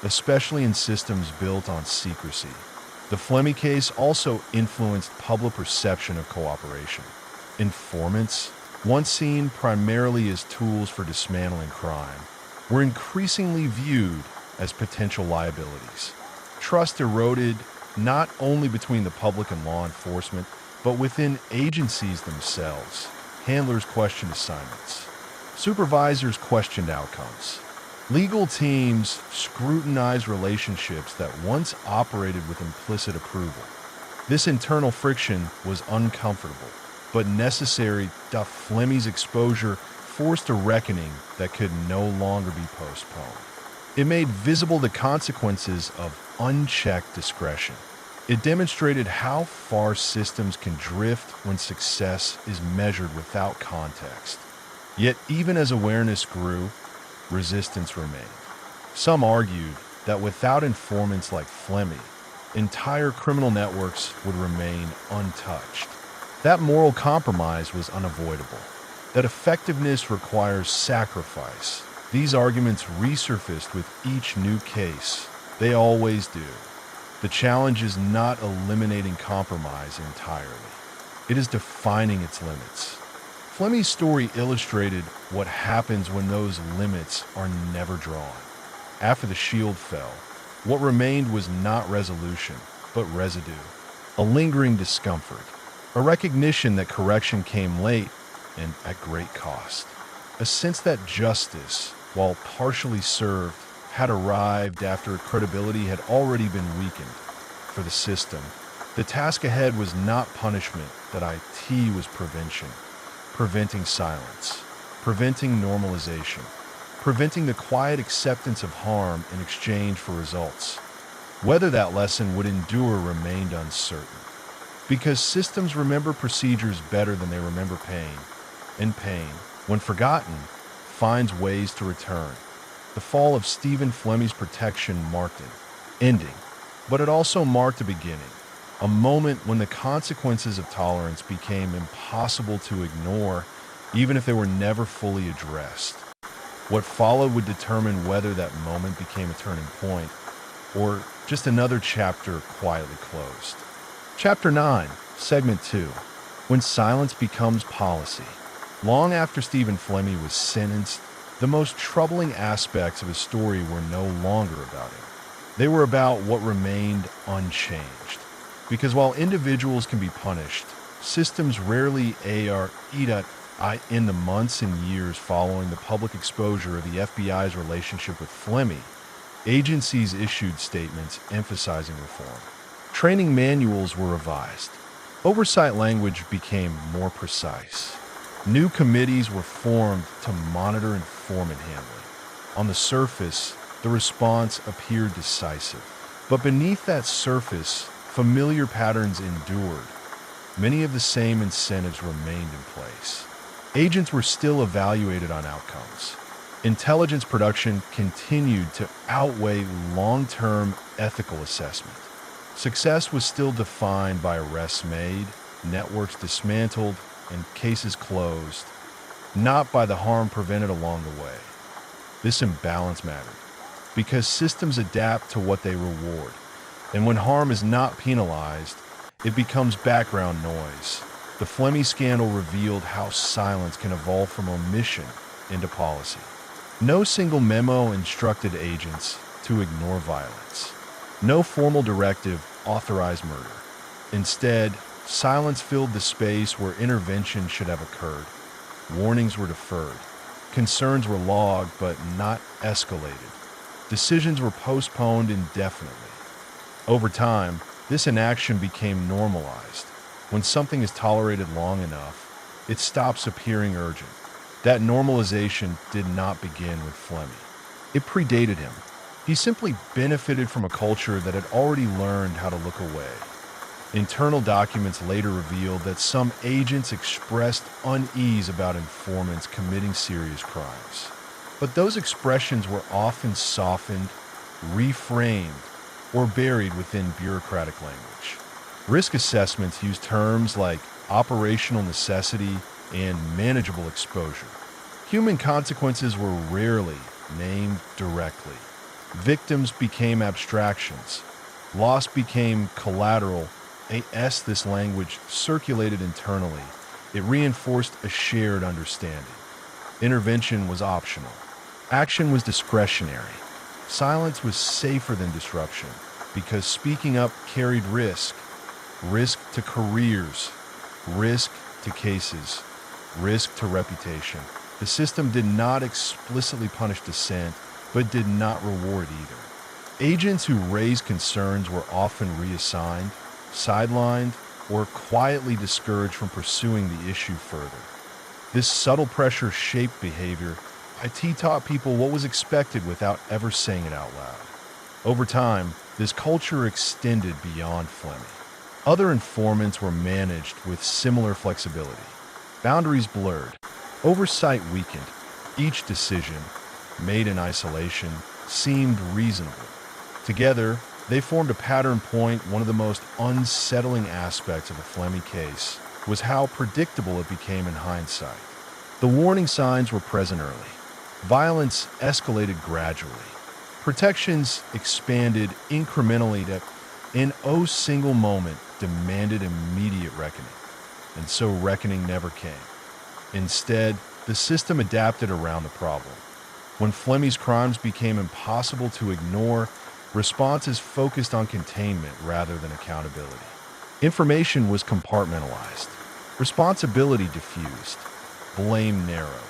especially in systems built on secrecy. The Flemmi case also influenced public perception of cooperation. Informants, once seen primarily as tools for dismantling crime, were increasingly viewed as potential liabilities. Trust eroded not only between the public and law enforcement, but within agencies themselves. Handlers questioned assignments. Supervisors questioned outcomes. Legal teams scrutinized relationships that once operated with implicit approval. This internal friction was uncomfortable, but necessary. Flemmi's exposure forced a reckoning that could no longer be postponed. It made visible the consequences of unchecked discretion. It demonstrated how far systems can drift when success is measured without context. Yet even as awareness grew, resistance remained. Some argued that without informants like Flemmi, entire criminal networks would remain untouched. That moral compromise was unavoidable. That effectiveness requires sacrifice. These arguments resurfaced with each new case. They always do. The challenge is not eliminating compromise entirely. It is defining its limits. Flemmi's story illustrated what happens when those limits are never drawn. After the shield fell, what remained was not resolution, but residue. A lingering discomfort. A recognition that correction came late and at great cost. A sense that justice, while partially served, had arrived after credibility had already been weakened. For the system, the task ahead was not punishment, that IT was prevention. Preventing silence, preventing normalization, preventing the quiet acceptance of harm in exchange for results. Whether that lesson would endure remained uncertain. Because systems remember procedures better than they remember pain, and pain, when forgotten, finds ways to return. The fall of Stephen Flemmi's protection marked an ending, but it also marked a beginning, a moment when the consequences of tolerance became impossible to ignore, even if they were never fully addressed. What followed would determine whether that moment became a turning point, or just another chapter quietly closed. Chapter 9, Segment 2, When Silence Becomes Policy. Long after Stephen Flemmi was sentenced, the most troubling aspects of his story were no longer about him. They were about what remained unchanged. Because while individuals can be punished, systems rarely are. In the months and years following the public exposure of the FBI's relationship with Flemmi, agencies issued statements emphasizing reform. Training manuals were revised. Oversight language became more precise. New committees were formed to monitor informant handling. On the surface, the response appeared decisive. But beneath that surface, familiar patterns endured. Many of the same incentives remained in place. Agents were still evaluated on outcomes. Intelligence production continued to outweigh long-term ethical assessment. Success was still defined by arrests made, networks dismantled, and cases closed, not by the harm prevented along the way. This imbalance mattered, because systems adapt to what they reward, and when harm is not penalized, it becomes background noise. The Flemmi scandal revealed how silence can evolve from omission into policy. No single memo instructed agents to ignore violence. No formal directive authorized murder. Instead, silence filled the space where intervention should have occurred. Warnings were deferred. Concerns were logged but not escalated. Decisions were postponed indefinitely. Over time, this inaction became normalized. When something is tolerated long enough, it stops appearing urgent. That normalization did not begin with Flemmi. It predated him. He simply benefited from a culture that had already learned how to look away. Internal documents later revealed that some agents expressed unease about informants committing serious crimes. But those expressions were often softened, reframed, or buried within bureaucratic language. Risk assessments used terms like operational necessity and manageable exposure. Human consequences were rarely named directly. Victims became abstractions. Loss became collateral. As this language circulated internally, it reinforced a shared understanding. Intervention was optional. Action was discretionary. Silence was safer than disruption because speaking up carried risk. Risk to careers, risk to cases, risk to reputation. The system did not explicitly punish dissent, but did not reward either. Agents who raised concerns were often reassigned, sidelined, or quietly discouraged from pursuing the issue further. This subtle pressure shaped behavior. IT taught people what was expected without ever saying it out loud. Over time, this culture extended beyond Flemmi. Other informants were managed with similar flexibility. Boundaries blurred. Oversight weakened. Each decision, made in isolation, seemed reasonable. Together, they formed a pattern point. One of the most unsettling aspects of the Flemmi case was how predictable it became in hindsight. The warning signs were present early. Violence escalated gradually. Protections expanded incrementally that, in a single moment, demanded immediate reckoning. And so reckoning never came. Instead, the system adapted around the problem. When Flemmi's crimes became impossible to ignore, responses focused on containment rather than accountability. Information was compartmentalized. Responsibility diffused. Blame narrowed.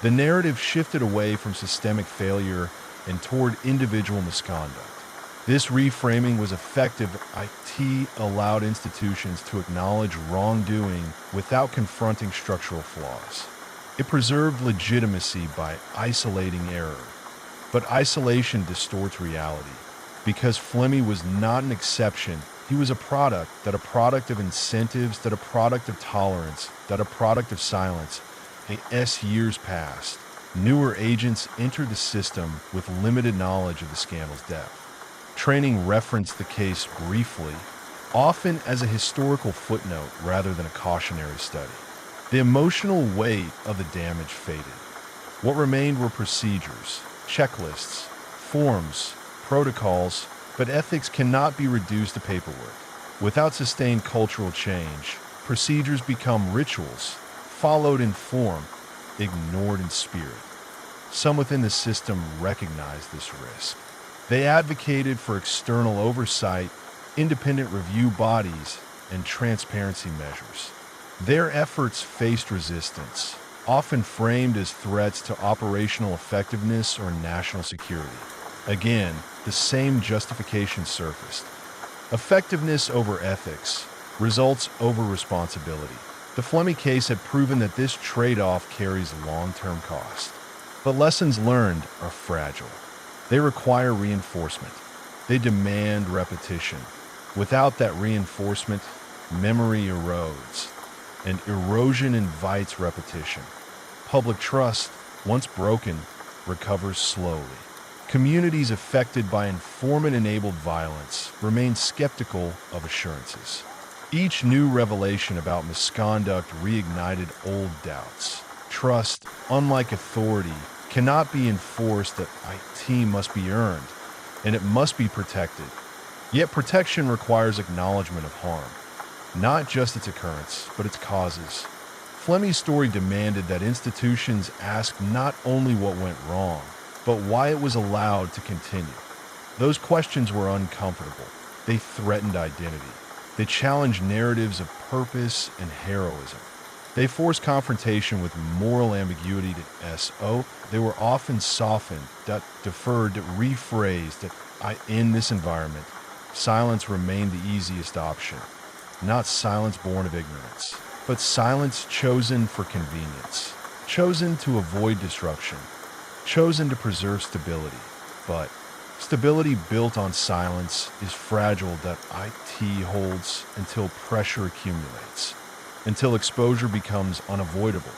The narrative shifted away from systemic failure and toward individual misconduct. This reframing was effective. IT allowed institutions to acknowledge wrongdoing without confronting structural flaws. It preserved legitimacy by isolating error. But isolation distorts reality. Because Flemmi was not an exception, he was a product of incentives, a product of tolerance, a product of silence. As years passed, newer agents entered the system with limited knowledge of the scandal's depth. Training referenced the case briefly, often as a historical footnote rather than a cautionary study. The emotional weight of the damage faded. What remained were procedures, checklists, forms, protocols, but ethics cannot be reduced to paperwork. Without sustained cultural change, procedures become rituals, followed in form, ignored in spirit. Some within the system recognized this risk. They advocated for external oversight, independent review bodies, and transparency measures. Their efforts faced resistance, often framed as threats to operational effectiveness or national security. Again, the same justification surfaced. Effectiveness over ethics, results over responsibility. The Flemmi case had proven that this trade-off carries long-term cost. But lessons learned are fragile. They require reinforcement. They demand repetition. Without that reinforcement, memory erodes, and erosion invites repetition. Public trust, once broken, recovers slowly. Communities affected by informant-enabled violence remain skeptical of assurances. Each new revelation about misconduct reignited old doubts. Trust, unlike authority, cannot be enforced. That IT must be earned, and it must be protected. Yet protection requires acknowledgement of harm, not just its occurrence, but its causes. Flemmi's story demanded that institutions ask not only what went wrong, but why it was allowed to continue. Those questions were uncomfortable. They threatened identity. They challenged narratives of purpose and heroism. They forced confrontation with moral ambiguity. They were often softened, deferred, rephrased. In this environment, silence remained the easiest option. Not silence born of ignorance, but silence chosen for convenience, chosen to avoid disruption, chosen to preserve stability. But stability built on silence is fragile. That IT holds until pressure accumulates, until exposure becomes unavoidable,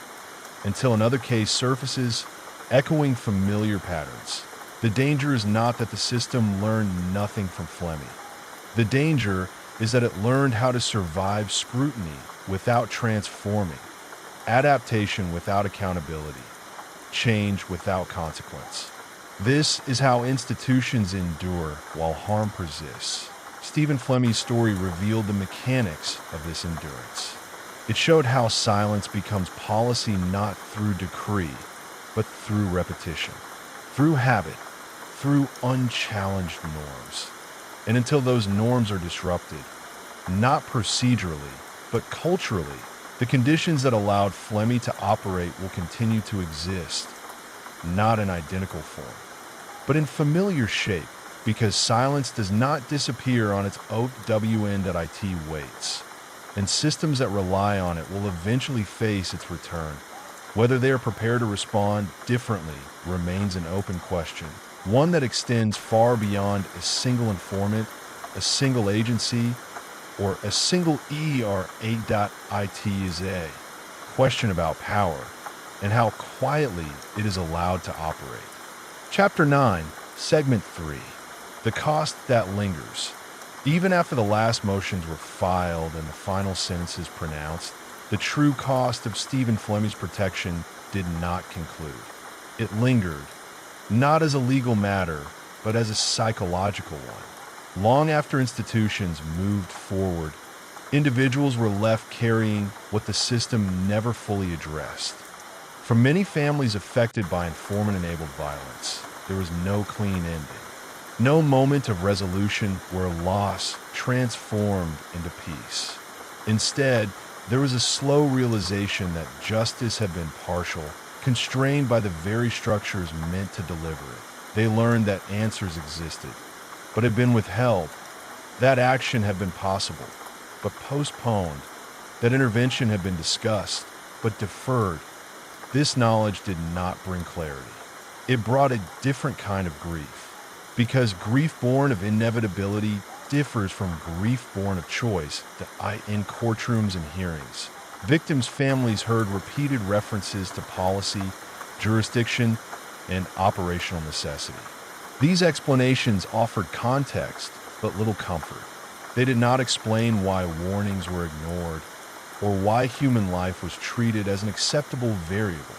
until another case surfaces, echoing familiar patterns. The danger is not that the system learned nothing from Flemmi. The danger is that it learned how to survive scrutiny without transforming, adaptation without accountability, change without consequence. This is how institutions endure while harm persists. Stephen Flemmi's story revealed the mechanics of this endurance. It showed how silence becomes policy not through decree, but through repetition, through habit, through unchallenged norms. And until those norms are disrupted, not procedurally, but culturally, the conditions that allowed Flemmi to operate will continue to exist, not in identical form, but in familiar shape, because silence does not disappear on its OWN.IT waits, and systems that rely on it will eventually face its return. Whether they are prepared to respond differently remains an open question, one that extends far beyond a single informant, a single agency, or a single ER8.IT is a question about power and how quietly it is allowed to operate. Chapter 9, Segment 3, The Cost That Lingers. Even after the last motions were filed and the final sentences pronounced, the true cost of Stephen Flemmi's protection did not conclude. It lingered, not as a legal matter, but as a psychological one. Long after institutions moved forward, individuals were left carrying what the system never fully addressed. For many families affected by informant-enabled violence, there was no clean ending. No moment of resolution where loss transformed into peace. Instead, there was a slow realization that justice had been partial, constrained by the very structures meant to deliver it. They learned that answers existed, but had been withheld. That action had been possible, but postponed. That intervention had been discussed, but deferred. This knowledge did not bring clarity. It brought a different kind of grief, because grief born of inevitability differs from grief born of choice. In courtrooms and hearings, victims' families heard repeated references to policy, jurisdiction, and operational necessity. These explanations offered context, but little comfort. They did not explain why warnings were ignored, or why human life was treated as an acceptable variable.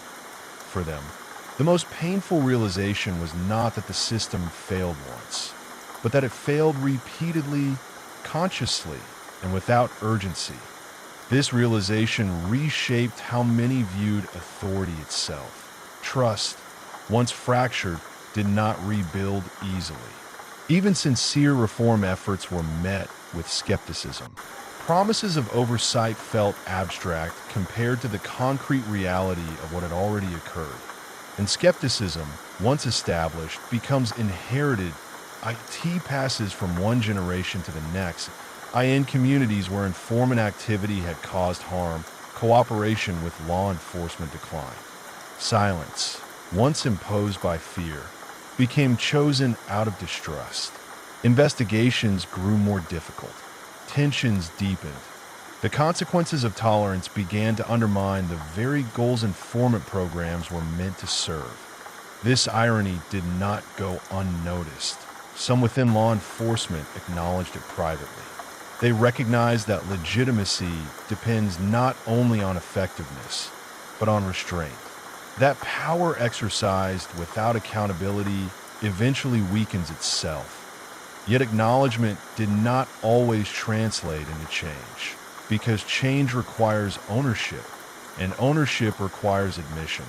For them, the most painful realization was not that the system failed once, but that it failed repeatedly, consciously, and without urgency. This realization reshaped how many viewed authority itself. Trust, once fractured, did not rebuild easily. Even sincere reform efforts were met with skepticism. promises of oversight felt abstract compared to the concrete reality of what had already occurred. And skepticism, once established, becomes inherited. IT passes from one generation to the next. In communities where informant activity had caused harm, cooperation with law enforcement declined. Silence, once imposed by fear, became chosen out of distrust. Investigations grew more difficult. Tensions deepened. The consequences of tolerance began to undermine the very goals informant programs were meant to serve. This irony did not go unnoticed. Some within law enforcement acknowledged it privately. They recognized that legitimacy depends not only on effectiveness, but on restraint. That power exercised without accountability eventually weakens itself. Yet acknowledgement did not always translate into change, because change requires ownership, and ownership requires admission.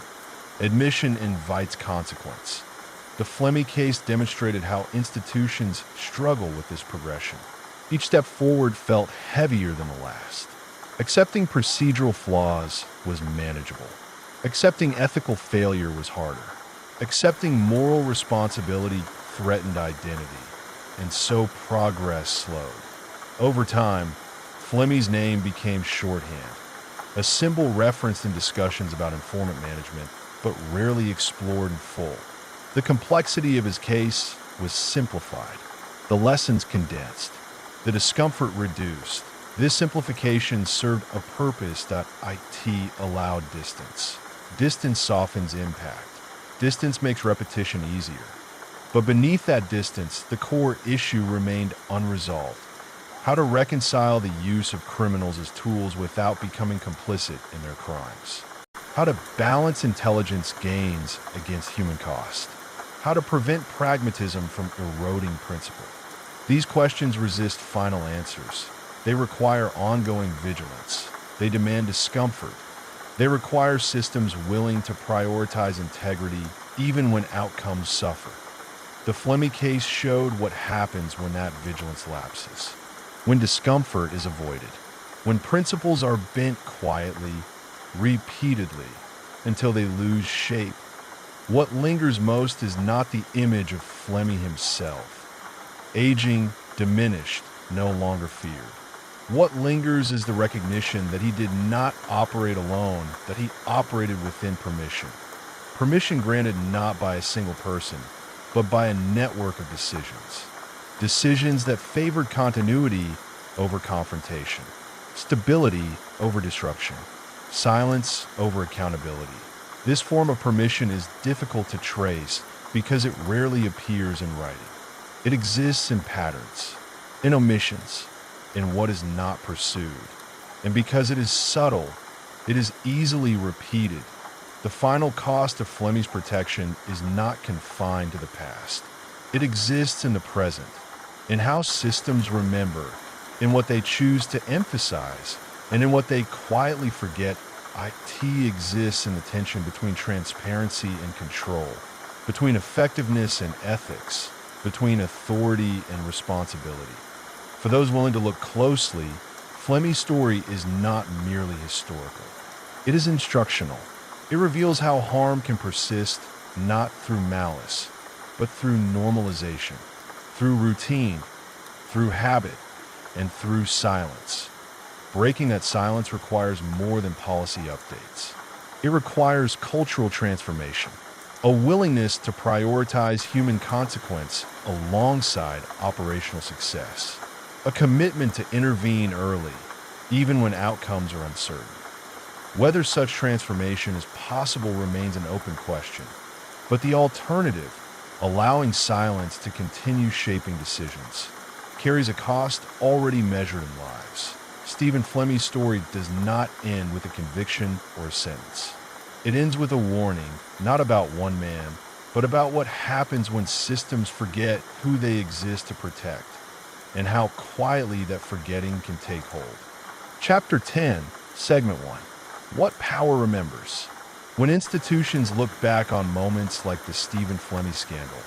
Admission invites consequence. The Flemmi case demonstrated how institutions struggle with this progression. Each step forward felt heavier than the last. Accepting procedural flaws was manageable. Accepting ethical failure was harder. Accepting moral responsibility threatened identity. And so progress slowed. Over time, Flemmi's name became shorthand, a symbol referenced in discussions about informant management, but rarely explored in full. The complexity of his case was simplified, the lessons condensed, the discomfort reduced. This simplification served a purpose that IT allowed distance. Distance softens impact. Distance makes repetition easier. But beneath that distance, the core issue remained unresolved. How to reconcile the use of criminals as tools without becoming complicit in their crimes. How to balance intelligence gains against human cost. How to prevent pragmatism from eroding principle. These questions resist final answers. They require ongoing vigilance. They demand discomfort. They require systems willing to prioritize integrity even when outcomes suffer. The Flemmi case showed what happens when that vigilance lapses. When discomfort is avoided. When principles are bent quietly, repeatedly, until they lose shape. What lingers most is not the image of Flemmi himself. Aging, diminished, no longer feared. What lingers is the recognition that he did not operate alone, that he operated within permission. Permission granted not by a single person, but by a network of decisions. Decisions that favored continuity over confrontation, stability over disruption, silence over accountability. This form of permission is difficult to trace because it rarely appears in writing. It exists in patterns, in omissions, in what is not pursued. And because it is subtle, it is easily repeated. The final cost of Flemmi's protection is not confined to the past. It exists in the present, in how systems remember, in what they choose to emphasize, and in what they quietly forget. IT exists in the tension between transparency and control, between effectiveness and ethics, between authority and responsibility. For those willing to look closely, Flemmi's story is not merely historical. It is instructional. It reveals how harm can persist not through malice, but through normalization, through routine, through habit, and through silence. Breaking that silence requires more than policy updates. It requires cultural transformation, a willingness to prioritize human consequence alongside operational success, a commitment to intervene early, even when outcomes are uncertain. Whether such transformation is possible remains an open question, but the alternative, allowing silence to continue shaping decisions, carries a cost already measured in lives. Stephen Flemmi's story does not end with a conviction or a sentence. It ends with a warning, not about one man, but about what happens when systems forget who they exist to protect, and how quietly that forgetting can take hold. Chapter 10, Segment 1. What power remembers? When institutions look back on moments like the Stephen Flemmi scandal,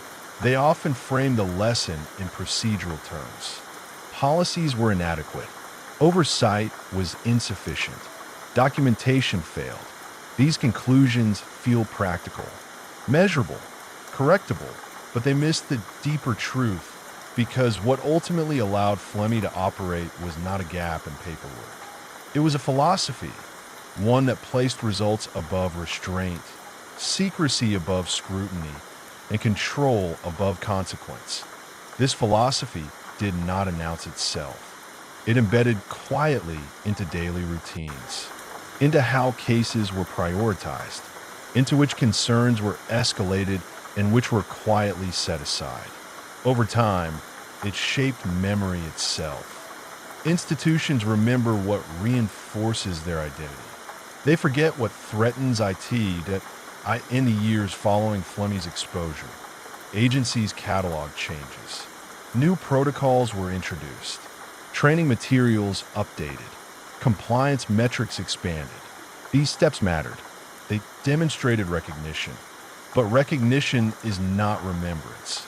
they often frame the lesson in procedural terms. Policies were inadequate. Oversight was insufficient. Documentation failed. These conclusions feel practical, measurable, correctable, but they missed the deeper truth because what ultimately allowed Flemmi to operate was not a gap in paperwork. It was a philosophy, one that placed results above restraint, secrecy above scrutiny, and control above consequence. This philosophy did not announce itself. It embedded quietly into daily routines, into how cases were prioritized, into which concerns were escalated and which were quietly set aside. Over time, it shaped memory itself. Institutions remember what reinforces their identity. They forget what threatens in the years following Flemmi's exposure. Agencies' catalog changes. New protocols were introduced. Training materials updated. Compliance metrics expanded. These steps mattered. They demonstrated recognition. But recognition is not remembrance.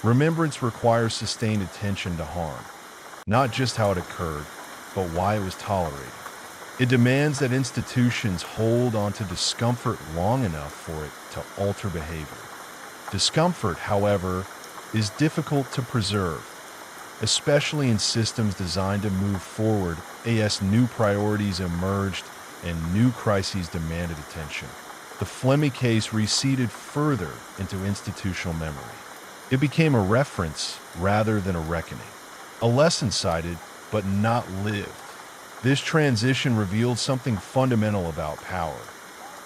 Remembrance requires sustained attention to harm, not just how it occurred, but why it was tolerated. It demands that institutions hold onto discomfort long enough for it to alter behavior. Discomfort, however, is difficult to preserve, especially in systems designed to move forward as new priorities emerged and new crises demanded attention. The Flemmi case receded further into institutional memory. It became a reference rather than a reckoning, a lesson cited but not lived. This transition revealed something fundamental about power.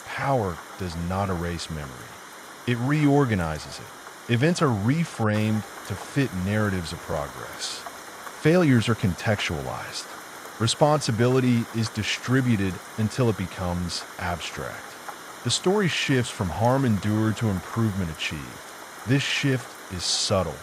Power does not erase memory. It reorganizes it. Events are reframed to fit narratives of progress. Failures are contextualized. Responsibility is distributed until it becomes abstract. The story shifts from harm endured to improvement achieved. This shift is subtle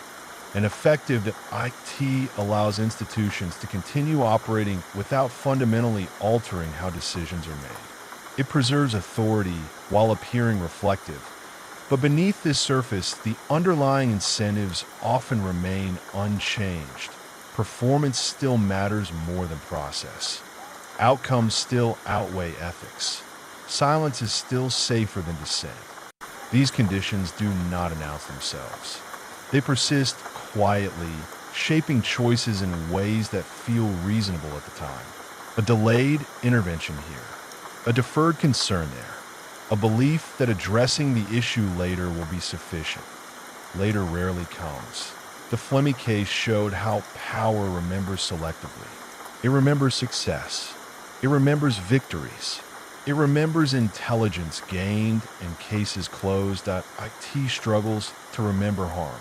and effective that IT allows institutions to continue operating without fundamentally altering how decisions are made. It preserves authority while appearing reflective. But beneath this surface, the underlying incentives often remain unchanged. Performance still matters more than process. Outcomes still outweigh ethics. Silence is still safer than dissent. These conditions do not announce themselves. They persist quietly, shaping choices in ways that feel reasonable at the time. A delayed intervention here, a deferred concern there, a belief that addressing the issue later will be sufficient. Later rarely comes. The Flemmi case showed how power remembers selectively. It remembers success. It remembers victories. It remembers intelligence gained and cases closed that IT struggles to remember harm,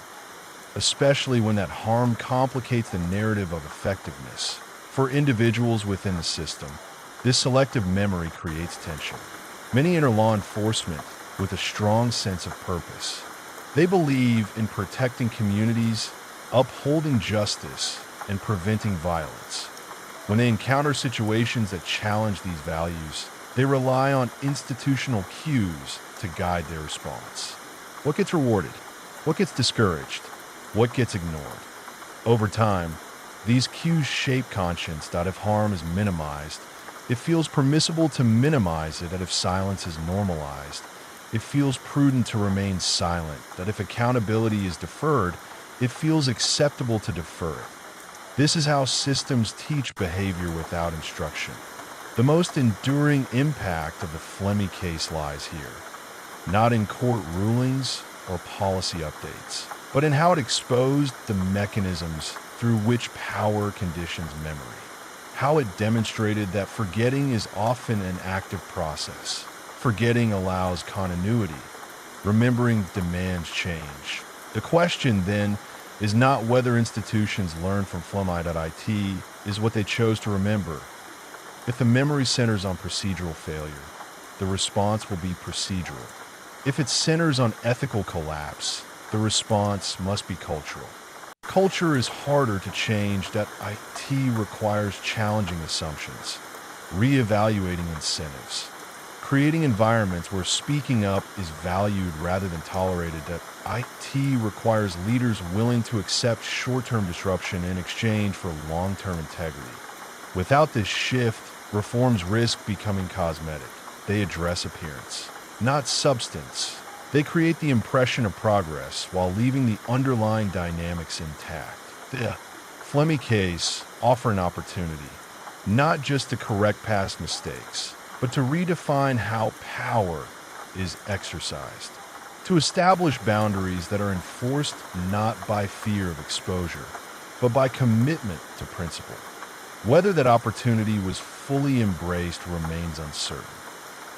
especially when that harm complicates the narrative of effectiveness. For individuals within the system, this selective memory creates tension. Many enter law enforcement with a strong sense of purpose. They believe in protecting communities, upholding justice, and preventing violence. When they encounter situations that challenge these values, they rely on institutional cues to guide their response. What gets rewarded? What gets discouraged? What gets ignored? Over time, these cues shape conscience that if harm is minimized, it feels permissible to minimize it, that if silence is normalized, it feels prudent to remain silent, that if accountability is deferred, it feels acceptable to defer it. This is how systems teach behavior without instruction. The most enduring impact of the Flemmi case lies here, not in court rulings or policy updates, but in how it exposed the mechanisms through which power conditions memory, how it demonstrated that forgetting is often an active process. Forgetting allows continuity. Remembering demands change. The question, then, is not whether institutions learn from Flemmi.it, is what they chose to remember. If the memory centers on procedural failure, the response will be procedural. If it centers on ethical collapse, the response must be cultural. Culture is harder to change, that IT requires challenging assumptions, reevaluating incentives, creating environments where speaking up is valued rather than tolerated, that IT requires leaders willing to accept short-term disruption in exchange for long-term integrity. Without this shift, reforms risk becoming cosmetic. They address appearance, not substance. They create the impression of progress while leaving the underlying dynamics intact. The Flemmi case offer an opportunity, not just to correct past mistakes, but to redefine how power is exercised, to establish boundaries that are enforced not by fear of exposure, but by commitment to principle. Whether that opportunity was fully embraced remains uncertain.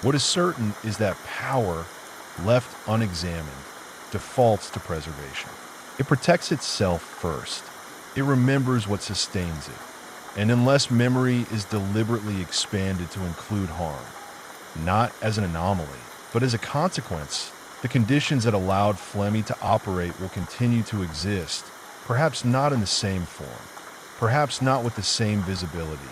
What is certain is that power, left unexamined, defaults to preservation. It protects itself first. It remembers what sustains it. And unless memory is deliberately expanded to include harm, not as an anomaly, but as a consequence, the conditions that allowed Flemmi to operate will continue to exist, perhaps not in the same form, perhaps not with the same visibility,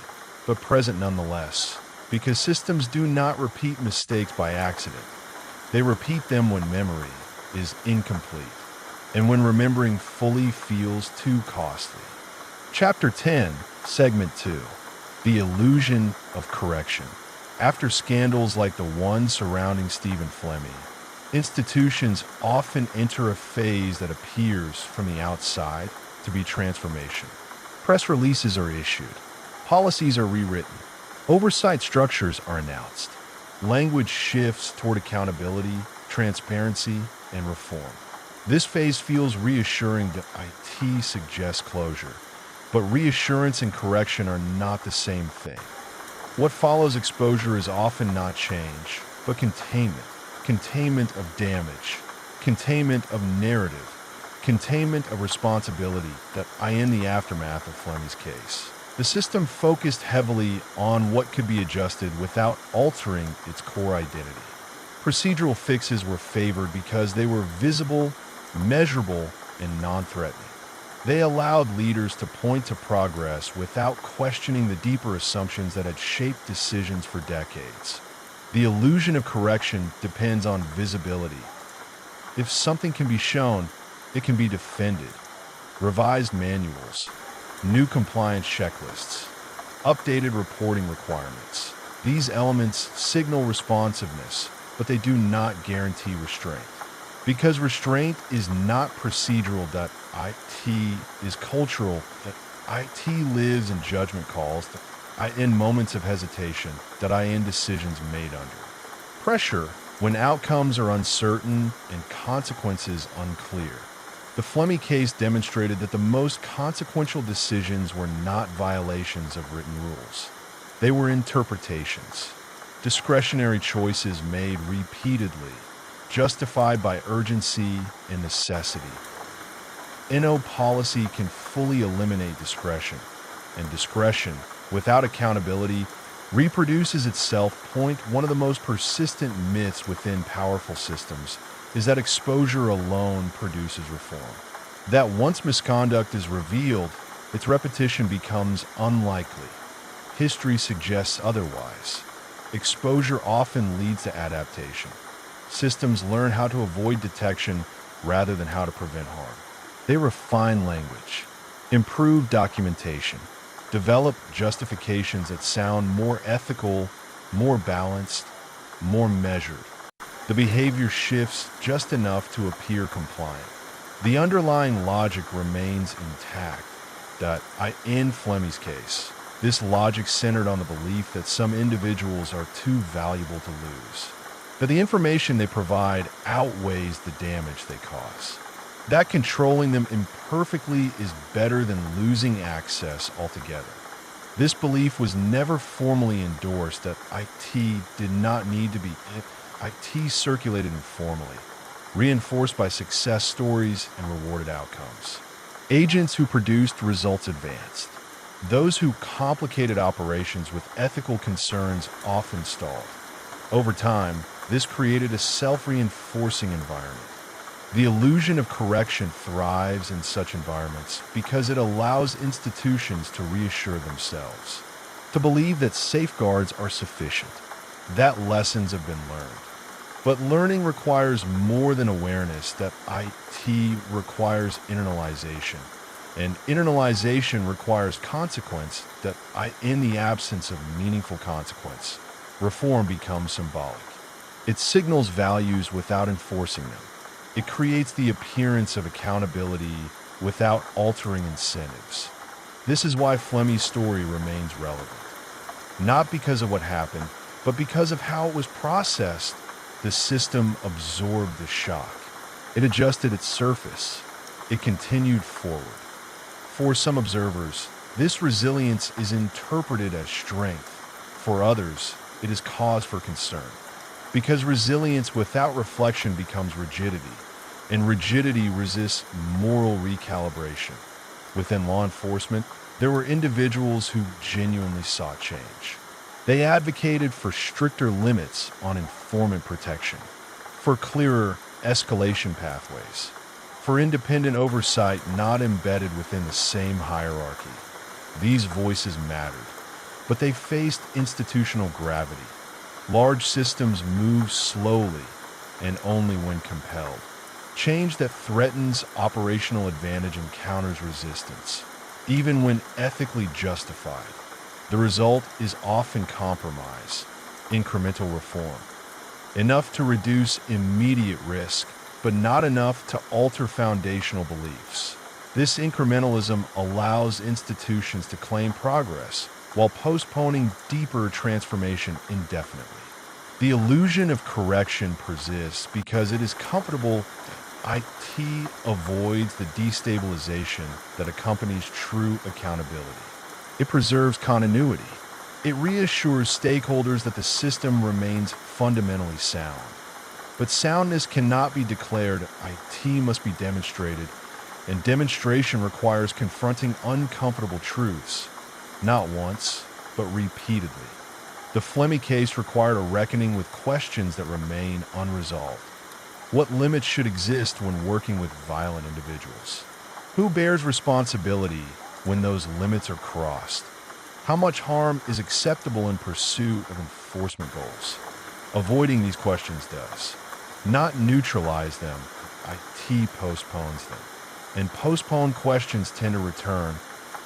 but present nonetheless, because systems do not repeat mistakes by accident. They repeat them when memory is incomplete, and when remembering fully feels too costly. Chapter 10, Segment 2, The Illusion of Correction. After scandals like the one surrounding Stephen Flemmi, institutions often enter a phase that appears from the outside to be transformation. Press releases are issued, policies are rewritten, oversight structures are announced. Language shifts toward accountability, transparency, and reform. This phase feels reassuring that IT suggests closure, but reassurance and correction are not the same thing. What follows exposure is often not change, but containment. Containment of damage, containment of narrative, containment of responsibility that in the aftermath of Flemmi's case. The system focused heavily on what could be adjusted without altering its core identity. Procedural fixes were favored because they were visible, measurable, and non-threatening. They allowed leaders to point to progress without questioning the deeper assumptions that had shaped decisions for decades. The illusion of correction depends on visibility. If something can be shown, it can be defended. Revised manuals, new compliance checklists, updated reporting requirements. These elements signal responsiveness, but they do not guarantee restraint. Because restraint is not procedural, that IT is cultural, that IT lives in judgment calls, that in moments of hesitation, that in decisions made under pressure, when outcomes are uncertain and consequences unclear. The Flemmi case demonstrated that the most consequential decisions were not violations of written rules. They were interpretations, discretionary choices made repeatedly, justified by urgency and necessity. NO policy can fully eliminate discretion, and discretion, without accountability, reproduces itself. One of the most persistent myths within powerful systems is that exposure alone produces reform. That once misconduct is revealed, its repetition becomes unlikely. History suggests otherwise. Exposure often leads to adaptation. Systems learn how to avoid detection rather than how to prevent harm. They refine language, improve documentation, develop justifications that sound more ethical, more balanced, more measured. The behavior shifts just enough to appear compliant. The underlying logic remains intact. In Flemmi's case, this logic centered on the belief that some individuals are too valuable to lose, that the information they provide outweighs the damage they cause, that controlling them imperfectly is better than losing access altogether. This belief was never formally endorsed, that IT did not need to be. IT circulated informally, reinforced by success stories and rewarded outcomes. Agents who produced results advanced. Those who complicated operations with ethical concerns often stalled. Over time, this created a self-reinforcing environment. The illusion of correction thrives in such environments because it allows institutions to reassure themselves, to believe that safeguards are sufficient, that lessons have been learned. But learning requires more than awareness, that IT requires internalization. And internalization requires consequence that, in the absence of meaningful consequence, reform becomes symbolic. It signals values without enforcing them. It creates the appearance of accountability without altering incentives. This is why Flemmi's story remains relevant. Not because of what happened, but because of how it was processed. The system absorbed the shock. It adjusted its surface. It continued forward. For some observers, this resilience is interpreted as strength. For others, it is cause for concern. Because resilience without reflection becomes rigidity, and rigidity resists moral recalibration. Within law enforcement, there were individuals who genuinely sought change. They advocated for stricter limits on informant protection, for clearer escalation pathways, for independent oversight not embedded within the same hierarchy. These voices mattered, but they faced institutional gravity. Large systems move slowly and only when compelled. Change that threatens operational advantage encounters resistance, even when ethically justified. The result is often compromise, incremental reform, enough to reduce immediate risk, but not enough to alter foundational beliefs. This incrementalism allows institutions to claim progress while postponing deeper transformation indefinitely. The illusion of correction persists because it is comfortable. IT avoids the destabilization that accompanies true accountability. It preserves continuity. It reassures stakeholders that the system remains fundamentally sound. But soundness cannot be declared. IT must be demonstrated, and demonstration requires confronting uncomfortable truths, not once, but repeatedly. The Flemmi case required a reckoning with questions that remain unresolved. What limits should exist when working with violent individuals? Who bears responsibility when those limits are crossed? How much harm is acceptable in pursuit of enforcement goals? Avoiding these questions does not neutralize them. IT postpones them. And postponed questions tend to return,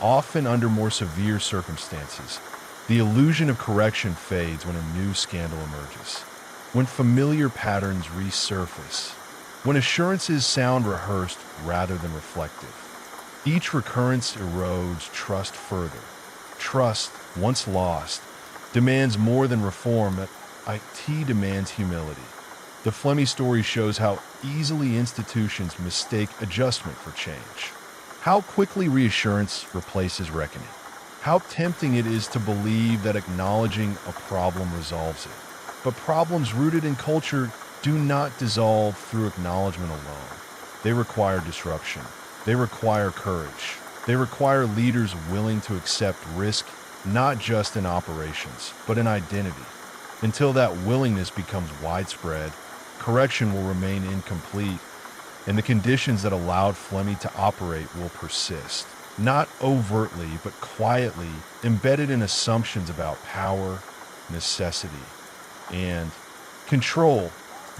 often under more severe circumstances. The illusion of correction fades when a new scandal emerges, when familiar patterns resurface, when assurances sound rehearsed rather than reflective. Each recurrence erodes trust further. Trust, once lost, demands more than reform. That IT demands humility. The Flemmi story shows how easily institutions mistake adjustment for change, how quickly reassurance replaces reckoning, how tempting it is to believe that acknowledging a problem resolves it. But problems rooted in culture do not dissolve through acknowledgement alone. They require disruption. They require courage. They require leaders willing to accept risk, not just in operations, but in identity. Until that willingness becomes widespread, correction will remain incomplete, and the conditions that allowed Flemmi to operate will persist, not overtly, but quietly, embedded in assumptions about power, necessity, and control.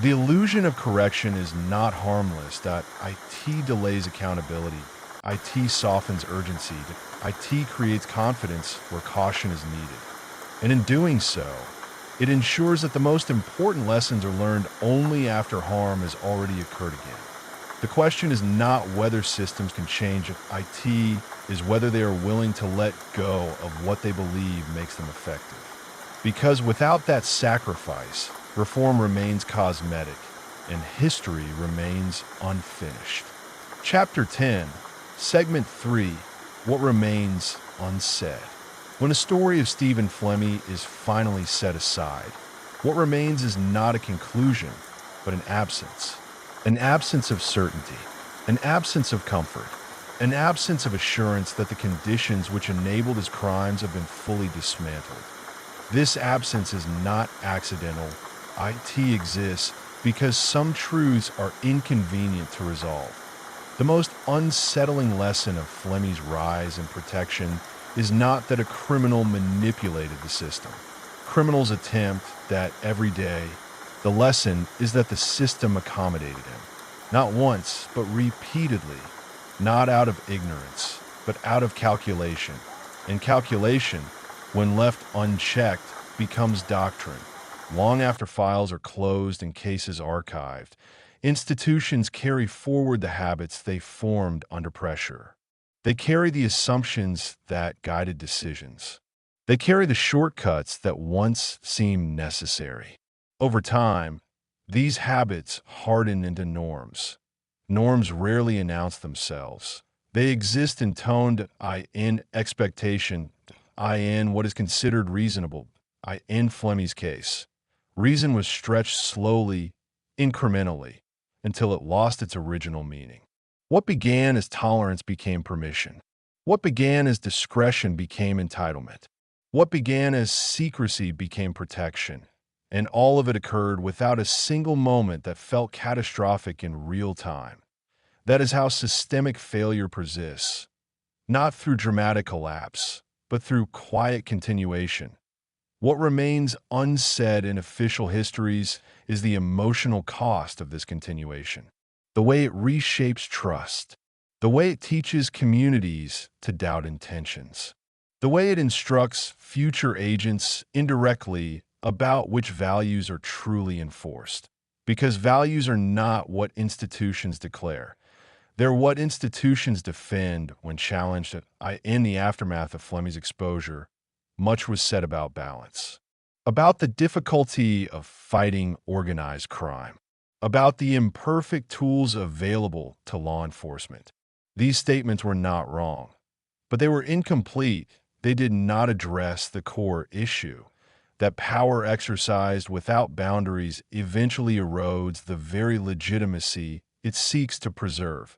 The illusion of correction is not harmless. That IT delays accountability. IT softens urgency. IT creates confidence where caution is needed. And in doing so, it ensures that the most important lessons are learned only after harm has already occurred again. The question is not whether systems can change. IT is whether they are willing to let go of what they believe makes them effective. Because without that sacrifice, reform remains cosmetic and history remains unfinished. Chapter 10, Segment 3, What Remains Unsaid. When a story of Stephen Flemmi is finally set aside, what remains is not a conclusion, but an absence of certainty, an absence of comfort, an absence of assurance that the conditions which enabled his crimes have been fully dismantled. This absence is not accidental. IT exists because some truths are inconvenient to resolve. The most unsettling lesson of Flemmi's rise and protection is not that a criminal manipulated the system. Criminals attempt that every day. The lesson is that the system accommodated him. Not once, but repeatedly. Not out of ignorance, but out of calculation. And calculation, when left unchecked, becomes doctrine. Long after files are closed and cases archived, institutions carry forward the habits they formed under pressure. They carry the assumptions that guided decisions. They carry the shortcuts that once seemed necessary. Over time, these habits harden into norms. Norms rarely announce themselves. They exist intoned in expectation, in what is considered reasonable. In Flemmi's case, reason was stretched slowly, incrementally, until it lost its original meaning. What began as tolerance became permission. What began as discretion became entitlement. What began as secrecy became protection. And all of it occurred without a single moment that felt catastrophic in real time. That is how systemic failure persists, not through dramatic collapse, but through quiet continuation. What remains unsaid in official histories is the emotional cost of this continuation, the way it reshapes trust, the way it teaches communities to doubt intentions, the way it instructs future agents indirectly about which values are truly enforced. Because values are not what institutions declare. They're what institutions defend when challenged. In the aftermath of Flemmi's exposure, much was said about balance, about the difficulty of fighting organized crime, about the imperfect tools available to law enforcement. These statements were not wrong, but they were incomplete. They did not address the core issue that power exercised without boundaries eventually erodes the very legitimacy it seeks to preserve.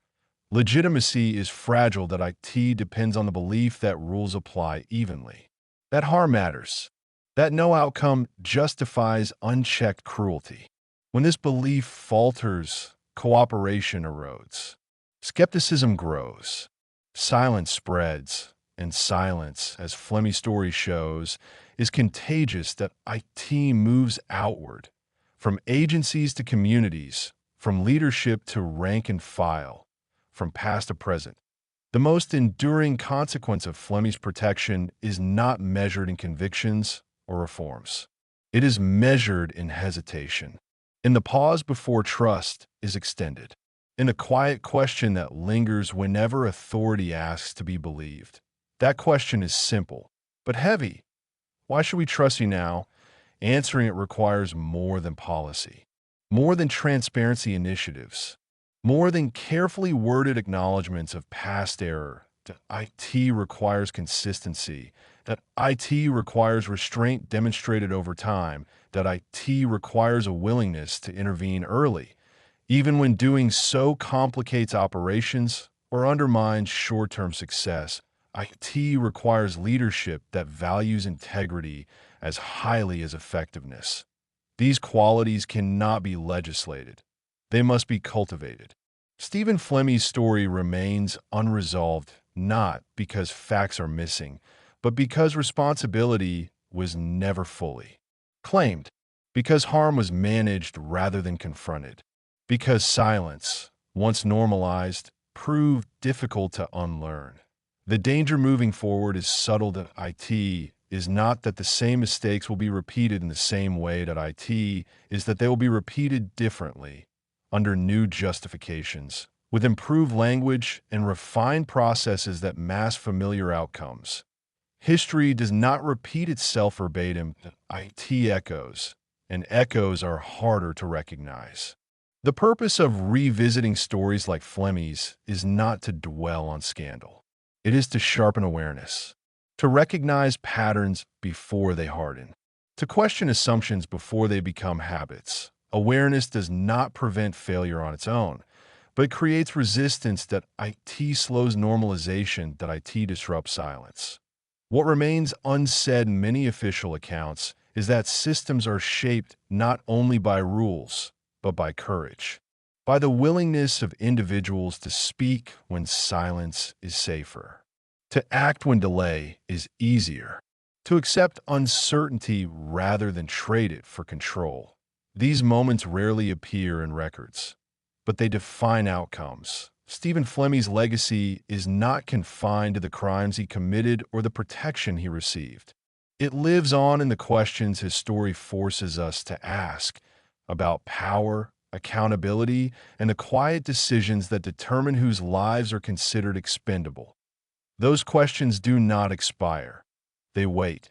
Legitimacy is fragile that IT depends on the belief that rules apply evenly, that harm matters, that no outcome justifies unchecked cruelty. When this belief falters, cooperation erodes. Skepticism grows. Silence spreads, and silence, as Flemmi's story shows, is contagious that IT moves outward, from agencies to communities, from leadership to rank and file, from past to present. The most enduring consequence of Flemmi's protection is not measured in convictions or reforms. It is measured in hesitation, in the pause before trust is extended, in the quiet question that lingers whenever authority asks to be believed. That question is simple, but heavy. Why should we trust you now? Answering it requires more than policy, more than transparency initiatives, more than carefully worded acknowledgments of past error. That IT requires consistency, that IT requires restraint demonstrated over time, that IT requires a willingness to intervene early, even when doing so complicates operations or undermines short-term success. IT requires leadership that values integrity as highly as effectiveness. These qualities cannot be legislated. They must be cultivated. Stephen Flemmi's story remains unresolved, not because facts are missing, but because responsibility was never fully claimed, because harm was managed rather than confronted, because silence, once normalized, proved difficult to unlearn. The danger moving forward is subtle that IT is not that the same mistakes will be repeated in the same way that IT is that they will be repeated differently, under new justifications, with improved language and refined processes that mask familiar outcomes. History does not repeat itself verbatim, IT echoes, and echoes are harder to recognize. The purpose of revisiting stories like Flemmi's is not to dwell on scandal. It is to sharpen awareness, to recognize patterns before they harden, to question assumptions before they become habits. Awareness does not prevent failure on its own, but creates resistance that IT slows normalization, that IT disrupts silence. What remains unsaid in many official accounts is that systems are shaped not only by rules, but by courage, by the willingness of individuals to speak when silence is safer, to act when delay is easier, to accept uncertainty rather than trade it for control. These moments rarely appear in records, but they define outcomes, Stephen Flemmi's legacy is not confined to the crimes he committed or the protection he received. It lives on in the questions his story forces us to ask about power, accountability, and the quiet decisions that determine whose lives are considered expendable. Those questions do not expire. They wait.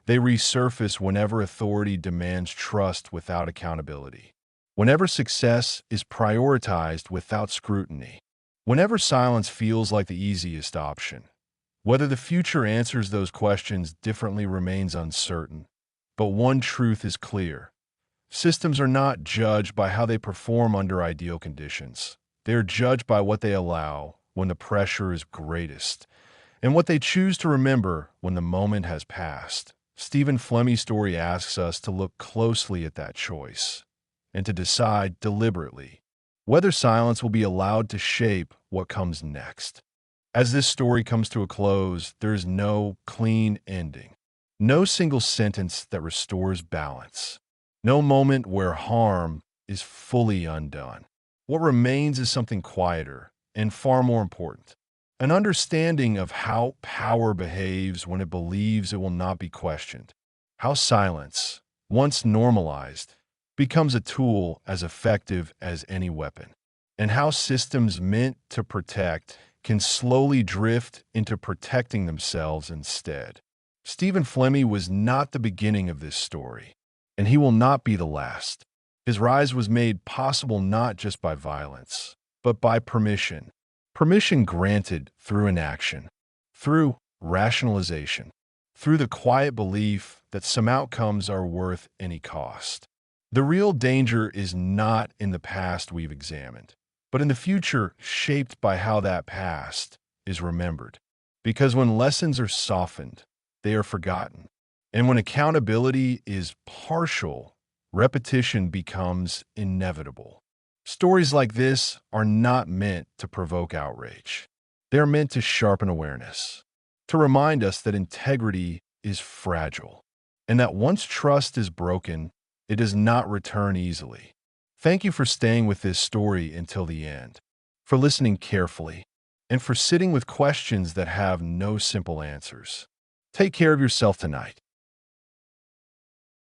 They resurface whenever authority demands trust without accountability, whenever success is prioritized without scrutiny, whenever silence feels like the easiest option. Whether the future answers those questions differently remains uncertain. But one truth is clear. Systems are not judged by how they perform under ideal conditions. They are judged by what they allow when the pressure is greatest, and what they choose to remember when the moment has passed. Stephen Flemmi's story asks us to look closely at that choice and to decide deliberately whether silence will be allowed to shape what comes next. As this story comes to a close, there is no clean ending, no single sentence that restores balance, no moment where harm is fully undone. What remains is something quieter and far more important. An understanding of how power behaves when it believes it will not be questioned. How silence, once normalized, becomes a tool as effective as any weapon. And how systems meant to protect can slowly drift into protecting themselves instead. Stephen Flemmi was not the beginning of this story, and he will not be the last. His rise was made possible not just by violence, but by permission. Permission granted through inaction, through rationalization, through the quiet belief that some outcomes are worth any cost. The real danger is not in the past we've examined, but in the future shaped by how that past is remembered. Because when lessons are softened, they are forgotten. And when accountability is partial, repetition becomes inevitable. Stories like this are not meant to provoke outrage. They're meant to sharpen awareness, to remind us that integrity is fragile, and that once trust is broken, it does not return easily. Thank you for staying with this story until the end, for listening carefully, and for sitting with questions that have no simple answers. Take care of yourself tonight.